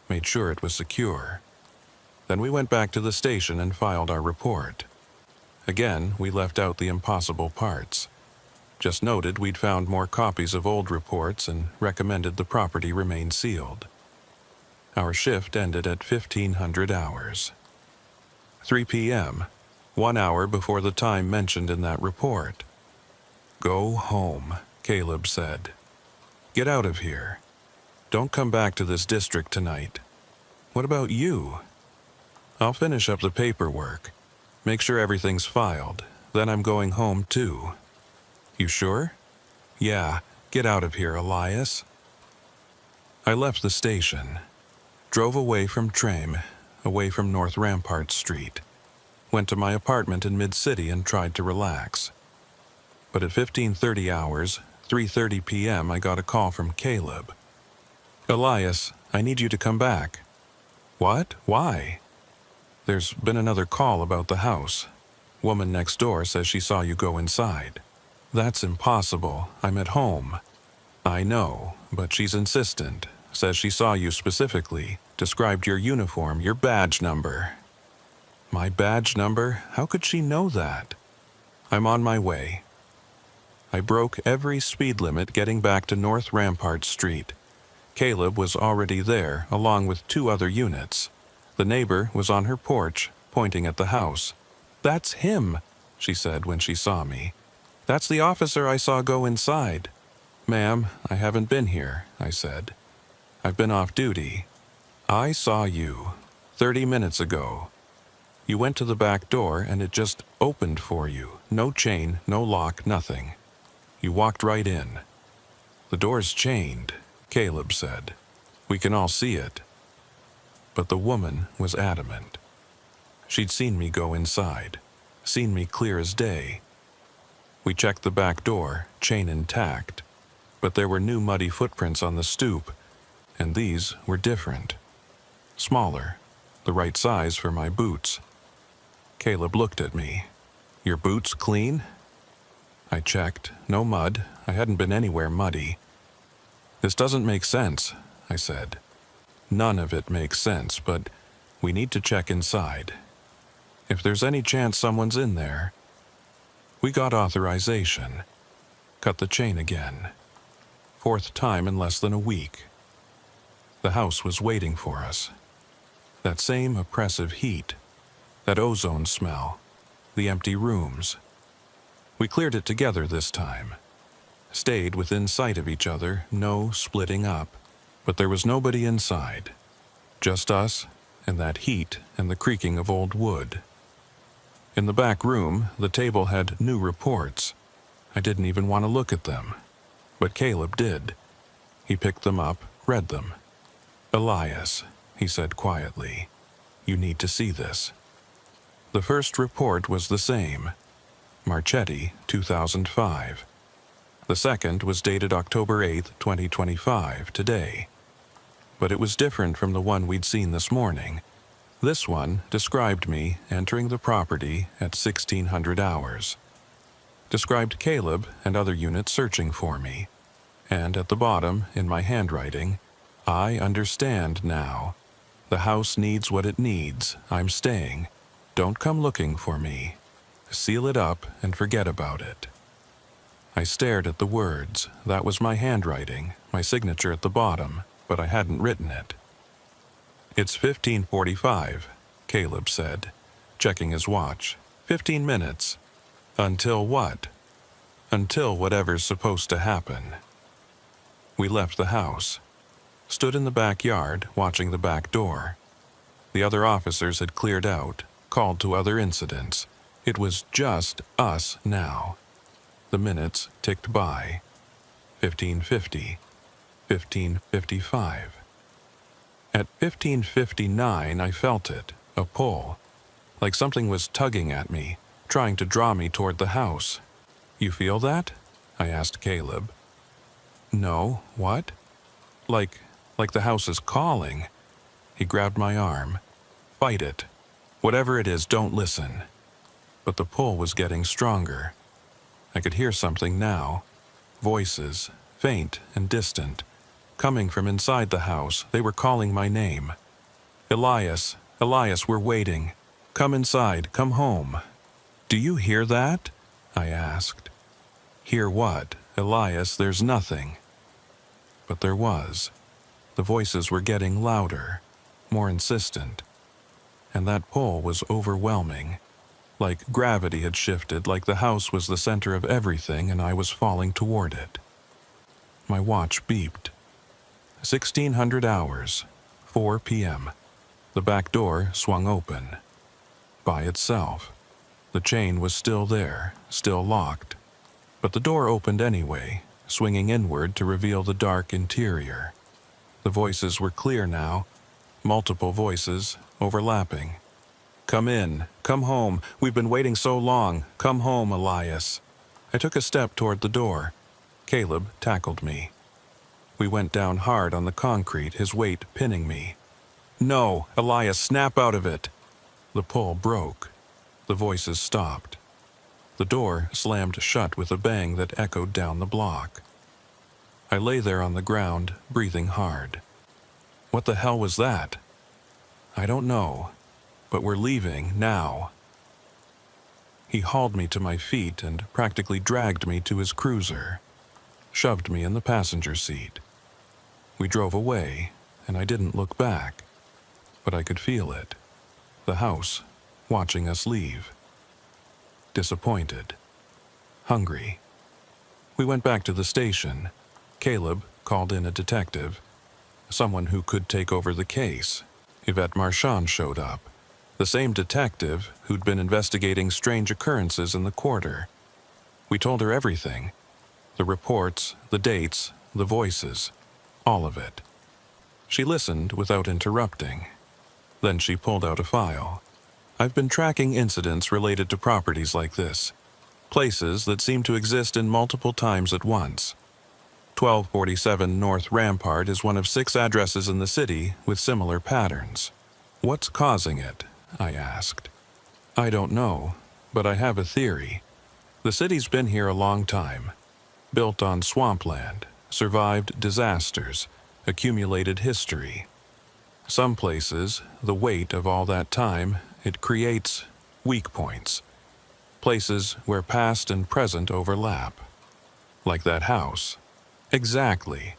Made sure it was secure. Then we went back to the station and filed our report. Again, we left out the impossible parts. Just noted we'd found more copies of old reports and recommended the property remain sealed. Our shift ended at 1500 hours. 3 p.m., 1 hour before the time mentioned in that report. Go home, Caleb said. Get out of here. Don't come back to this district tonight. What about you? I'll finish up the paperwork. Make sure everything's filed. Then I'm going home too. You sure? Yeah, get out of here, Elias. I left the station, drove away from Trame, away from North Rampart Street, went to my apartment in Mid-City and tried to relax. But at 15:30 hours, 3:30 p.m., I got a call from Caleb. "Elias, I need you to come back." "What? Why?" "There's been another call about the house. Woman next door says she saw you go inside." "That's impossible. I'm at home." "I know, but she's insistent. Says she saw you specifically, described your uniform, your badge number." "My badge number? How could she know that?" "I'm on my way." I broke every speed limit getting back to North Rampart Street. Caleb was already there, along with 2 other units. The neighbor was on her porch, pointing at the house. "That's him," she said when she saw me. "That's the officer I saw go inside." "Ma'am, I haven't been here," I said. "I've been off duty." "I saw you 30 minutes ago. You went to the back door and it just opened for you. No chain, no lock, nothing. You walked right in." "The door's chained," Caleb said. "We can all see it." But the woman was adamant. She'd seen me go inside, seen me clear as day. We checked the back door, chain intact, but there were new muddy footprints on the stoop, and these were different. Smaller, the right size for my boots. Caleb looked at me. "Your boots clean?" I checked. No mud. I hadn't been anywhere muddy. "This doesn't make sense," I said. "None of it makes sense, but we need to check inside. If there's any chance someone's in there." We got authorization. Cut the chain again. 4th time in less than a week. The house was waiting for us. That same oppressive heat. That ozone smell. The empty rooms. We cleared it together this time. Stayed within sight of each other, no splitting up. But there was nobody inside. Just us, and that heat and the creaking of old wood. In the back room, the table had new reports. I didn't even want to look at them. But Caleb did. He picked them up, read them. "Elias," he said quietly, "you need to see this." The first report was the same. Marchetti, 2005. The second was dated October 8, 2025, today. But it was different from the one we'd seen this morning. This one described me entering the property at 1600 hours. Described Caleb and other units searching for me. And at the bottom, in my handwriting, "I understand now. The house needs what it needs. I'm staying. Don't come looking for me. Seal it up and forget about it." I stared at the words. That was my handwriting, my signature at the bottom, but I hadn't written it. "It's 15:45, Caleb said, checking his watch. 15 minutes. Until what? Until whatever's supposed to happen." We left the house. Stood in the backyard, watching the back door. The other officers had cleared out, called to other incidents. It was just us now. The minutes ticked by. 15:50. 15:55. At 15:59, I felt it, a pull. Like something was tugging at me, trying to draw me toward the house. "You feel that?" I asked Caleb. "No, what?" Like the house is calling." He grabbed my arm. "Fight it. Whatever it is, don't listen." But the pull was getting stronger. I could hear something now. Voices, faint and distant. Coming from inside the house, they were calling my name. "Elias, Elias, we're waiting. Come inside, come home." "Do you hear that?" I asked. "Hear what? Elias, there's nothing." But there was. The voices were getting louder, more insistent. And that pull was overwhelming. Like gravity had shifted, like the house was the center of everything and I was falling toward it. My watch beeped. 1600 hours, 4 p.m. The back door swung open. By itself. The chain was still there, still locked. But the door opened anyway, swinging inward to reveal the dark interior. The voices were clear now, multiple voices, overlapping. "Come in, come home, we've been waiting so long, come home, Elias." I took a step toward the door. Caleb tackled me. We went down hard on the concrete, his weight pinning me. "No, Elias, snap out of it." The pull broke. The voices stopped. The door slammed shut with a bang that echoed down the block. I lay there on the ground, breathing hard. What the hell was that? I don't know, but we're leaving now. He hauled me to my feet and practically dragged me to his cruiser, shoved me in the passenger seat. We drove away, and I didn't look back, but I could feel it. The house, watching us leave. Disappointed. Hungry. We went back to the station. Caleb called in a detective, someone who could take over the case. Yvette Marchand showed up, the same detective who'd been investigating strange occurrences in the quarter. We told her everything. The reports, the dates, the voices, all of it. She listened without interrupting. Then she pulled out a file. "I've been tracking incidents related to properties like this, places that seem to exist in multiple times at once. 1247 North Rampart is one of 6 addresses in the city with similar patterns. What's causing it?" I asked. "I don't know, but I have a theory. The city's been here a long time. Built on swampland, survived disasters, accumulated history. Some places, the weight of all that time, it creates weak points. Places where past and present overlap. Like that house. Exactly.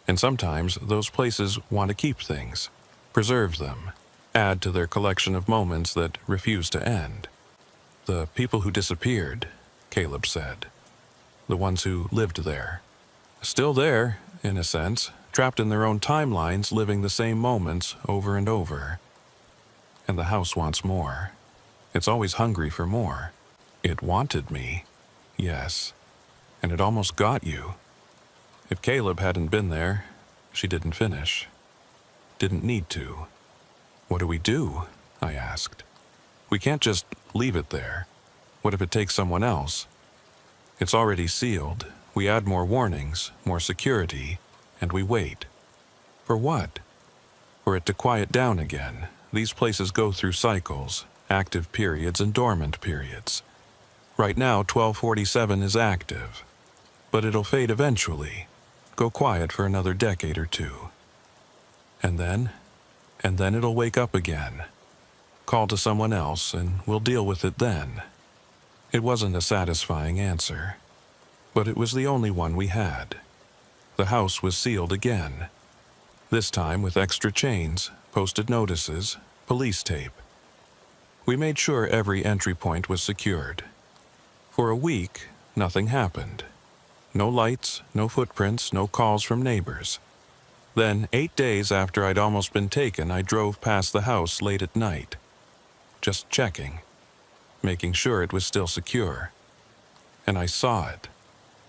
And sometimes those places want to keep things, preserve them, add to their collection of moments that refuse to end. The people who disappeared," Caleb said. "The ones who lived there. Still there, in a sense, trapped in their own timelines, living the same moments over and over. And the house wants more. It's always hungry for more. It wanted me, yes, and it almost got you." If Caleb hadn't been there, she didn't finish. Didn't need to. "What do we do?" I asked. "We can't just leave it there. What if it takes someone else? It's already sealed. We add more warnings, more security, and we wait. For what? For it to quiet down again. These places go through cycles, active periods and dormant periods. Right now, 1247 is active. But it'll fade eventually, go quiet for another decade or two. And then it'll wake up again. Call to someone else, and we'll deal with it then." It wasn't a satisfying answer, but it was the only one we had. The house was sealed again, this time with extra chains, posted notices, police tape. We made sure every entry point was secured. For a week, nothing happened. No lights, no footprints, no calls from neighbors. Then, 8 days after I'd almost been taken, I drove past the house late at night. Just checking, making sure it was still secure. And I saw it.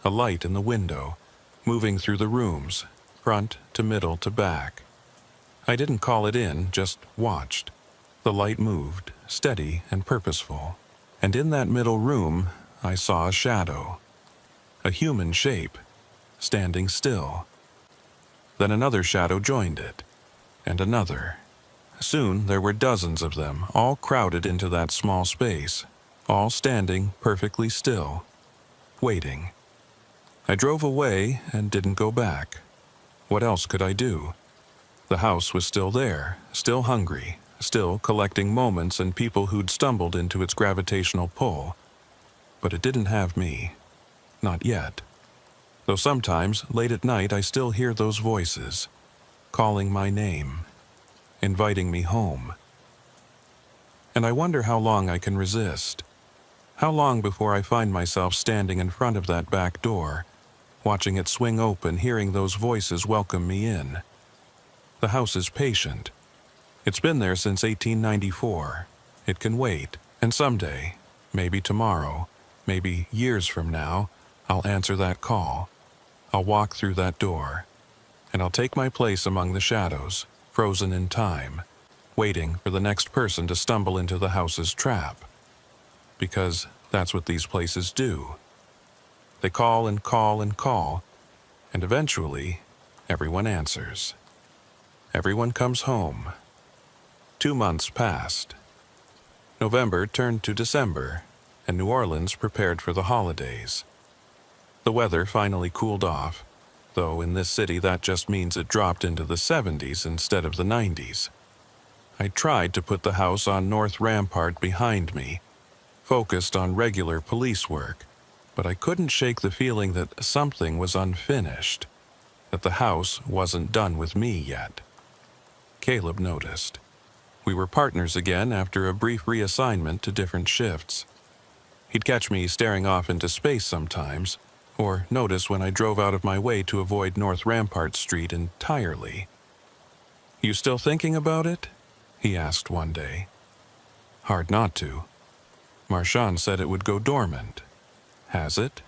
A light in the window, moving through the rooms, front to middle to back. I didn't call it in, just watched. The light moved, steady and purposeful. And in that middle room, I saw a shadow. A human shape, standing still. Then another shadow joined it, and another. Soon there were dozens of them, all crowded into that small space, all standing perfectly still, waiting. I drove away and didn't go back. What else could I do? The house was still there, still hungry, still collecting moments and people who'd stumbled into its gravitational pull. But it didn't have me. Not yet. Though sometimes, late at night, I still hear those voices, calling my name, inviting me home. And I wonder how long I can resist. How long before I find myself standing in front of that back door, watching it swing open, hearing those voices welcome me in. The house is patient. It's been there since 1894. It can wait, and someday, maybe tomorrow, maybe years from now, I'll answer that call. I'll walk through that door, and I'll take my place among the shadows, frozen in time, waiting for the next person to stumble into the house's trap. Because that's what these places do. They call and call and call, and eventually, everyone answers. Everyone comes home. 2 months passed. November turned to December, and New Orleans prepared for the holidays. The weather finally cooled off, though in this city that just means it dropped into the 70s instead of the 90s. I tried to put the house on North Rampart behind me, focused on regular police work, but I couldn't shake the feeling that something was unfinished, that the house wasn't done with me yet. Caleb noticed. We were partners again after a brief reassignment to different shifts. He'd catch me staring off into space sometimes, or notice when I drove out of my way to avoid North Rampart Street entirely. "You still thinking about it?" he asked one day. "Hard not to. Marchand said it would go dormant. Has it?"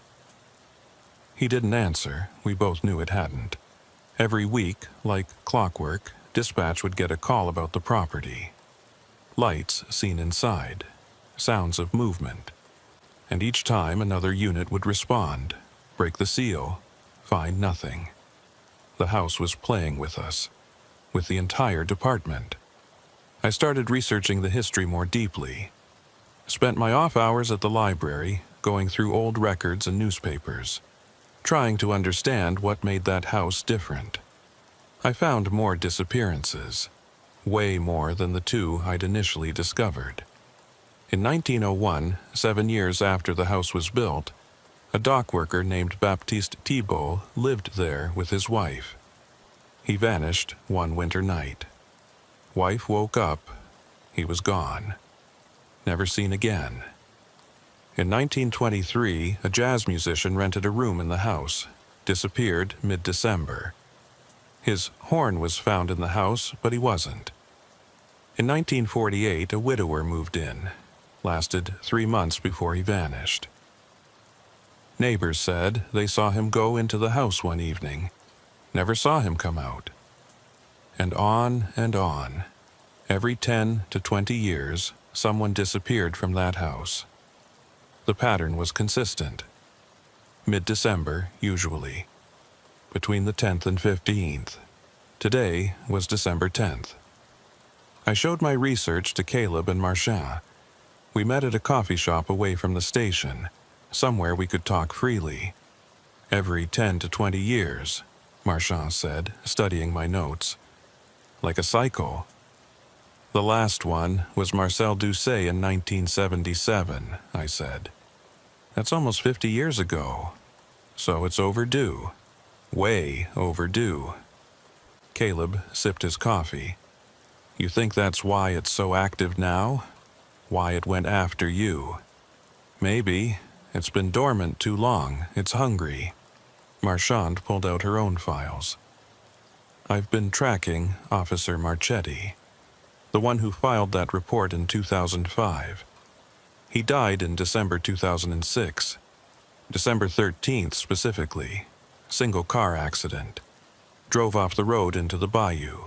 He didn't answer. We both knew it hadn't. Every week, like clockwork, dispatch would get a call about the property. Lights seen inside, sounds of movement. And each time another unit would respond, break the seal, find nothing. The house was playing with us, with the entire department. I started researching the history more deeply. Spent my off hours at the library, going through old records and newspapers, trying to understand what made that house different. I found more disappearances, way more than the 2 I'd initially discovered. In 1901, 7 years after the house was built, a dock worker named Baptiste Thibault lived there with his wife. He vanished one winter night. Wife woke up. He was gone. Never seen again. In 1923, a jazz musician rented a room in the house, disappeared mid-December. His horn was found in the house, but he wasn't. In 1948, a widower moved in. Lasted 3 months before he vanished. Neighbors said they saw him go into the house one evening. Never saw him come out. And on and on. Every 10 to 20 years, someone disappeared from that house. The pattern was consistent. Mid-December, usually. Between the 10th and 15th. Today was December 10th. I showed my research to Caleb and Marchand. We met at a coffee shop away from the station, somewhere we could talk freely. Every 10 to 20 years, Marchand said, studying my notes. Like a cycle. The last one was Marcel Doucet in 1977, I said. That's almost 50 years ago. So it's overdue. Way overdue. Caleb sipped his coffee. You think that's why it's so active now? Why it went after you? Maybe. It's been dormant too long. It's hungry. Marchand pulled out her own files. I've been tracking Officer Marchetti, the one who filed that report in 2005. He died in December 2006, December 13th specifically. Single car accident. Drove off the road into the bayou.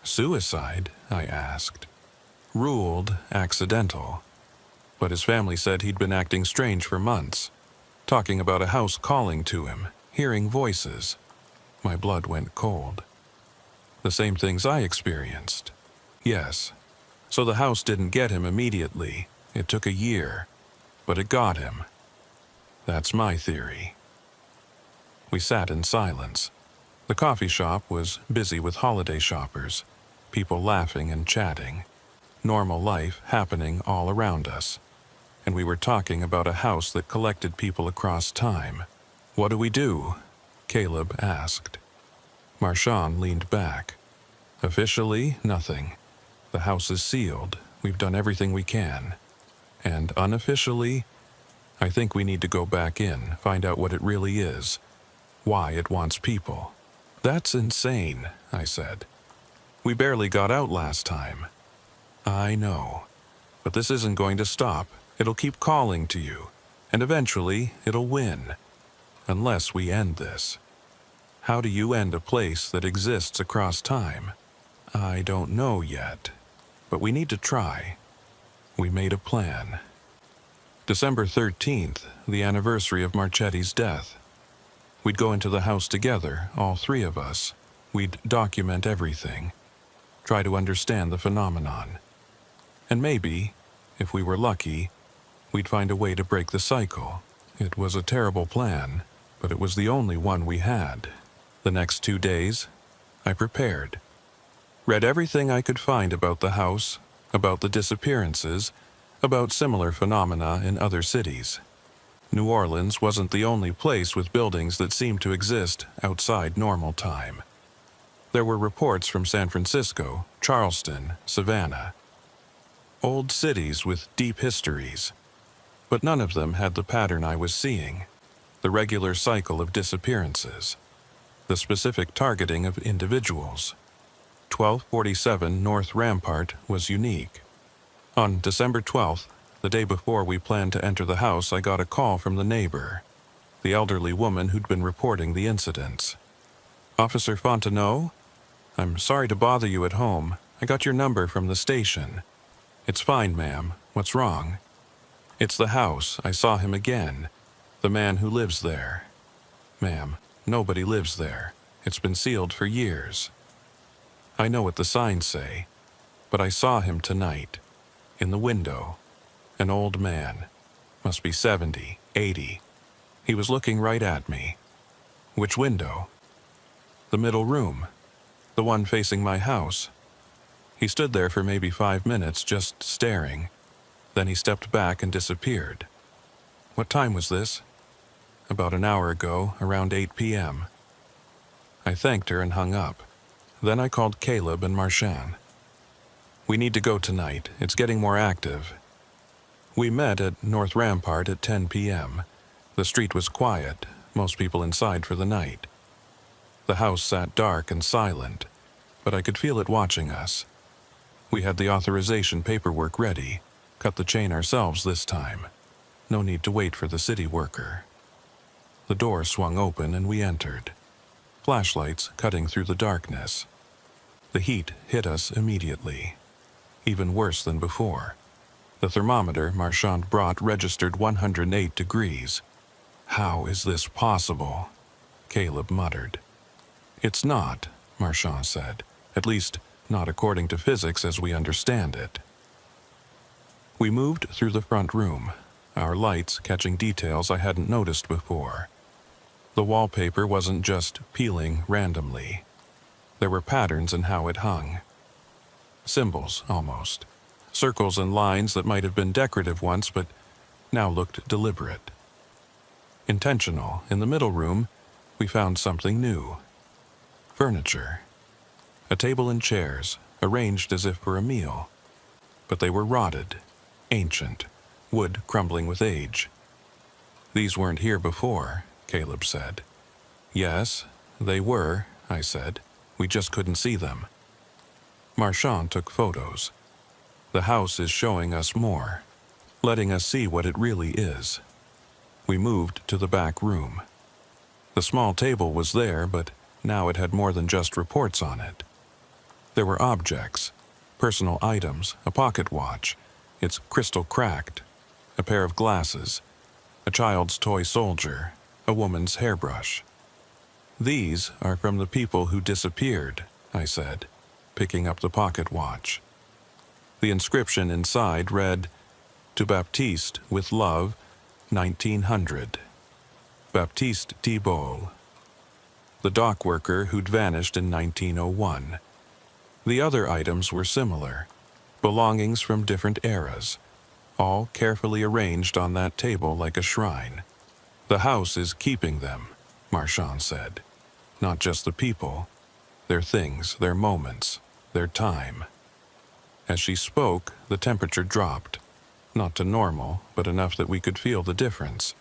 Suicide? I asked. Ruled accidental. But his family said he'd been acting strange for months, talking about a house calling to him, hearing voices. My blood went cold. The same things I experienced. Yes. So the house didn't get him immediately. It took a year. But it got him. That's my theory. We sat in silence. The coffee shop was busy with holiday shoppers, people laughing and chatting, normal life happening all around us. And we were talking about a house that collected people across time. What do we do? Caleb asked. Marchand leaned back. Officially, nothing. The house is sealed. We've done everything we can. And unofficially, I think we need to go back in, find out what it really is. Why it wants people. That's insane, I said. We barely got out last time. I know. But this isn't going to stop. It'll keep calling to you. And eventually, it'll win. Unless we end this. How do you end a place that exists across time? I don't know yet, but we need to try. We made a plan. December 13th, the anniversary of Marchetti's death. We'd go into the house together, all three of us. We'd document everything, try to understand the phenomenon. And maybe, if we were lucky, we'd find a way to break the cycle. It was a terrible plan, but it was the only one we had. The next 2 days, I prepared. Read everything I could find about the house, about the disappearances, about similar phenomena in other cities. New Orleans wasn't the only place with buildings that seemed to exist outside normal time. There were reports from San Francisco, Charleston, Savannah. Old cities with deep histories. But none of them had the pattern I was seeing, the regular cycle of disappearances, the specific targeting of individuals. 1247 North Rampart was unique. On December 12th, the day before we planned to enter the house, I got a call from the neighbor, the elderly woman who'd been reporting the incidents. "Officer Fontenot? I'm sorry to bother you at home. I got your number from the station." "It's fine, ma'am. What's wrong?" "It's the house. I saw him again. The man who lives there." "Ma'am, nobody lives there. It's been sealed for years." "I know what the signs say, but I saw him tonight. In the window. An old man. Must be 70, 80. He was looking right at me." "Which window?" "The middle room. The one facing my house. He stood there for maybe 5 minutes, just staring. Then he stepped back and disappeared." "What time was this?" "About an hour ago, around 8 p.m. I thanked her and hung up. Then I called Caleb and Marchand. "We need to go tonight. It's getting more active." We met at North Rampart at 10 p.m. The street was quiet, most people inside for the night. The house sat dark and silent, but I could feel it watching us. We had the authorization paperwork ready, cut the chain ourselves this time. No need to wait for the city worker. The door swung open and we entered. Flashlights cutting through the darkness. The heat hit us immediately. Even worse than before. The thermometer Marchand brought registered 108 degrees. "How is this possible?" Caleb muttered. "It's not," Marchand said. "At least, not according to physics as we understand it." We moved through the front room, our lights catching details I hadn't noticed before. The wallpaper wasn't just peeling randomly. There were patterns in how it hung. Symbols, almost. Circles and lines that might have been decorative once, but now looked deliberate. Intentional. In the middle room, we found something new. Furniture. A table and chairs, arranged as if for a meal. But they were rotted, ancient, wood crumbling with age. "These weren't here before," Caleb said. "Yes, they were," I said. "We just couldn't see them." Marchand took photos. "The house is showing us more, letting us see what it really is." We moved to the back room. The small table was there, but now it had more than just reports on it. There were objects, personal items, a pocket watch, its crystal cracked, a pair of glasses, a child's toy soldier, a woman's hairbrush. "These are from the people who disappeared," I said, picking up the pocket watch. The inscription inside read, "To Baptiste with love, 1900. Baptiste Thibault. The dock worker who'd vanished in 1901. The other items were similar, belongings from different eras, all carefully arranged on that table like a shrine. "The house is keeping them," Marchand said. "Not just the people, their things, their moments, their time." As she spoke, the temperature dropped, not to normal, but enough that we could feel the difference,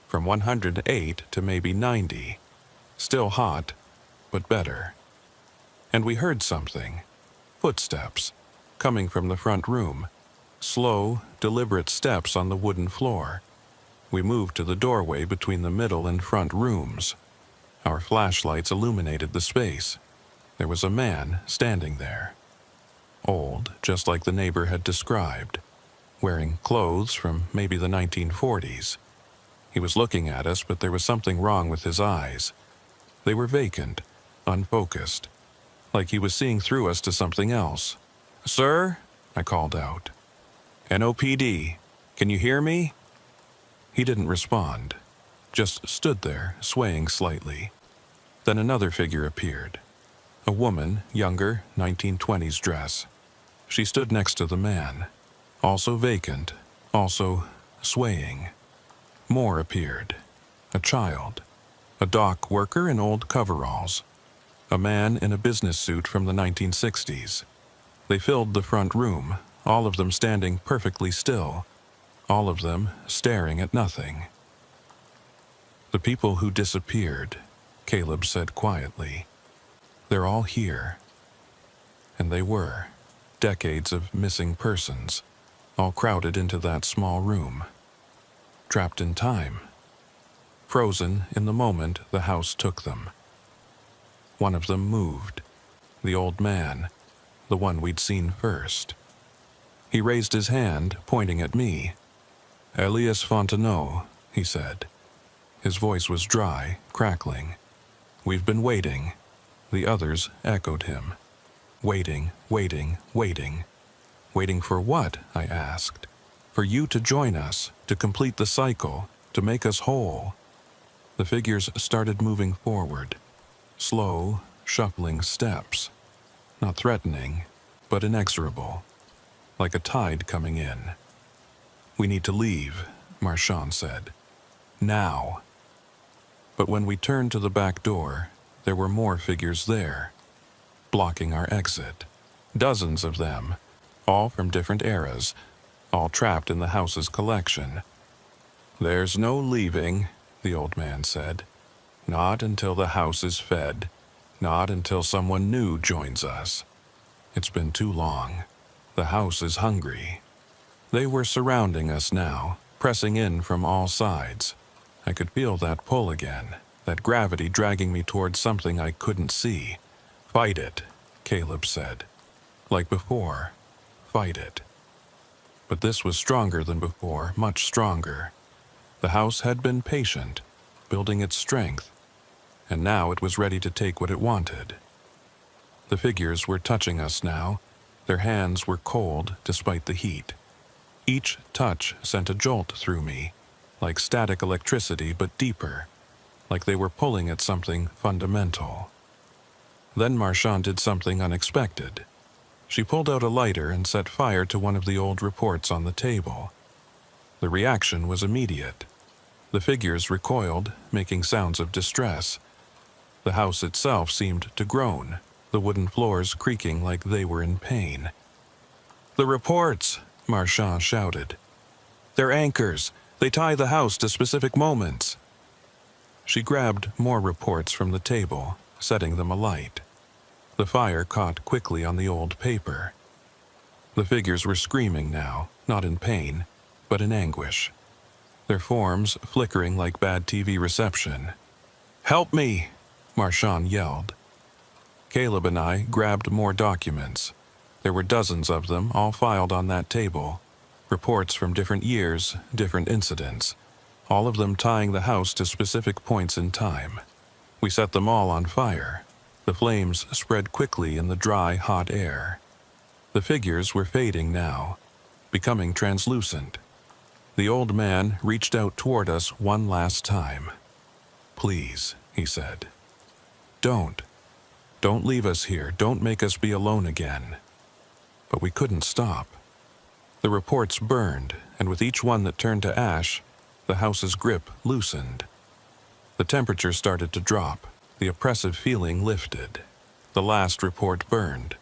from 108 to maybe 90. Still hot, but better. And we heard something. Footsteps, coming from the front room. Slow, deliberate steps on the wooden floor. We moved to the doorway between the middle and front rooms. Our flashlights illuminated the space. There was a man standing there. Old, just like the neighbor had described, wearing clothes from maybe the 1940s. He was looking at us, but there was something wrong with his eyes. They were vacant, unfocused, like he was seeing through us to something else. "Sir?" I called out. "NOPD, can you hear me?" He didn't respond, just stood there, swaying slightly. Then another figure appeared. A woman, younger, 1920s dress. She stood next to the man, also vacant, also swaying. More appeared. A child, a dock worker in old coveralls, a man in a business suit from the 1960s. They filled the front room, all of them standing perfectly still, all of them staring at nothing. "The people who disappeared," Caleb said quietly. "They're all here." And they were. Decades of missing persons, all crowded into that small room. Trapped in time. Frozen in the moment the house took them. One of them moved. The old man, the one we'd seen first. He raised his hand, pointing at me. "Elias Fontenot," he said. His voice was dry, crackling. "We've been waiting." The others echoed him. "Waiting, waiting, waiting." "Waiting for what?" I asked. "For you to join us, to complete the cycle, to make us whole." The figures started moving forward. Slow, shuffling steps. Not threatening, but inexorable. Like a tide coming in. "We need to leave," Marchand said. "Now." But when we turned to the back door, there were more figures there, blocking our exit. Dozens of them, all from different eras, all trapped in the house's collection. "There's no leaving," the old man said. "Not until the house is fed. Not until someone new joins us. It's been too long. The house is hungry." They were surrounding us now, pressing in from all sides. I could feel that pull again, that gravity dragging me towards something I couldn't see. "Fight it," Caleb said. "Like before. Fight it." But this was stronger than before, much stronger. The house had been patient, building its strength, and now it was ready to take what it wanted. The figures were touching us now. Their hands were cold despite the heat. Each touch sent a jolt through me, like static electricity but deeper, like they were pulling at something fundamental. Then Marchand did something unexpected. She pulled out a lighter and set fire to one of the old reports on the table. The reaction was immediate. The figures recoiled, making sounds of distress. The house itself seemed to groan, the wooden floors creaking like they were in pain. "The reports!" Marchand shouted. "They're anchors. They tie the house to specific moments." She grabbed more reports from the table, setting them alight. The fire caught quickly on the old paper. The figures were screaming now, not in pain, but in anguish. Their forms flickering like bad TV reception. "Help me!" Marchand yelled. Caleb and I grabbed more documents. There were dozens of them, all filed on that table. Reports from different years, different incidents, all of them tying the house to specific points in time. We set them all on fire. The flames spread quickly in the dry, hot air. The figures were fading now, becoming translucent. The old man reached out toward us one last time. "Please," he said. Don't leave us here. Don't make us be alone again." But we couldn't stop. The reports burned, and with each one that turned to ash, the house's grip loosened. The temperature started to drop. The oppressive feeling lifted. The last report burned,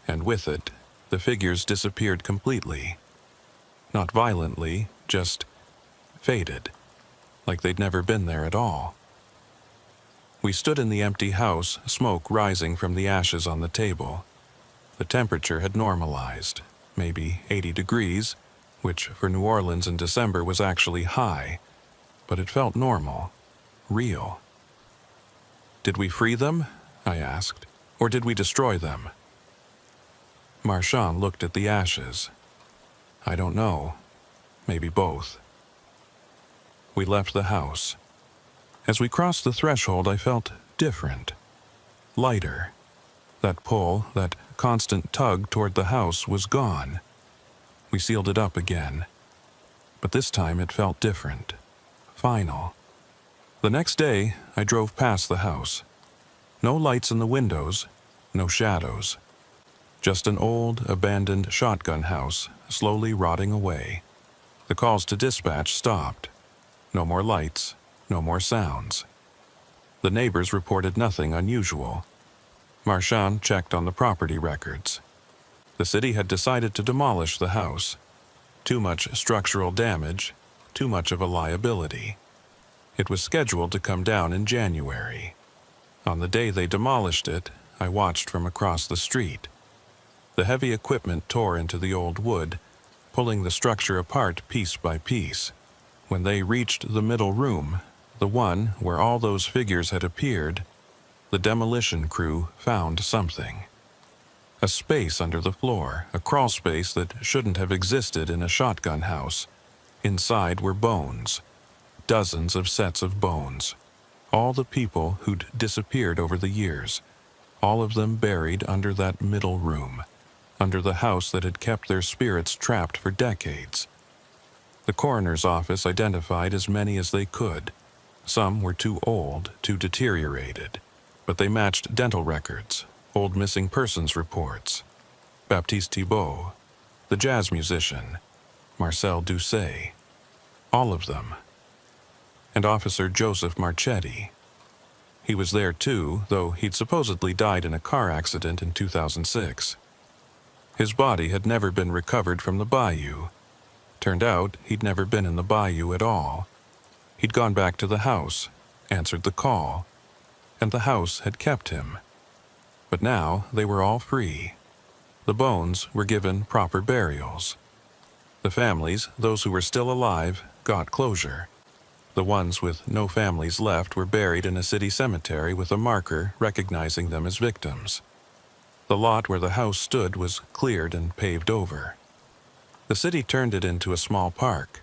and with it, the figures disappeared completely. Not violently, just faded, like they'd never been there at all. We stood in the empty house, smoke rising from the ashes on the table. The temperature had normalized, maybe 80 degrees, which for New Orleans in December was actually high, but it felt normal, real. Did we free them? I asked. Or did we destroy them? Marchand looked at the ashes. I don't know. Maybe both. We left the house. As we crossed the threshold, I felt different. Lighter. That pull, that constant tug toward the house was gone. We sealed it up again. But this time it felt different. Final. The next day, I drove past the house. No lights in the windows, no shadows. Just an old, abandoned shotgun house, slowly rotting away. The calls to dispatch stopped. No more lights, no more sounds. The neighbors reported nothing unusual. Marchand checked on the property records. The city had decided to demolish the house. Too much structural damage, too much of a liability. It was scheduled to come down in January. On the day they demolished it, I watched from across the street. The heavy equipment tore into the old wood, pulling the structure apart piece by piece. When they reached the middle room, the one where all those figures had appeared, the demolition crew found something. A space under the floor, a crawl space that shouldn't have existed in a shotgun house. Inside were bones. Dozens of sets of bones. All the people who'd disappeared over the years. All of them buried under that middle room. Under the house that had kept their spirits trapped for decades. The coroner's office identified as many as they could. Some were too old, too deteriorated. But they matched dental records, old missing persons reports. Baptiste Thibault, the jazz musician, Marcel Doucet, all of them. And Officer Joseph Marchetti. He was there too, though he'd supposedly died in a car accident in 2006. His body had never been recovered from the bayou. Turned out he'd never been in the bayou at all. He'd gone back to the house, answered the call, and the house had kept him. But now they were all free. The bones were given proper burials. The families, those who were still alive, got closure. The ones with no families left were buried in a city cemetery with a marker recognizing them as victims. The lot where the house stood was cleared and paved over. The city turned it into a small park.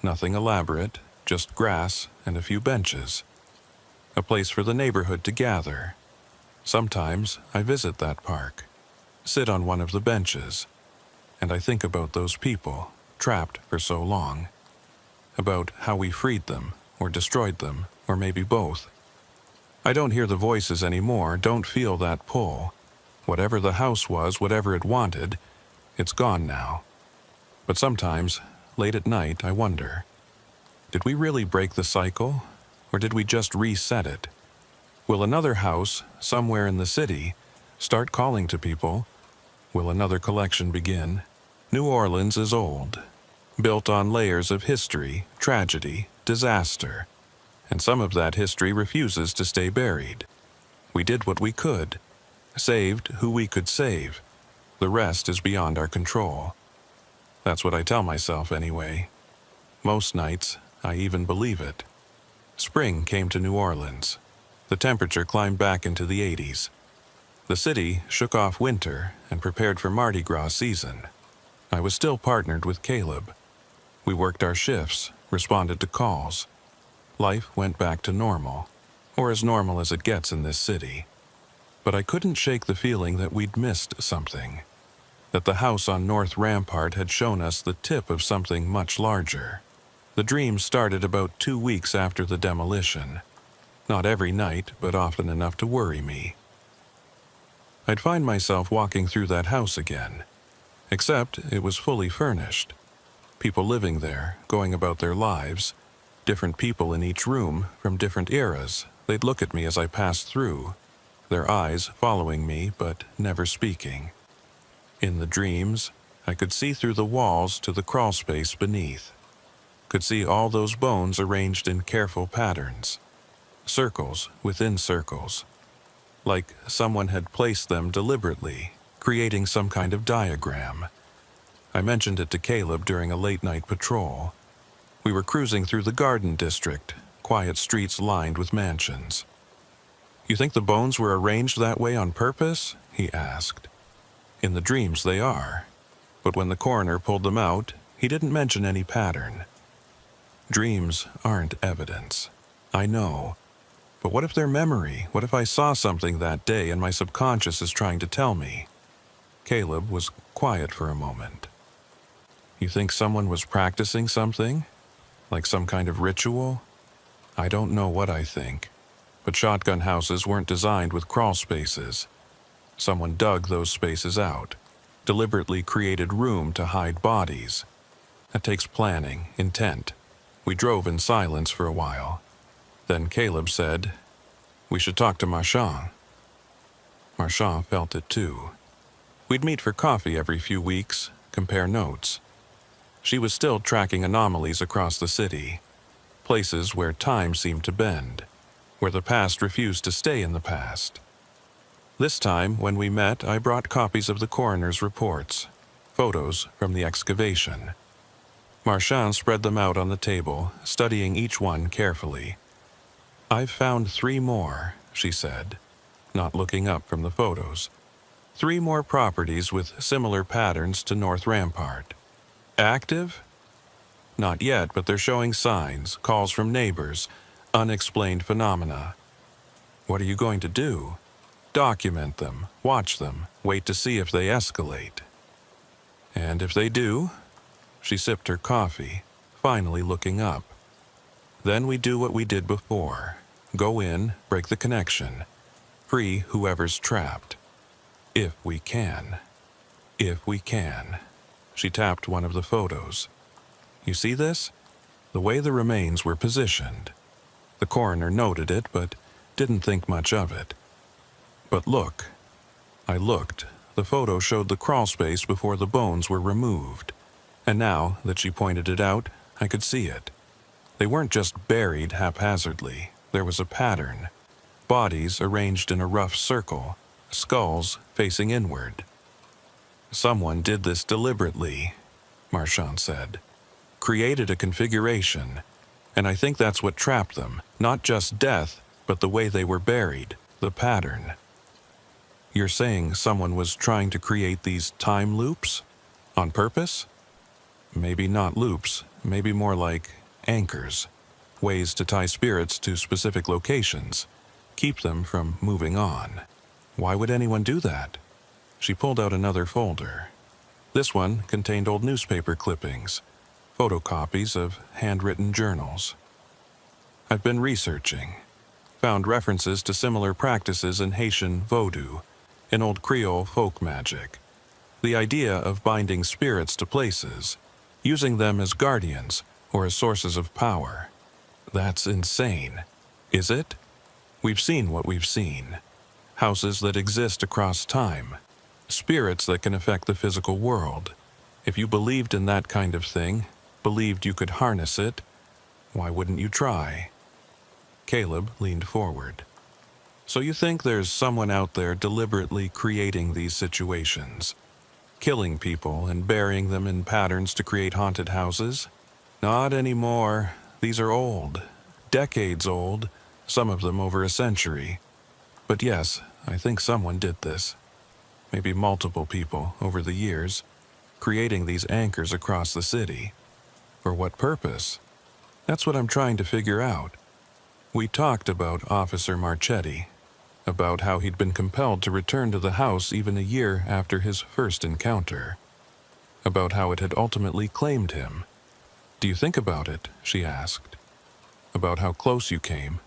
Nothing elaborate, just grass and a few benches. A place for the neighborhood to gather. Sometimes I visit that park, sit on one of the benches, and I think about those people trapped for so long. About how we freed them, or destroyed them, or maybe both. I don't hear the voices anymore, don't feel that pull. Whatever the house was, whatever it wanted, it's gone now. But sometimes, late at night, I wonder, did we really break the cycle, or did we just reset it? Will another house, somewhere in the city, start calling to people? Will another collection begin? New Orleans is old, built on layers of history, tragedy, disaster, and some of that history refuses to stay buried. We did what we could, saved who we could save. The rest is beyond our control. That's what I tell myself anyway. Most nights, I even believe it. Spring came to New Orleans. The temperature climbed back into the 80s. The city shook off winter and prepared for Mardi Gras season. I was still partnered with Caleb. We worked our shifts, responded to calls. Life went back to normal, or as normal as it gets in this city. But I couldn't shake the feeling that we'd missed something. That the house on North Rampart had shown us the tip of something much larger. The dream started about 2 weeks after the demolition. Not every night, but often enough to worry me. I'd find myself walking through that house again. Except it was fully furnished. People living there, going about their lives. Different people in each room, from different eras. They'd look at me as I passed through. Their eyes following me, but never speaking. In the dreams, I could see through the walls to the crawl space beneath. Could see all those bones arranged in careful patterns. Circles within circles. Like someone had placed them deliberately, creating some kind of diagram. I mentioned it to Caleb during a late-night patrol. We were cruising through the Garden District, quiet streets lined with mansions. You think the bones were arranged that way on purpose? He asked. In the dreams they are. But when the coroner pulled them out, he didn't mention any pattern. Dreams aren't evidence. I know. But what if they're memory? What if I saw something that day and my subconscious is trying to tell me? Caleb was quiet for a moment. You think someone was practicing something? Like some kind of ritual? I don't know what I think. But shotgun houses weren't designed with crawl spaces. Someone dug those spaces out, deliberately created room to hide bodies. That takes planning, intent. We drove in silence for a while. Then Caleb said, "We should talk to Marchand." Marchand felt it too. We'd meet for coffee every few weeks, compare notes. She was still tracking anomalies across the city, places where time seemed to bend, where the past refused to stay in the past. This time, when we met, I brought copies of the coroner's reports, photos from the excavation. Marchand spread them out on the table, studying each one carefully. "I've found 3 more," she said, not looking up from the photos. 3 more properties with similar patterns to North Rampart. Active? Not yet, but they're showing signs, calls from neighbors, unexplained phenomena. What are you going to do? Document them, watch them, wait to see if they escalate. And if they do? She sipped her coffee, finally looking up. Then we do what we did before. Go in, break the connection. Free whoever's trapped. If we can. If we can. She tapped one of the photos. You see this? The way the remains were positioned. The coroner noted it, but didn't think much of it. But look. I looked. The photo showed the crawl space before the bones were removed. And now that she pointed it out, I could see it. They weren't just buried haphazardly. There was a pattern. Bodies arranged in a rough circle, skulls facing inward. Someone did this deliberately, Marchand said. Created a configuration. And I think that's what trapped them. Not just death, but the way they were buried, the pattern. You're saying someone was trying to create these time loops? On purpose? Maybe not loops, maybe more like anchors. Ways to tie spirits to specific locations. Keep them from moving on. Why would anyone do that? She pulled out another folder. This one contained old newspaper clippings, photocopies of handwritten journals. I've been researching. Found references to similar practices in Haitian Vodou, in old Creole folk magic. The idea of binding spirits to places, using them as guardians or as sources of power. That's insane. Is it? We've seen what we've seen. Houses that exist across time. Spirits that can affect the physical world. If you believed in that kind of thing, believed you could harness it, why wouldn't you try? Caleb leaned forward. So you think there's someone out there deliberately creating these situations? Killing people and burying them in patterns to create haunted houses? Not anymore. These are old. Decades old. Some of them over a century. But yes, I think someone did this. Maybe multiple people over the years, creating these anchors across the city. For what purpose? That's what I'm trying to figure out. We talked about Officer Marchetti, about how he'd been compelled to return to the house even a year after his first encounter, about how it had ultimately claimed him. Do you think about it? She asked. About how close you came.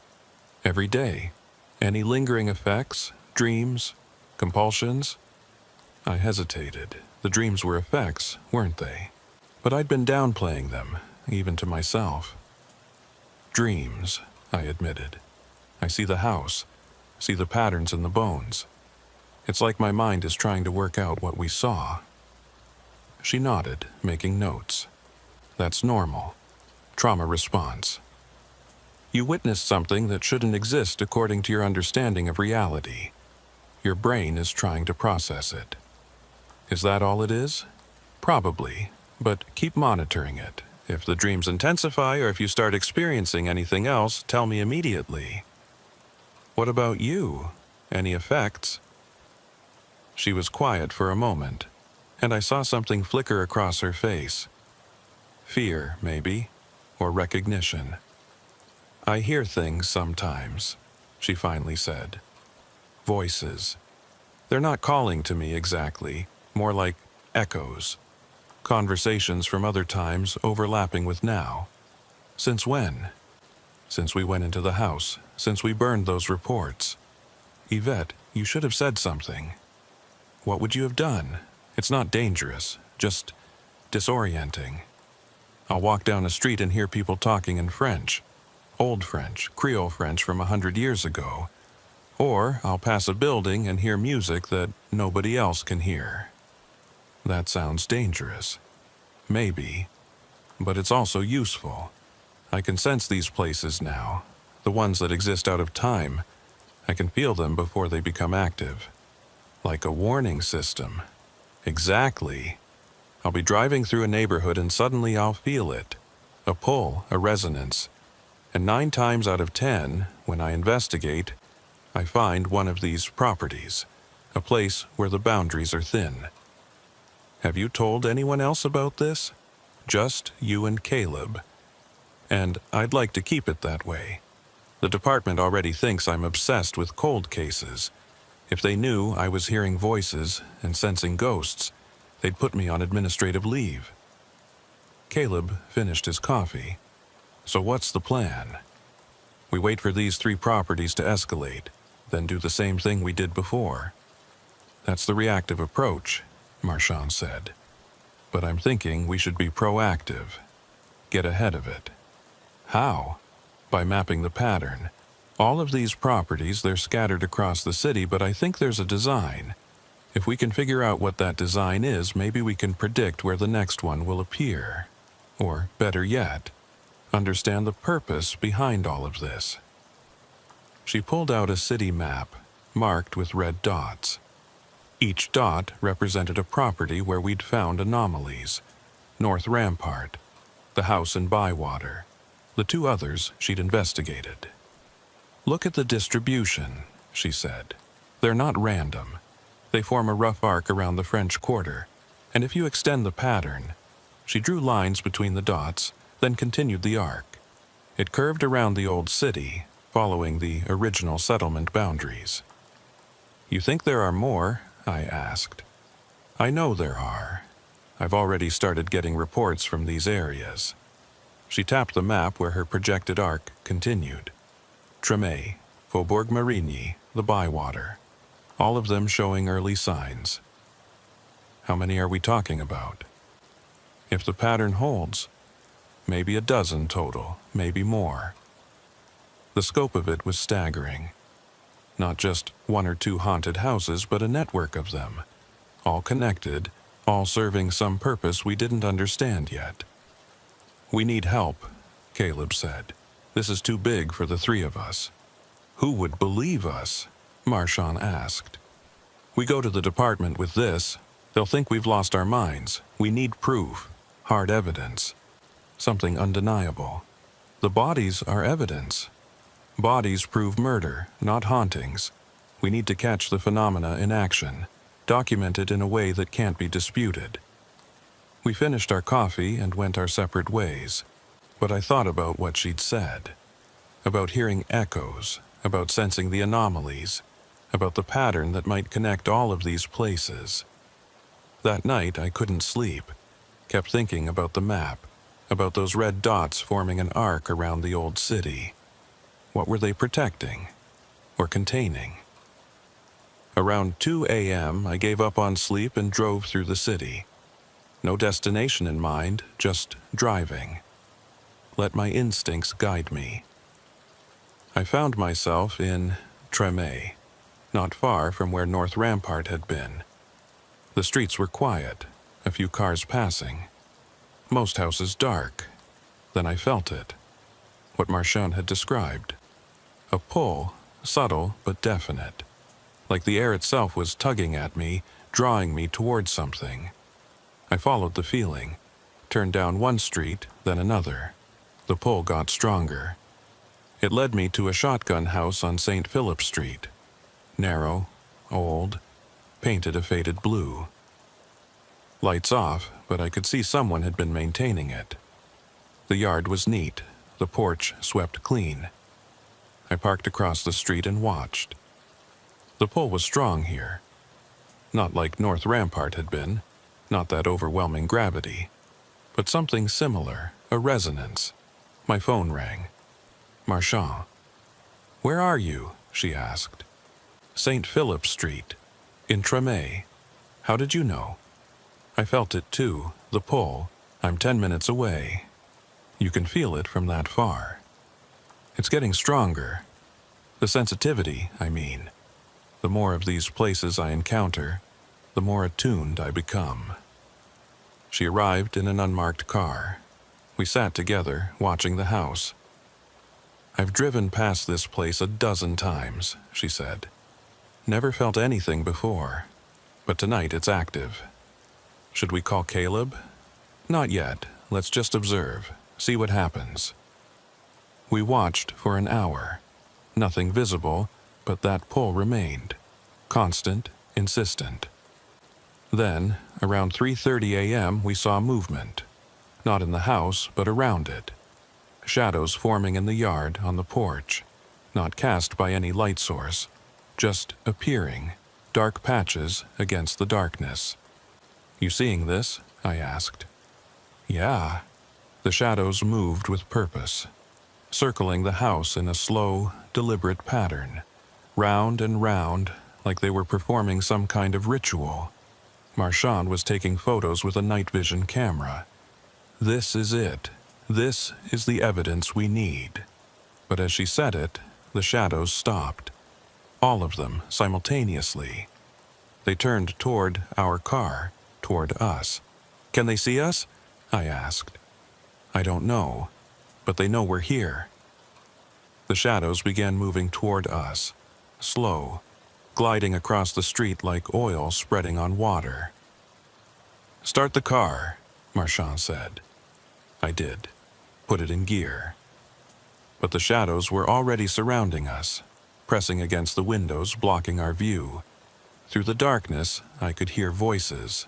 Every day. Any lingering effects, dreams, compulsions? I hesitated. The dreams were effects, weren't they? But I'd been downplaying them, even to myself. Dreams, I admitted. I see the house, see the patterns in the bones. It's like my mind is trying to work out what we saw. She nodded, making notes. That's normal. Trauma response. You witnessed something that shouldn't exist according to your understanding of reality. Your brain is trying to process it. Is that all it is? Probably, but keep monitoring it. If the dreams intensify or if you start experiencing anything else, tell me immediately. What about you? Any effects? She was quiet for a moment, and I saw something flicker across her face. Fear, maybe, or recognition. I hear things sometimes, she finally said. Voices. They're not calling to me exactly, more like echoes. Conversations from other times overlapping with now. Since when? Since we went into the house, since we burned those reports. Yvette, you should have said something. What would you have done? It's not dangerous, just disorienting. I'll walk down a street and hear people talking in French. Old French, Creole French from 100 years ago. Or I'll pass a building and hear music that nobody else can hear. That sounds dangerous. Maybe. But it's also useful. I can sense these places now, the ones that exist out of time. I can feel them before they become active. Like a warning system. Exactly. I'll be driving through a neighborhood and suddenly I'll feel it. A pull, a resonance. And 9 times out of 10, when I investigate, I find one of these properties, a place where the boundaries are thin. Have you told anyone else about this? Just you and Caleb. And I'd like to keep it that way. The department already thinks I'm obsessed with cold cases. If they knew I was hearing voices and sensing ghosts, they'd put me on administrative leave. Caleb finished his coffee. So what's the plan? We wait for these 3 properties to escalate, then do the same thing we did before. That's the reactive approach, Marchand said. But I'm thinking we should be proactive. Get ahead of it. How? By mapping the pattern. All of these properties, they're scattered across the city, but I think there's a design. If we can figure out what that design is, maybe we can predict where the next one will appear. Or, better yet, understand the purpose behind all of this. She pulled out a city map, marked with red dots. Each dot represented a property where we'd found anomalies. North Rampart, the house in Bywater, the 2 others she'd investigated. Look at the distribution, she said. They're not random. They form a rough arc around the French Quarter, and if you extend the pattern, she drew lines between the dots, then continued the arc. It curved around the old city, following the original settlement boundaries. You think there are more? I asked. I know there are. I've already started getting reports from these areas. She tapped the map where her projected arc continued. Tremé, Faubourg Marigny, the Bywater. All of them showing early signs. How many are we talking about? If the pattern holds, maybe a dozen total, maybe more. The scope of it was staggering. Not just 1 or 2 haunted houses, but a network of them. All connected, all serving some purpose we didn't understand yet. We need help, Caleb said. This is too big for the 3 of us. Who would believe us? Marchand asked. We go to the department with this, they'll think we've lost our minds. We need proof, hard evidence, something undeniable. The bodies are evidence. Bodies prove murder, not hauntings. We need to catch the phenomena in action, document it in a way that can't be disputed. We finished our coffee and went our separate ways, but I thought about what she'd said, about hearing echoes, about sensing the anomalies, about the pattern that might connect all of these places. That night I couldn't sleep, kept thinking about the map, about those red dots forming an arc around the old city. What were they protecting? Or containing? Around 2 a.m., I gave up on sleep and drove through the city. No destination in mind, just driving. Let my instincts guide me. I found myself in Tremé, not far from where North Rampart had been. The streets were quiet, a few cars passing. Most houses dark. Then I felt it. What Marchand had described. A pull, subtle but definite. Like the air itself was tugging at me, drawing me towards something. I followed the feeling, turned down one street, then another. The pull got stronger. It led me to a shotgun house on St. Philip Street. Narrow, old, painted a faded blue. Lights off, but I could see someone had been maintaining it. The yard was neat, the porch swept clean. I parked across the street and watched. The pull was strong here. Not like North Rampart had been, not that overwhelming gravity, but something similar, a resonance. My phone rang. Marchand. "Where are you?" she asked. "St. Philip Street, in Tremé. How did you know?" I felt it too, the pull. I'm 10 minutes away. You can feel it from that far. It's getting stronger. The sensitivity, I mean. The more of these places I encounter, the more attuned I become. She arrived in an unmarked car. We sat together, watching the house. "I've driven past this place a dozen times," she said. "Never felt anything before, but tonight it's active. Should we call Caleb?" "Not yet. Let's just observe, see what happens." We watched for an hour. Nothing visible, but that pull remained. Constant, insistent. Then, around 3:30 a.m., we saw movement. Not in the house, but around it. Shadows forming in the yard, on the porch. Not cast by any light source. Just appearing, dark patches against the darkness. "You seeing this?" I asked. "Yeah." The shadows moved with purpose, circling the house in a slow, deliberate pattern, round and round, like they were performing some kind of ritual. Marchand was taking photos with a night vision camera. "This is it. This is the evidence we need." But as she said it, the shadows stopped. All of them, simultaneously. They turned toward our car, toward us. "Can they see us?" I asked. "I don't know, but they know we're here." The shadows began moving toward us, slow, gliding across the street like oil spreading on water. "Start the car," Marchand said. I did. Put it in gear. But the shadows were already surrounding us, pressing against the windows, blocking our view. Through the darkness, I could hear voices.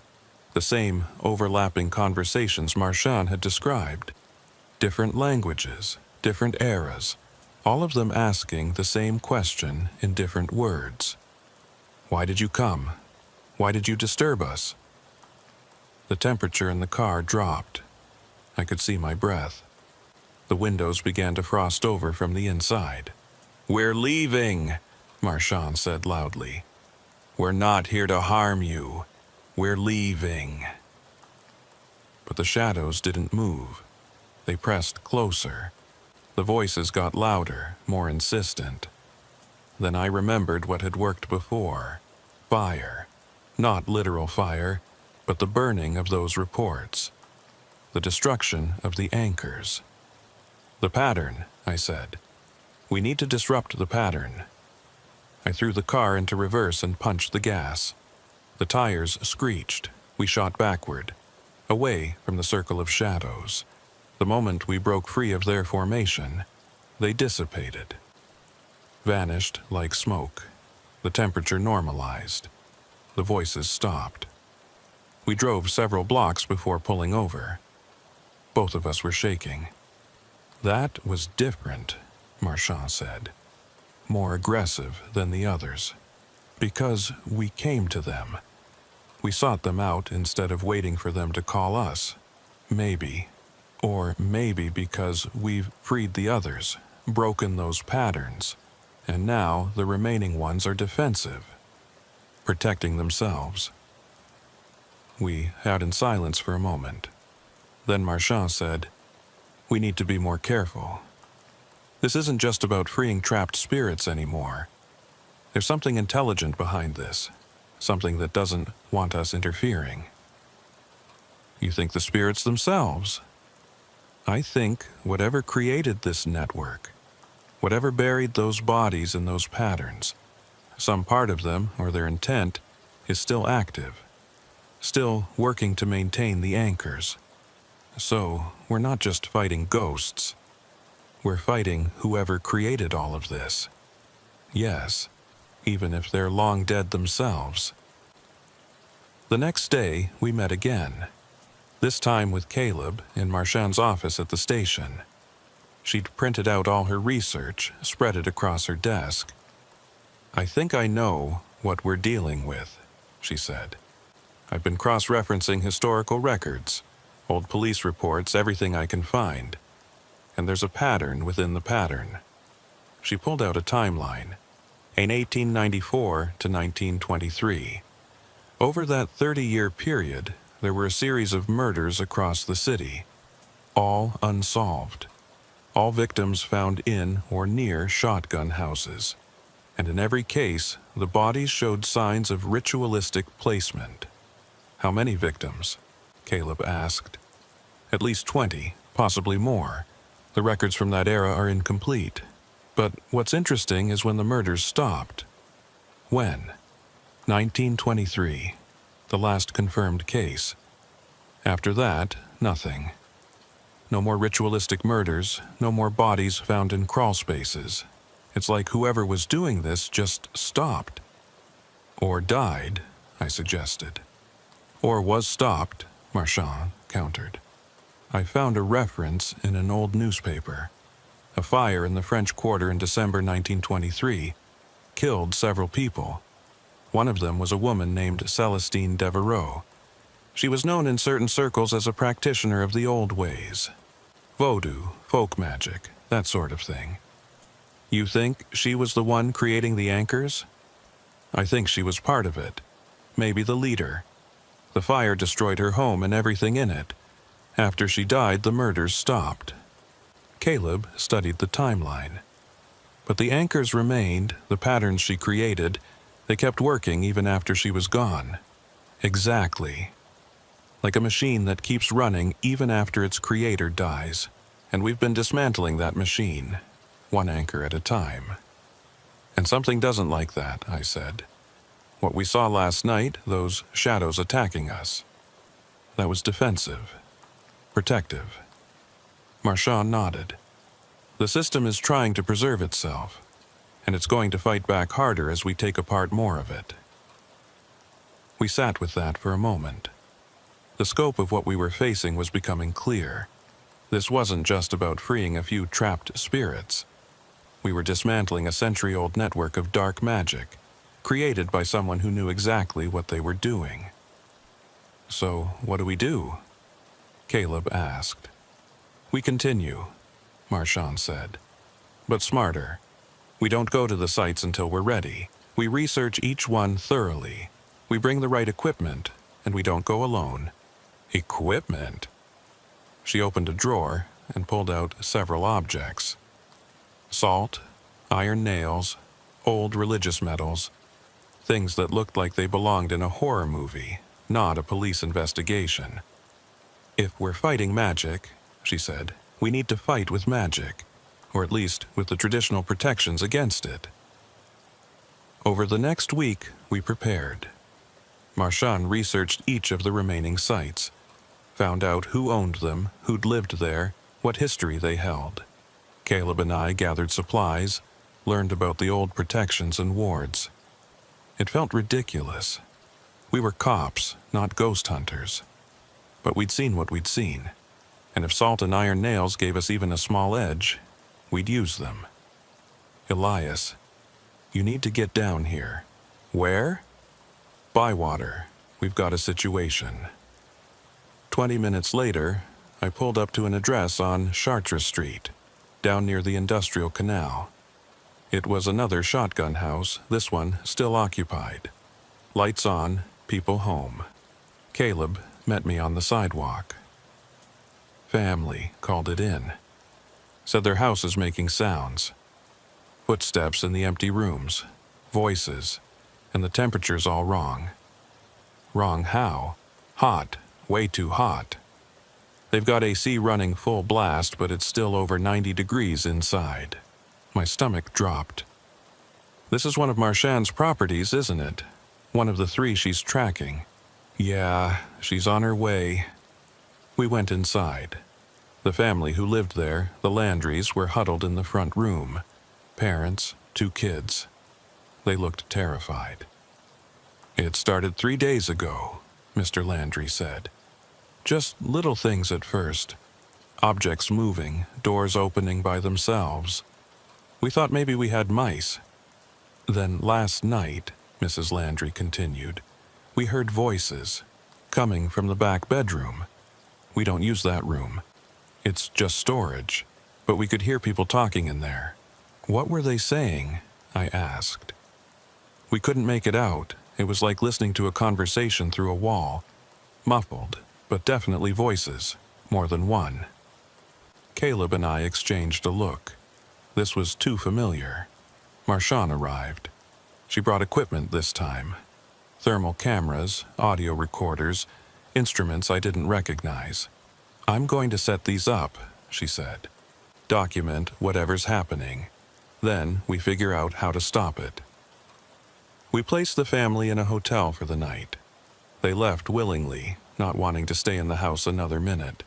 The same overlapping conversations Marchand had described. Different languages, different eras, all of them asking the same question in different words. "Why did you come? Why did you disturb us?" The temperature in the car dropped. I could see my breath. The windows began to frost over from the inside. "We're leaving," Marchand said loudly. "We're not here to harm you. We're leaving." But the shadows didn't move. They pressed closer. The voices got louder, more insistent. Then I remembered what had worked before. Fire. Not literal fire, but the burning of those reports. The destruction of the anchors. "The pattern," I said. "We need to disrupt the pattern." I threw the car into reverse and punched the gas. The tires screeched. We shot backward, away from the circle of shadows. The moment we broke free of their formation, they dissipated. Vanished like smoke. The temperature normalized. The voices stopped. We drove several blocks before pulling over. Both of us were shaking. "That was different," Marchand said. "More aggressive than the others. Because we came to them. We sought them out instead of waiting for them to call us. Maybe. Or maybe because we've freed the others, broken those patterns, and now the remaining ones are defensive, protecting themselves." We sat in silence for a moment. Then Marchand said, "We need to be more careful. This isn't just about freeing trapped spirits anymore. There's something intelligent behind this, something that doesn't want us interfering." "You think the spirits themselves?" "I think whatever created this network, whatever buried those bodies in those patterns, some part of them, or their intent, is still active, still working to maintain the anchors. So, we're not just fighting ghosts. we're fighting whoever created all of this. Yes, even if they're long dead themselves. The next day, we met again, this time with Caleb in Marchand's office at the station. She'd printed out all her research, spread it across her desk. "I think I know what we're dealing with," she said. "I've been cross-referencing historical records, old police reports, everything I can find. And there's a pattern within the pattern." She pulled out a timeline, in 1894 to 1923. Over that 30-year period, there were a series of murders across the city, all unsolved. All victims found in or near shotgun houses. And in every case, the bodies showed signs of ritualistic placement. "How many victims?" Caleb asked. "At least 20, possibly more. The records from that era are incomplete. But what's interesting is when the murders stopped." "When?" 1923, the last confirmed case. After that, nothing. No more ritualistic murders, no more bodies found in crawl spaces. It's like whoever was doing this just stopped. "Or died," I suggested. "Or was stopped," Marchand countered. "I found a reference in an old newspaper. A fire in the French Quarter in December 1923 killed several people. One of them was a woman named Célestine Devereaux. She was known in certain circles as a practitioner of the old ways. Voodoo, folk magic, that sort of thing. You think she was the one creating the anchors?" "I think she was part of it. Maybe the leader. The fire destroyed her home and everything in it. After she died, the murders stopped." Caleb studied the timeline. "But the anchors remained, the patterns she created. They kept working even after she was gone." "Exactly. Like a machine that keeps running even after its creator dies. And we've been dismantling that machine, one anchor at a time." "And something doesn't like that," I said. "What we saw last night, those shadows attacking us. That was defensive, protective." Marchand nodded. "The system is trying to preserve itself, and it's going to fight back harder as we take apart more of it." We sat with that for a moment. The scope of what we were facing was becoming clear. This wasn't just about freeing a few trapped spirits. We were dismantling a century-old network of dark magic, created by someone who knew exactly what they were doing. "So, what do we do?" Caleb asked. "We continue," Marchand said. "But smarter. We don't go to the sites until we're ready. We research each one thoroughly. We bring the right equipment, and we don't go alone." "Equipment?" She opened a drawer and pulled out several objects. Salt, iron nails, old religious medals, things that looked like they belonged in a horror movie, not a police investigation. "If we're fighting magic," she said, "we need to fight with magic, or at least with the traditional protections against it." Over the next week, we prepared. Marchand researched each of the remaining sites, found out who owned them, who'd lived there, what history they held. Caleb and I gathered supplies, learned about the old protections and wards. It felt ridiculous. We were cops, not ghost hunters. But we'd seen what we'd seen, and if salt and iron nails gave us even a small edge, we'd use them. "Elias, you need to get down here." "Where?" "Bywater. We've got a situation." 20 minutes later, I pulled up to an address on Chartres Street, down near the Industrial Canal. It was another shotgun house, this one still occupied. Lights on, people home. Caleb met me on the sidewalk. Family called it in. Said their house is making sounds. Footsteps in the empty rooms, voices, and the temperature's all wrong. Wrong how? Hot, way too hot. They've got AC running full blast, but it's still over 90 degrees inside. My stomach dropped. "This is one of Marchand's properties, isn't it? One of the 3 she's tracking." "Yeah, she's on her way." We went inside. The family who lived there, the Landrys, were huddled in the front room. Parents, 2 kids. They looked terrified. "It started 3 days ago," Mr. Landry said. "Just little things at first. Objects moving, doors opening by themselves. We thought maybe we had mice. Then last night," Mrs. Landry continued, "we heard voices coming from the back bedroom. We don't use that room. It's just storage, but we could hear people talking in there." "What were they saying?" I asked. "We couldn't make it out. It was like listening to a conversation through a wall. Muffled, but definitely voices, more than one." Caleb and I exchanged a look. This was too familiar. Marchand arrived. She brought equipment this time. Thermal cameras, audio recorders, instruments I didn't recognize. "I'm going to set these up," she said. "Document whatever's happening. Then we figure out how to stop it." We placed the family in a hotel for the night. They left willingly, not wanting to stay in the house another minute.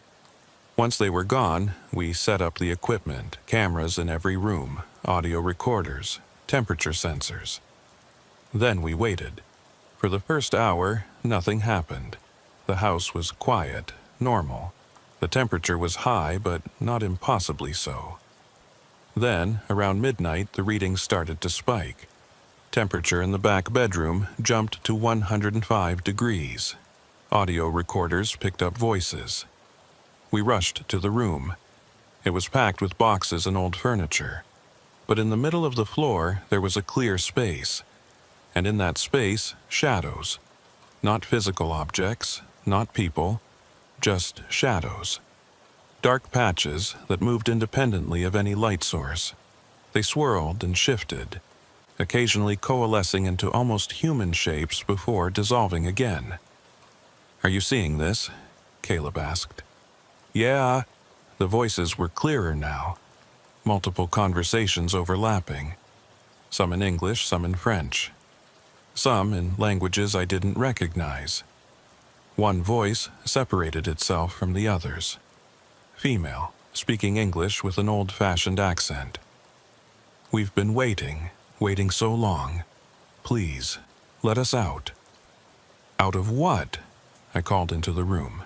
Once they were gone, we set up the equipment, cameras in every room, audio recorders, temperature sensors. Then we waited. For the first hour, nothing happened. The house was quiet, normal. The temperature was high, but not impossibly so. Then, around midnight, the readings started to spike. Temperature in the back bedroom jumped to 105 degrees. Audio recorders picked up voices. We rushed to the room. It was packed with boxes and old furniture. But in the middle of the floor, there was a clear space. And in that space, shadows. Not physical objects, not people, just shadows. Dark patches that moved independently of any light source. They swirled and shifted, occasionally coalescing into almost human shapes before dissolving again. "Are you seeing this?" Caleb asked. "Yeah." The voices were clearer now. Multiple conversations overlapping. Some in English, some in French. Some in languages I didn't recognize. One voice separated itself from the others. Female, speaking English with an old-fashioned accent. "We've been waiting so long. Please, let us out." "Out of what?" I called into the room.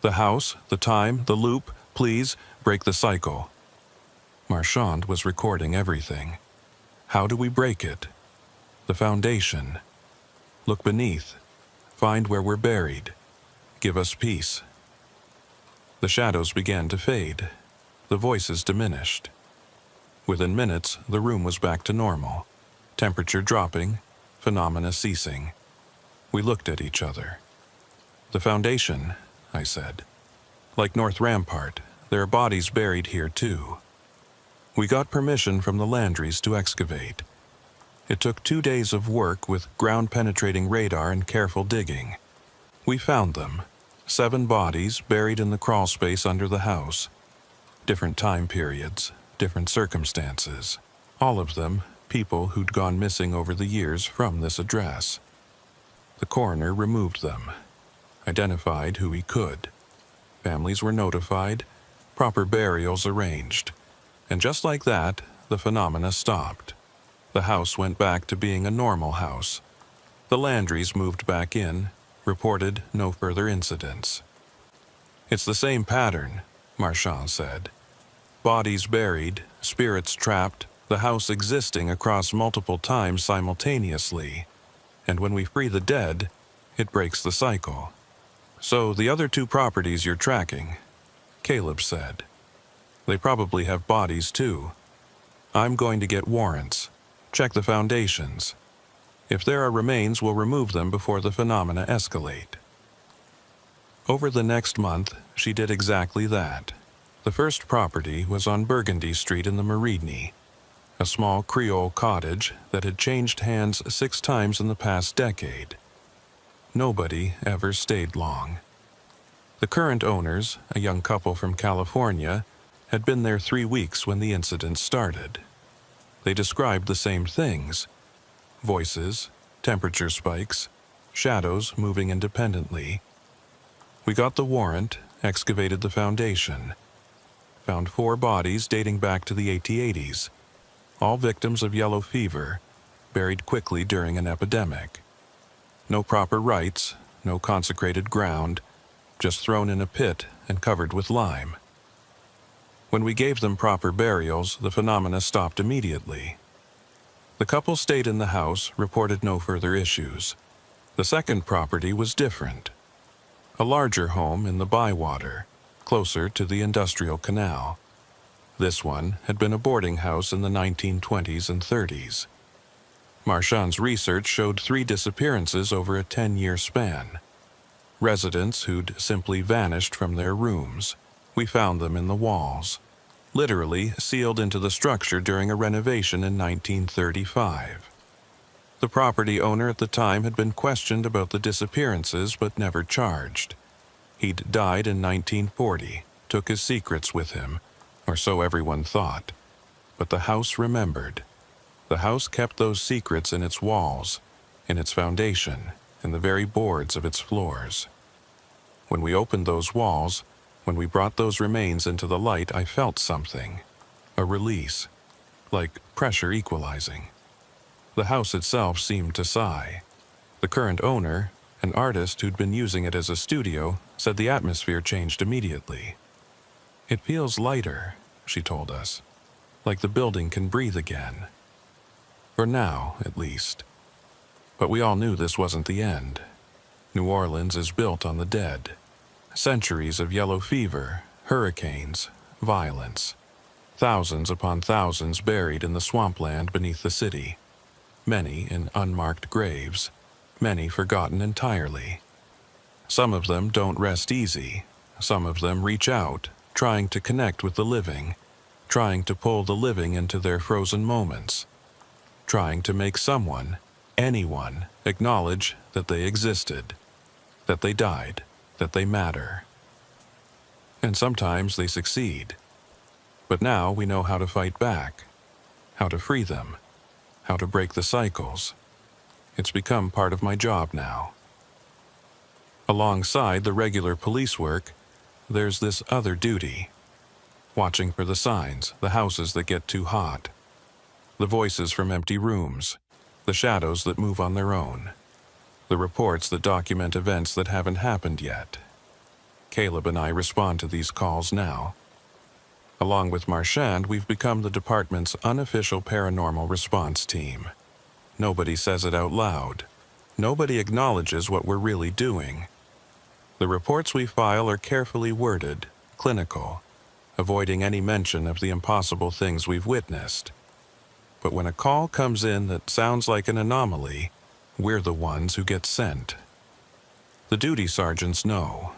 "The house, the time, the loop. Please, break the cycle." Marchand was recording everything. "How do we break it?" "The foundation. Look beneath. Find where we're buried. Give us peace." The shadows began to fade. The voices diminished. Within minutes, the room was back to normal. Temperature dropping, phenomena ceasing. We looked at each other. "The foundation," I said. "Like North Rampart, there are bodies buried here too." We got permission from the Landrys to excavate. It took 2 days of work with ground-penetrating radar and careful digging. We found them. 7 bodies buried in the crawl space under the house. Different time periods, different circumstances. All of them people who'd gone missing over the years from this address. The coroner removed them, identified who he could. Families were notified, proper burials arranged. And just like that, the phenomena stopped. The house went back to being a normal house. The Landrys moved back in, reported no further incidents. "It's the same pattern," Marchand said. "Bodies buried, spirits trapped, the house existing across multiple times simultaneously. And when we free the dead, it breaks the cycle." "So the other 2 properties you're tracking," Caleb said. "They probably have bodies too. I'm going to get warrants. Check the foundations. If there are remains, we'll remove them before the phenomena escalate." Over the next month, she did exactly that. The first property was on Burgundy Street in the Meridney, a small Creole cottage that had changed hands 6 times in the past decade. Nobody ever stayed long. The current owners, a young couple from California, had been there 3 weeks when the incident started. They described the same things: voices, temperature spikes, shadows moving independently. We got the warrant, excavated the foundation. found 4 bodies dating back to the 1880s, all victims of yellow fever, buried quickly during an epidemic. No proper rites, no consecrated ground, just thrown in a pit and covered with lime. When we gave them proper burials, the phenomena stopped immediately. The couple stayed in the house, reported no further issues. The second property was different. A larger home in the Bywater, closer to the industrial canal. This one had been a boarding house in the 1920s and 30s. Marchand's research showed 3 disappearances over a 10-year span. Residents who'd simply vanished from their rooms. We found them in the walls, literally sealed into the structure during a renovation in 1935. The property owner at the time had been questioned about the disappearances but never charged. He'd died in 1940, took his secrets with him, or so everyone thought. But the house remembered. The house kept those secrets in its walls, in its foundation, in the very boards of its floors. When we opened those walls, when we brought those remains into the light, I felt something. A release, like pressure equalizing. The house itself seemed to sigh. The current owner, an artist who'd been using it as a studio, said the atmosphere changed immediately. "It feels lighter," she told us, "like the building can breathe again. For now, at least." But we all knew this wasn't the end. New Orleans is built on the dead. Centuries of yellow fever, hurricanes, violence. Thousands upon thousands buried in the swampland beneath the city. Many in unmarked graves, many forgotten entirely. Some of them don't rest easy. Some of them reach out, trying to connect with the living, trying to pull the living into their frozen moments, trying to make someone, anyone, acknowledge that they existed, that they died, that they matter. And sometimes they succeed. But now we know how to fight back, how to free them, how to break the cycles. It's become part of my job now. Alongside the regular police work, there's this other duty. Watching for the signs, the houses that get too hot, the voices from empty rooms, the shadows that move on their own, the reports that document events that haven't happened yet. Caleb and I respond to these calls now. Along with Marchand, we've become the department's unofficial paranormal response team. Nobody says it out loud. Nobody acknowledges what we're really doing. The reports we file are carefully worded, clinical, avoiding any mention of the impossible things we've witnessed. But when a call comes in that sounds like an anomaly, we're the ones who get sent. The duty sergeants know.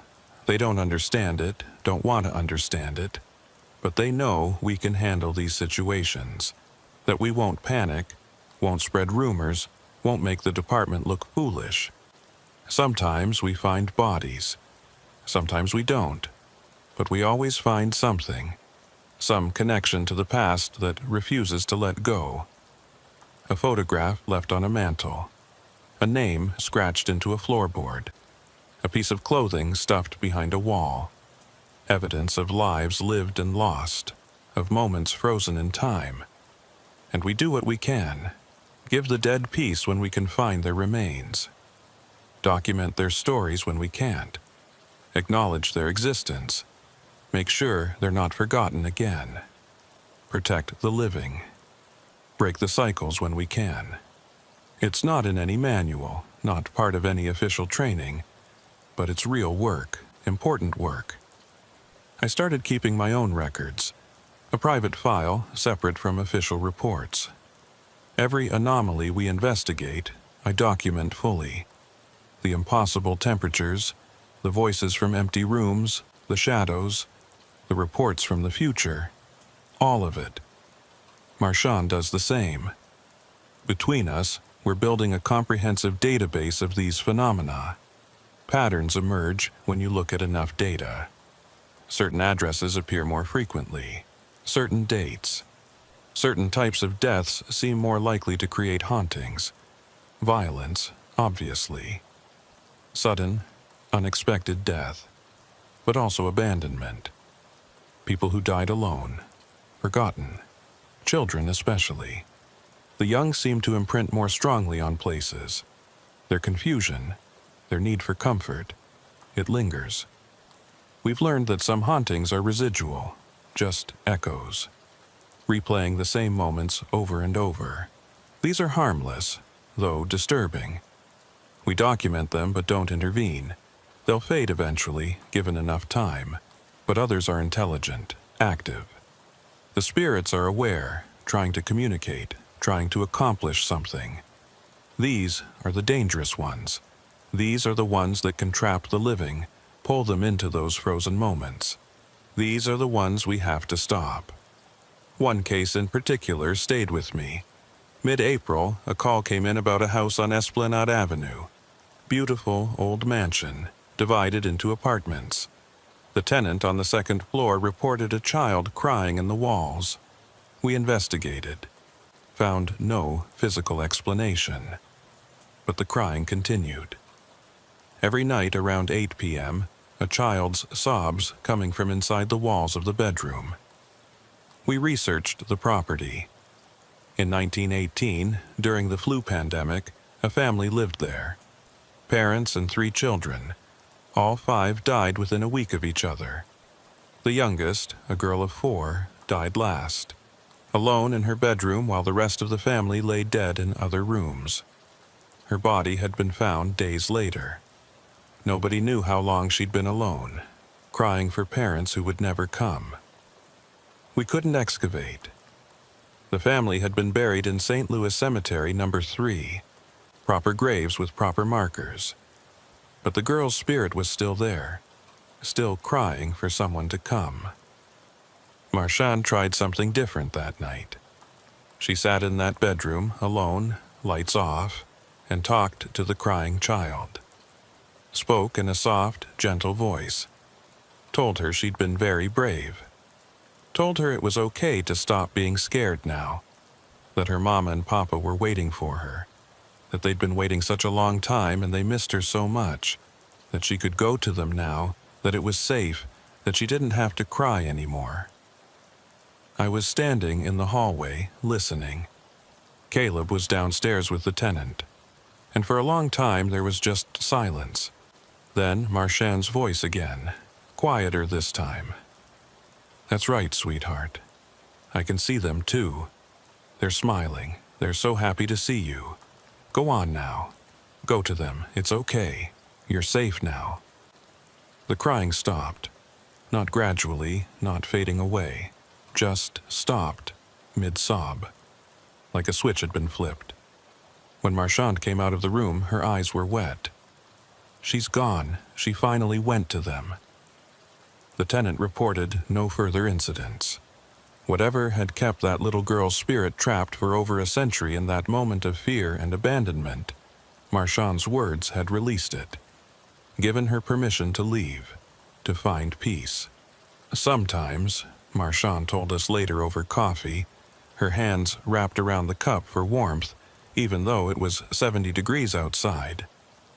They don't understand it, don't want to understand it, but they know we can handle these situations, that we won't panic, won't spread rumors, won't make the department look foolish. Sometimes we find bodies. Sometimes we don't. But we always find something. Some connection to the past that refuses to let go. A photograph left on a mantel. A name scratched into a floorboard. A piece of clothing stuffed behind a wall. Evidence of lives lived and lost. Of moments frozen in time. And we do what we can. Give the dead peace when we can find their remains. Document their stories when we can't. Acknowledge their existence. Make sure they're not forgotten again. Protect the living. Break the cycles when we can. It's not in any manual, not part of any official training, but it's real work, important work. I started keeping my own records, a private file separate from official reports. Every anomaly we investigate, I document fully. The impossible temperatures, the voices from empty rooms, the shadows, the reports from the future, all of it. Marchand does the same. Between us, we're building a comprehensive database of these phenomena. Patterns emerge when you look at enough data. Certain addresses appear more frequently, certain dates. Certain types of deaths seem more likely to create hauntings. Violence, obviously. Sudden, unexpected death, but also abandonment. People who died alone, forgotten, children especially. The young seem to imprint more strongly on places. Their confusion, their need for comfort, it lingers. We've learned that some hauntings are residual, just echoes, replaying the same moments over and over. These are harmless, though disturbing. We document them but don't intervene. They'll fade eventually, given enough time. But others are intelligent, active. The spirits are aware, trying to communicate, trying to accomplish something. These are the dangerous ones. These are the ones that can trap the living, pull them into those frozen moments. These are the ones we have to stop. One case in particular stayed with me. Mid-April, a call came in about a house on Esplanade Avenue. Beautiful old mansion, divided into apartments. The tenant on the second floor reported a child crying in the walls. We investigated. Found no physical explanation. But the crying continued. Every night around 8 p.m., a child's sobs coming from inside the walls of the bedroom. We researched the property. In 1918, during the flu pandemic, a family lived there. Parents and 3 children. All 5 died within a week of each other. The youngest, a girl of 4, died last, alone in her bedroom while the rest of the family lay dead in other rooms. Her body had been found days later. Nobody knew how long she'd been alone, crying for parents who would never come. We couldn't excavate. The family had been buried in St. Louis Cemetery No. 3, proper graves with proper markers. But the girl's spirit was still there, still crying for someone to come. Marchand tried something different that night. She sat in that bedroom, alone, lights off, and talked to the crying child. Spoke in a soft, gentle voice. Told her she'd been very brave. Told her it was okay to stop being scared now. That her mama and papa were waiting for her. That they'd been waiting such a long time and they missed her so much. That she could go to them now. That it was safe. That she didn't have to cry anymore. I was standing in the hallway, listening. Caleb was downstairs with the tenant. And for a long time there was just silence. Then Marchand's voice again, quieter this time. "That's right, sweetheart. I can see them too. They're smiling. They're so happy to see you. Go on now. Go to them. It's okay. You're safe now." The crying stopped. Not gradually, not fading away. Just stopped, mid-sob. Like a switch had been flipped. When Marchand came out of the room, her eyes were wet. She's gone. She finally went to them. The tenant reported no further incidents. Whatever had kept that little girl's spirit trapped for over a century in that moment of fear and abandonment, Marchand's words had released it, given her permission to leave, to find peace. Sometimes, Marchand told us later over coffee, her hands wrapped around the cup for warmth, even though it was 70 degrees outside.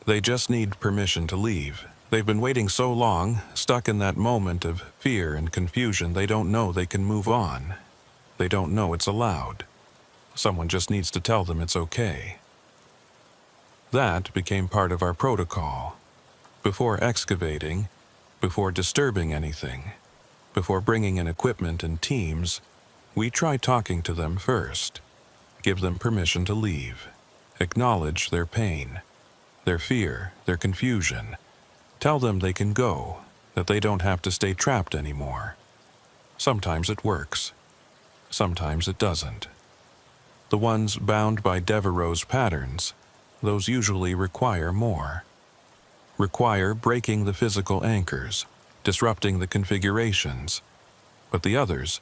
They just need permission to leave. They've been waiting so long, stuck in that moment of fear and confusion, they don't know they can move on. They don't know it's allowed. Someone just needs to tell them it's okay. That became part of our protocol. Before excavating, before disturbing anything, before bringing in equipment and teams, we try talking to them first. Give them permission to leave. Acknowledge their pain, their fear, their confusion. Tell them they can go, that they don't have to stay trapped anymore. Sometimes it works. Sometimes it doesn't. The ones bound by Devereux's patterns, those usually require more. Require breaking the physical anchors, disrupting the configurations. But the others,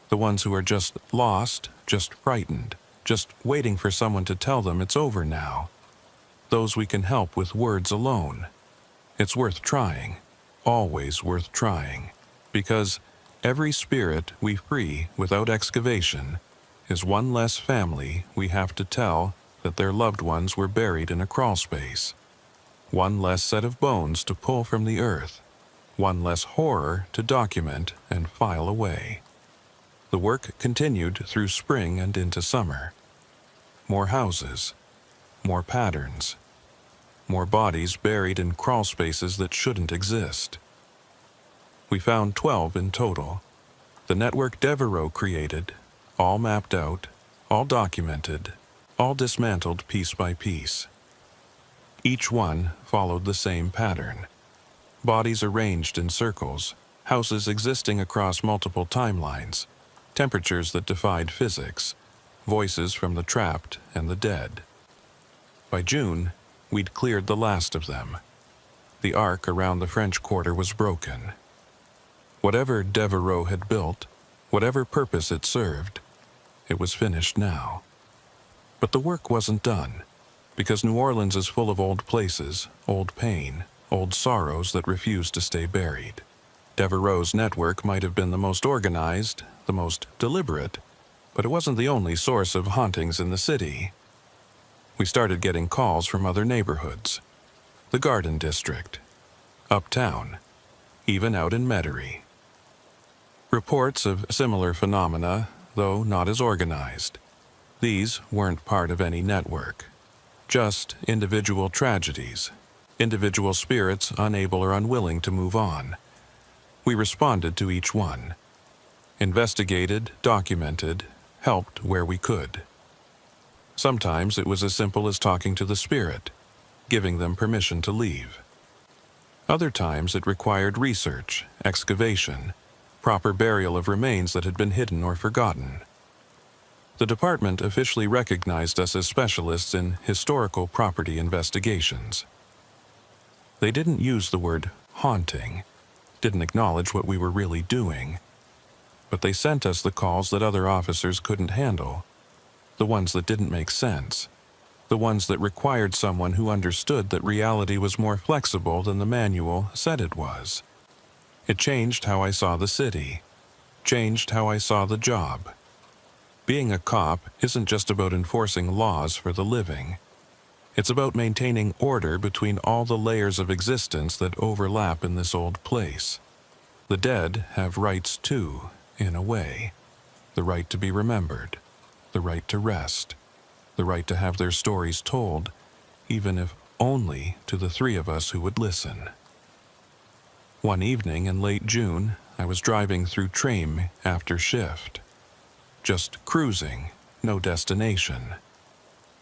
the ones who are just lost, just frightened, just waiting for someone to tell them it's over now, those we can help with words alone. It's worth trying, always worth trying, because every spirit we free without excavation is one less family we have to tell that their loved ones were buried in a crawlspace. One less set of bones to pull from the earth, one less horror to document and file away. The work continued through spring and into summer. More houses, more patterns, more bodies buried in crawl spaces that shouldn't exist. We found 12 in total. The network Devereaux created, all mapped out, all documented, all dismantled piece by piece. Each one followed the same pattern. Bodies arranged in circles, houses existing across multiple timelines, temperatures that defied physics, voices from the trapped and the dead. By June, we'd cleared the last of them. The arc around the French Quarter was broken. Whatever Devereaux had built, whatever purpose it served, it was finished now. But the work wasn't done, because New Orleans is full of old places, old pain, old sorrows that refuse to stay buried. Devereaux's network might have been the most organized, the most deliberate, but it wasn't the only source of hauntings in the city. We started getting calls from other neighborhoods, the Garden District, uptown, even out in Metairie. Reports of similar phenomena, though not as organized. These weren't part of any network, just individual tragedies, individual spirits unable or unwilling to move on. We responded to each one, investigated, documented, helped where we could. Sometimes it was as simple as talking to the spirit, giving them permission to leave. Other times it required research, excavation, proper burial of remains that had been hidden or forgotten. The department officially recognized us as specialists in historical property investigations. They didn't use the word haunting, didn't acknowledge what we were really doing, but they sent us the calls that other officers couldn't handle, the ones that didn't make sense, the ones that required someone who understood that reality was more flexible than the manual said it was. It changed how I saw the city, changed how I saw the job. Being a cop isn't just about enforcing laws for the living. It's about maintaining order between all the layers of existence that overlap in this old place. The dead have rights too, in a way. The right to be remembered, the right to rest, the right to have their stories told, even if only to the three of us who would listen. One evening in late June, I was driving through Treme after shift. Just cruising, no destination.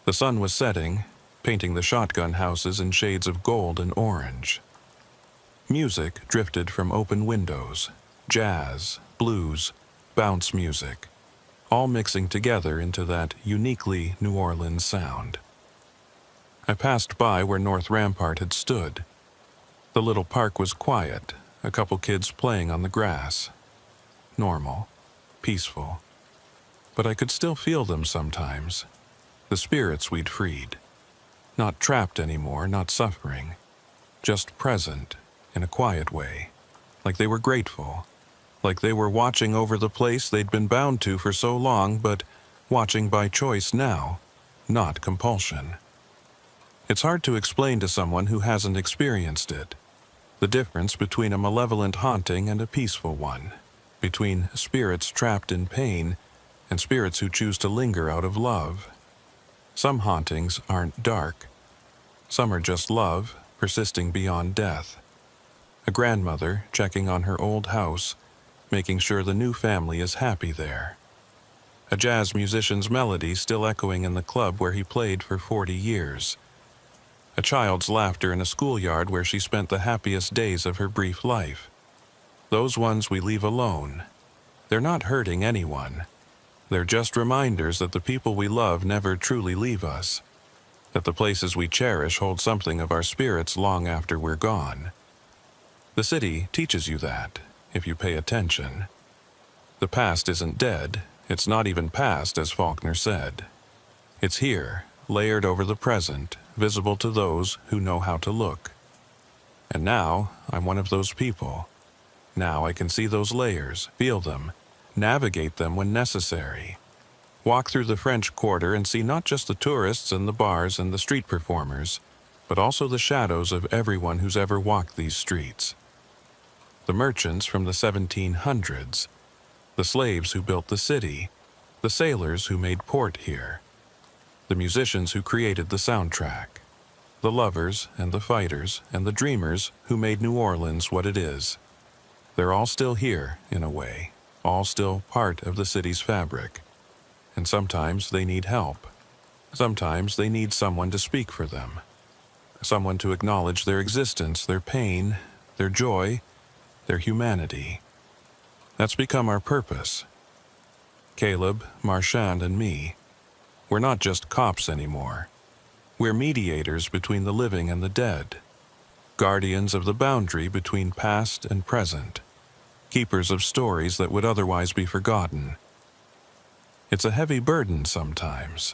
The sun was setting, painting the shotgun houses in shades of gold and orange. Music drifted from open windows, jazz, blues, bounce music, all mixing together into that uniquely New Orleans sound. I passed by where North Rampart had stood. The little park was quiet, a couple kids playing on the grass. Normal, peaceful. But I could still feel them sometimes, the spirits we'd freed. Not trapped anymore, not suffering, just present in a quiet way, like they were grateful, like they were watching over the place they'd been bound to for so long, but watching by choice now, not compulsion. It's hard to explain to someone who hasn't experienced it, the difference between a malevolent haunting and a peaceful one, between spirits trapped in pain and spirits who choose to linger out of love. Some hauntings aren't dark. Some are just love, persisting beyond death. A grandmother checking on her old house, making sure the new family is happy there. A jazz musician's melody still echoing in the club where he played for 40 years. A child's laughter in a schoolyard where she spent the happiest days of her brief life. Those ones we leave alone. They're not hurting anyone. They're just reminders that the people we love never truly leave us, that the places we cherish hold something of our spirits long after we're gone. The city teaches you that, if you pay attention. The past isn't dead, it's not even past, as Faulkner said. It's here, layered over the present, visible to those who know how to look. And now, I'm one of those people. Now I can see those layers, feel them, navigate them when necessary. Walk through the French Quarter and see not just the tourists and the bars and the street performers, but also the shadows of everyone who's ever walked these streets. The merchants from the 1700s, the slaves who built the city, the sailors who made port here, the musicians who created the soundtrack, the lovers and the fighters and the dreamers who made New Orleans what it is. They're all still here, in a way, all still part of the city's fabric. And sometimes they need help. Sometimes they need someone to speak for them. Someone to acknowledge their existence, their pain, their joy, their humanity. That's become our purpose. Caleb, Marchand, and me, we're not just cops anymore. We're mediators between the living and the dead, guardians of the boundary between past and present, keepers of stories that would otherwise be forgotten. It's a heavy burden sometimes.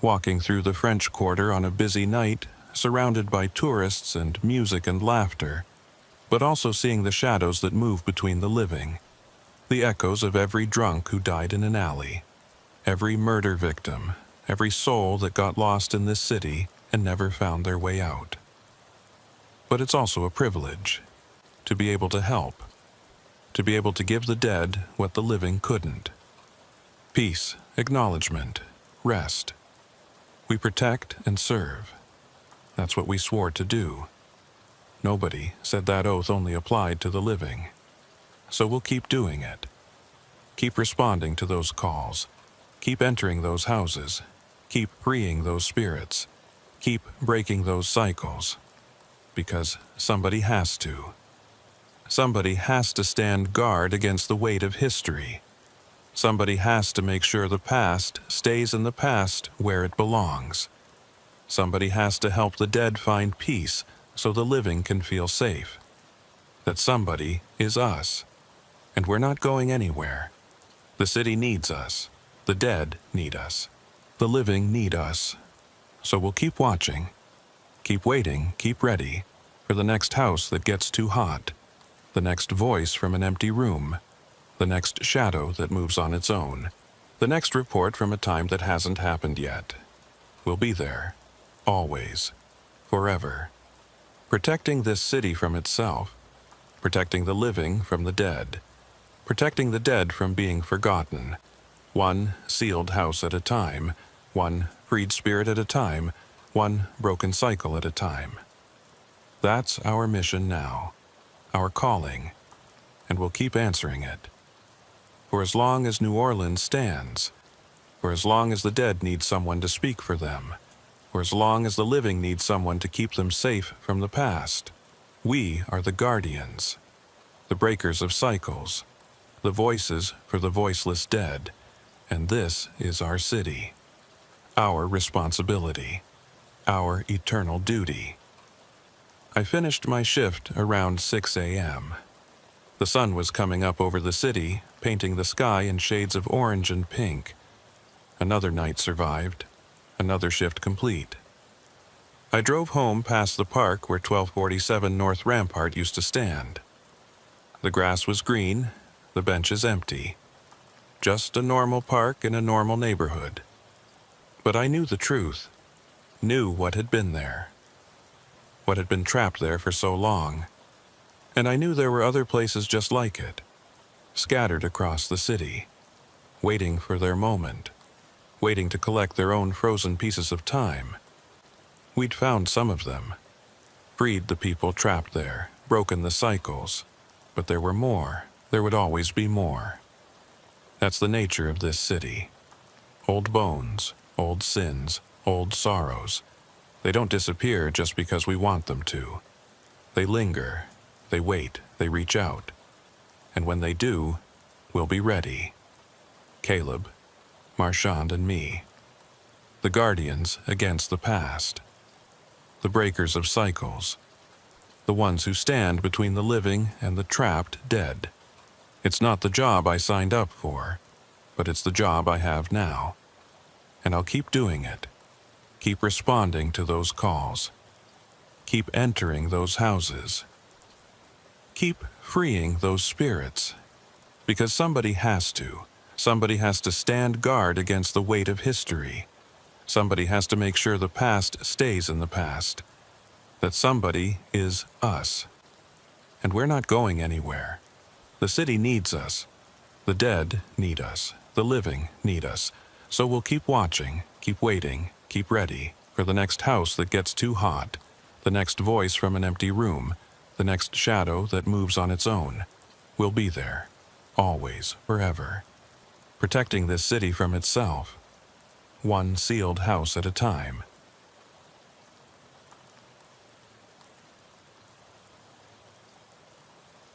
Walking through the French Quarter on a busy night, surrounded by tourists and music and laughter, but also seeing the shadows that move between the living, the echoes of every drunk who died in an alley, every murder victim, every soul that got lost in this city and never found their way out. But it's also a privilege to be able to help, to be able to give the dead what the living couldn't. Peace, acknowledgement, rest. We protect and serve. That's what we swore to do. Nobody said that oath only applied to the living. So we'll keep doing it. Keep responding to those calls. Keep entering those houses. Keep freeing those spirits. Keep breaking those cycles. Because somebody has to. Somebody has to stand guard against the weight of history. Somebody has to make sure the past stays in the past where it belongs. Somebody has to help the dead find peace so the living can feel safe. That somebody is us. And we're not going anywhere. The city needs us. The dead need us. The living need us. So we'll keep watching, keep waiting, keep ready for the next house that gets too hot, the next voice from an empty room, the next shadow that moves on its own, the next report from a time that hasn't happened yet. We'll be there, always, forever, protecting this city from itself, protecting the living from the dead, protecting the dead from being forgotten, one sealed house at a time, one freed spirit at a time, one broken cycle at a time. That's our mission now, our calling, and we'll keep answering it. For as long as New Orleans stands, for as long as the dead need someone to speak for them, for as long as the living need someone to keep them safe from the past, we are the guardians, the breakers of cycles, the voices for the voiceless dead, and this is our city, our responsibility, our eternal duty. I finished my shift around 6 a.m. The sun was coming up over the city, painting the sky in shades of orange and pink. Another night survived, another shift complete. I drove home past the park where 1247 North Rampart used to stand. The grass was green, the benches empty. Just a normal park in a normal neighborhood. But I knew the truth, knew what had been there, what had been trapped there for so long. And I knew there were other places just like it, scattered across the city, waiting for their moment, waiting to collect their own frozen pieces of time. We'd found some of them, freed the people trapped there, broken the cycles, but there were more. There would always be more. That's the nature of this city. Old bones, old sins, old sorrows. They don't disappear just because we want them to. They linger, they wait, they reach out. And when they do, we'll be ready. Caleb, Marchand, and me. The guardians against the past. The breakers of cycles. The ones who stand between the living and the trapped dead. It's not the job I signed up for, but it's the job I have now. And I'll keep doing it. Keep responding to those calls. Keep entering those houses. Keep freeing those spirits. Because somebody has to. Somebody has to stand guard against the weight of history. Somebody has to make sure the past stays in the past. That somebody is us. And we're not going anywhere. The city needs us. The dead need us. The living need us. So we'll keep watching, keep waiting, keep ready for the next house that gets too hot, the next voice from an empty room, the next shadow that moves on its own. We'll be there, always, forever, protecting this city from itself, one sealed house at a time.